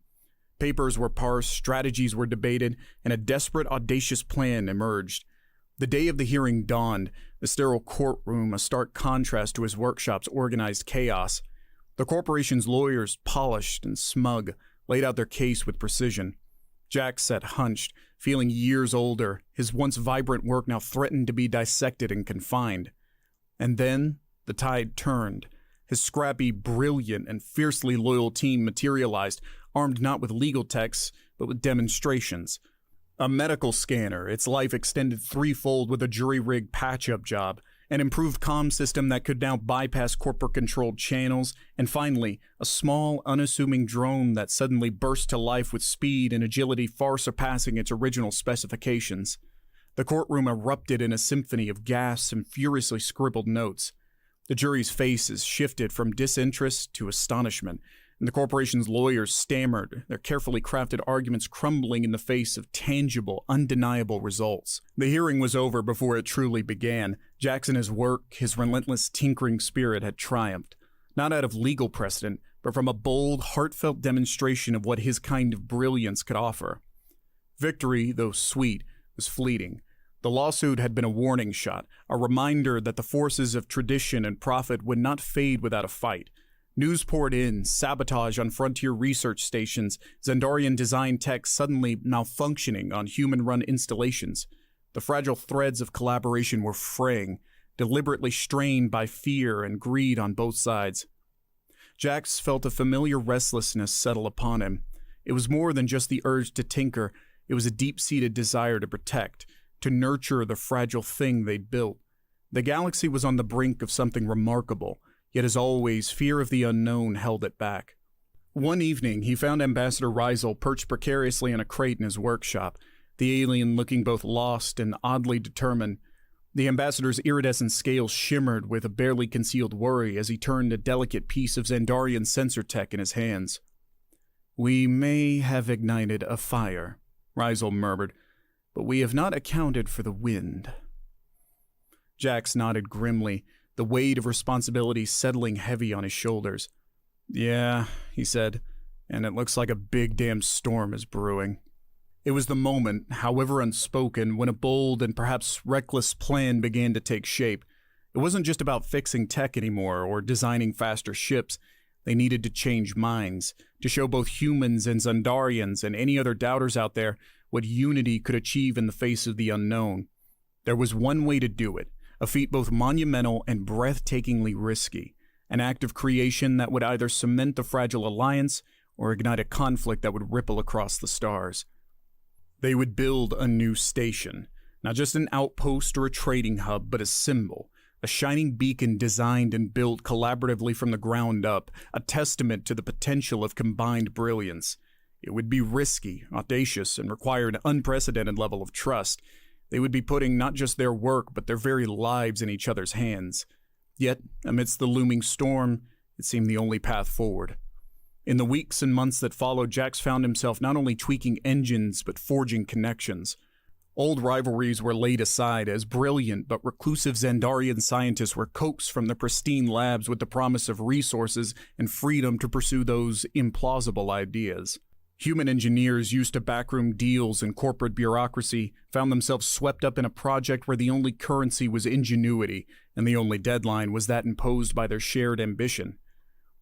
Papers were parsed, strategies were debated, and a desperate, audacious plan emerged. The day of the hearing dawned, the sterile courtroom a stark contrast to his workshop's organized chaos. The corporation's lawyers, polished and smug, laid out their case with precision. Jax sat hunched, feeling years older, his once vibrant work now threatened to be dissected and confined. And then the tide turned. His scrappy, brilliant, and fiercely loyal team materialized, armed not with legal texts, but with demonstrations. A medical scanner, its life extended threefold with a jury-rigged patch-up job, an improved comm system that could now bypass corporate-controlled channels, and finally, a small, unassuming drone that suddenly burst to life with speed and agility far surpassing its original specifications. The courtroom erupted in a symphony of gasps and furiously scribbled notes. The jury's faces shifted from disinterest to astonishment, and the corporation's lawyers stammered, their carefully crafted arguments crumbling in the face of tangible, undeniable results. The hearing was over before it truly began. Jackson's work, his relentless tinkering spirit had triumphed, not out of legal precedent, but from a bold, heartfelt demonstration of what his kind of brilliance could offer. Victory, though sweet, was fleeting. The lawsuit had been a warning shot, a reminder that the forces of tradition and profit would not fade without a fight. News poured in, sabotage on frontier research stations, Xandarian-designed tech suddenly malfunctioning on human-run installations. The fragile threads of collaboration were fraying, deliberately strained by fear and greed on both sides. Jax felt a familiar restlessness settle upon him. It was more than just the urge to tinker, it was a deep-seated desire to protect, to nurture the fragile thing they'd built. The galaxy was on the brink of something remarkable, yet as always, fear of the unknown held it back. One evening, he found Ambassador Rizel perched precariously in a crate in his workshop, the alien looking both lost and oddly determined. The ambassador's iridescent scales shimmered with a barely concealed worry as he turned a delicate piece of Xandarian sensor tech in his hands. "We may have ignited a fire," Rizel murmured, "but we have not accounted for the wind." Jax nodded grimly, the weight of responsibility settling heavy on his shoulders. "Yeah," he said, "and it looks like a big damn storm is brewing." It was the moment, however unspoken, when a bold and perhaps reckless plan began to take shape. It wasn't just about fixing tech anymore or designing faster ships. They needed to change minds, to show both humans and Xandarians and any other doubters out there what unity could achieve in the face of the unknown. There was one way to do it, a feat both monumental and breathtakingly risky, an act of creation that would either cement the fragile alliance or ignite a conflict that would ripple across the stars. They would build a new station, not just an outpost or a trading hub, but a symbol, a shining beacon designed and built collaboratively from the ground up, a testament to the potential of combined brilliance. It would be risky, audacious, and require an unprecedented level of trust. They would be putting not just their work, but their very lives in each other's hands. Yet, amidst the looming storm, it seemed the only path forward. In the weeks and months that followed, Jax found himself not only tweaking engines, but forging connections. Old rivalries were laid aside as brilliant but reclusive Xandarian scientists were coaxed from the pristine labs with the promise of resources and freedom to pursue those implausible ideas. Human engineers used to backroom deals and corporate bureaucracy found themselves swept up in a project where the only currency was ingenuity, and the only deadline was that imposed by their shared ambition.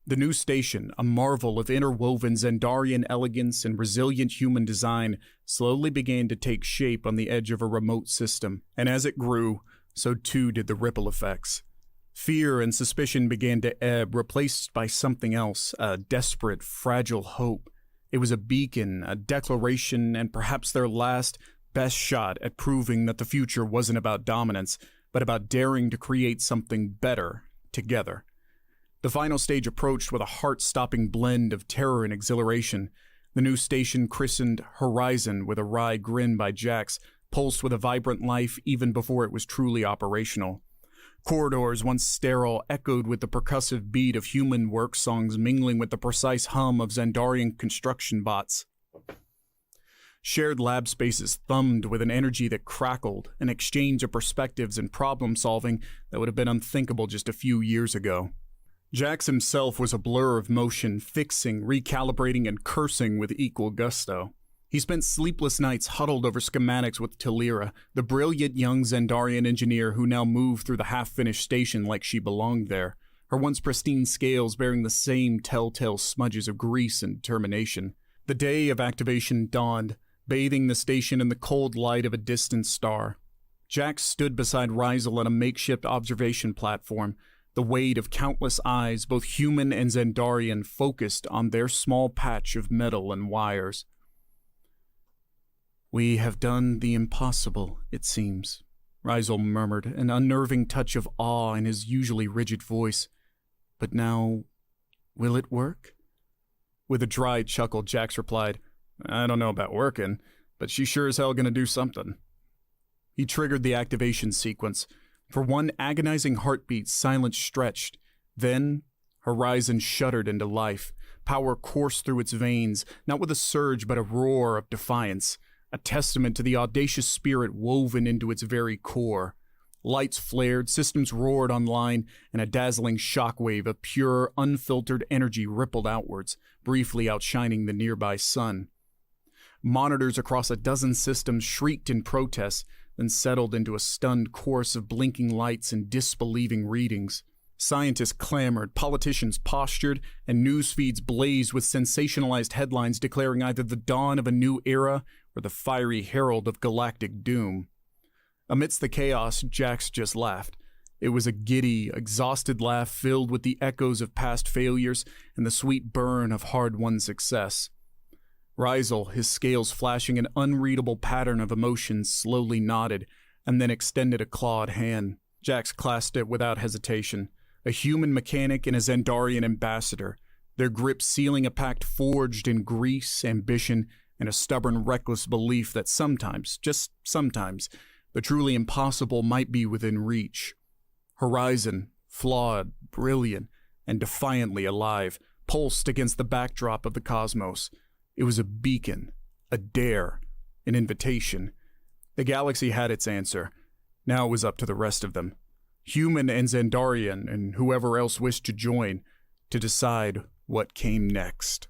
The new station, a marvel of interwoven Xandarian elegance and resilient human design, slowly began to take shape on the edge of a remote system, and as it grew, so too did the ripple effects. Fear and suspicion began to ebb, replaced by something else, a desperate, fragile hope. It was a beacon, a declaration, and perhaps their last, best shot at proving that the future wasn't about dominance, but about daring to create something better together. The final stage approached with a heart-stopping blend of terror and exhilaration. The new station, christened Horizon with a wry grin by Jax, pulsed with a vibrant life even before it was truly operational. Corridors, once sterile, echoed with the percussive beat of human work songs mingling with the precise hum of Xandarian construction bots. Shared lab spaces thumbed with an energy that crackled, an exchange of perspectives and problem-solving that would have been unthinkable just a few years ago. Jax himself was a blur of motion, fixing, recalibrating, and cursing with equal gusto. He spent sleepless nights huddled over schematics with Talira, the brilliant young Xandarian engineer who now moved through the half-finished station like she belonged there, her once pristine scales bearing the same telltale smudges of grease and determination. The day of activation dawned, bathing the station in the cold light of a distant star. Jax stood beside Rizel on a makeshift observation platform, the weight of countless eyes, both human and Xandarian, focused on their small patch of metal and wires. "We have done the impossible, it seems," Rizel murmured, an unnerving touch of awe in his usually rigid voice. "But now, will it work?" With a dry chuckle, Jax replied, "I don't know about working, but she's sure as hell gonna do something." He triggered the activation sequence. For one agonizing heartbeat, silence stretched. Then, Horizon shuddered into life. Power coursed through its veins, not with a surge but a roar of defiance, a testament to the audacious spirit woven into its very core. Lights flared, systems roared online, and a dazzling shockwave of pure, unfiltered energy rippled outwards, briefly outshining the nearby sun. Monitors across a dozen systems shrieked in protest, then settled into a stunned chorus of blinking lights and disbelieving readings. Scientists clamored, politicians postured, and news feeds blazed with sensationalized headlines declaring either the dawn of a new era or the fiery herald of galactic doom. Amidst the chaos, Jax just laughed. It was a giddy, exhausted laugh filled with the echoes of past failures and the sweet burn of hard-won success. Rizel, his scales flashing an unreadable pattern of emotions, slowly nodded, and then extended a clawed hand. Jax clasped it without hesitation. A human mechanic and a Xandarian ambassador, their grip sealing a pact forged in grease, ambition, and a stubborn, reckless belief that sometimes, just sometimes, the truly impossible might be within reach. Horizon, flawed, brilliant, and defiantly alive, pulsed against the backdrop of the cosmos. It was a beacon, a dare, an invitation. The galaxy had its answer. Now it was up to the rest of them, human and Xandarian, and whoever else wished to join, to decide what came next.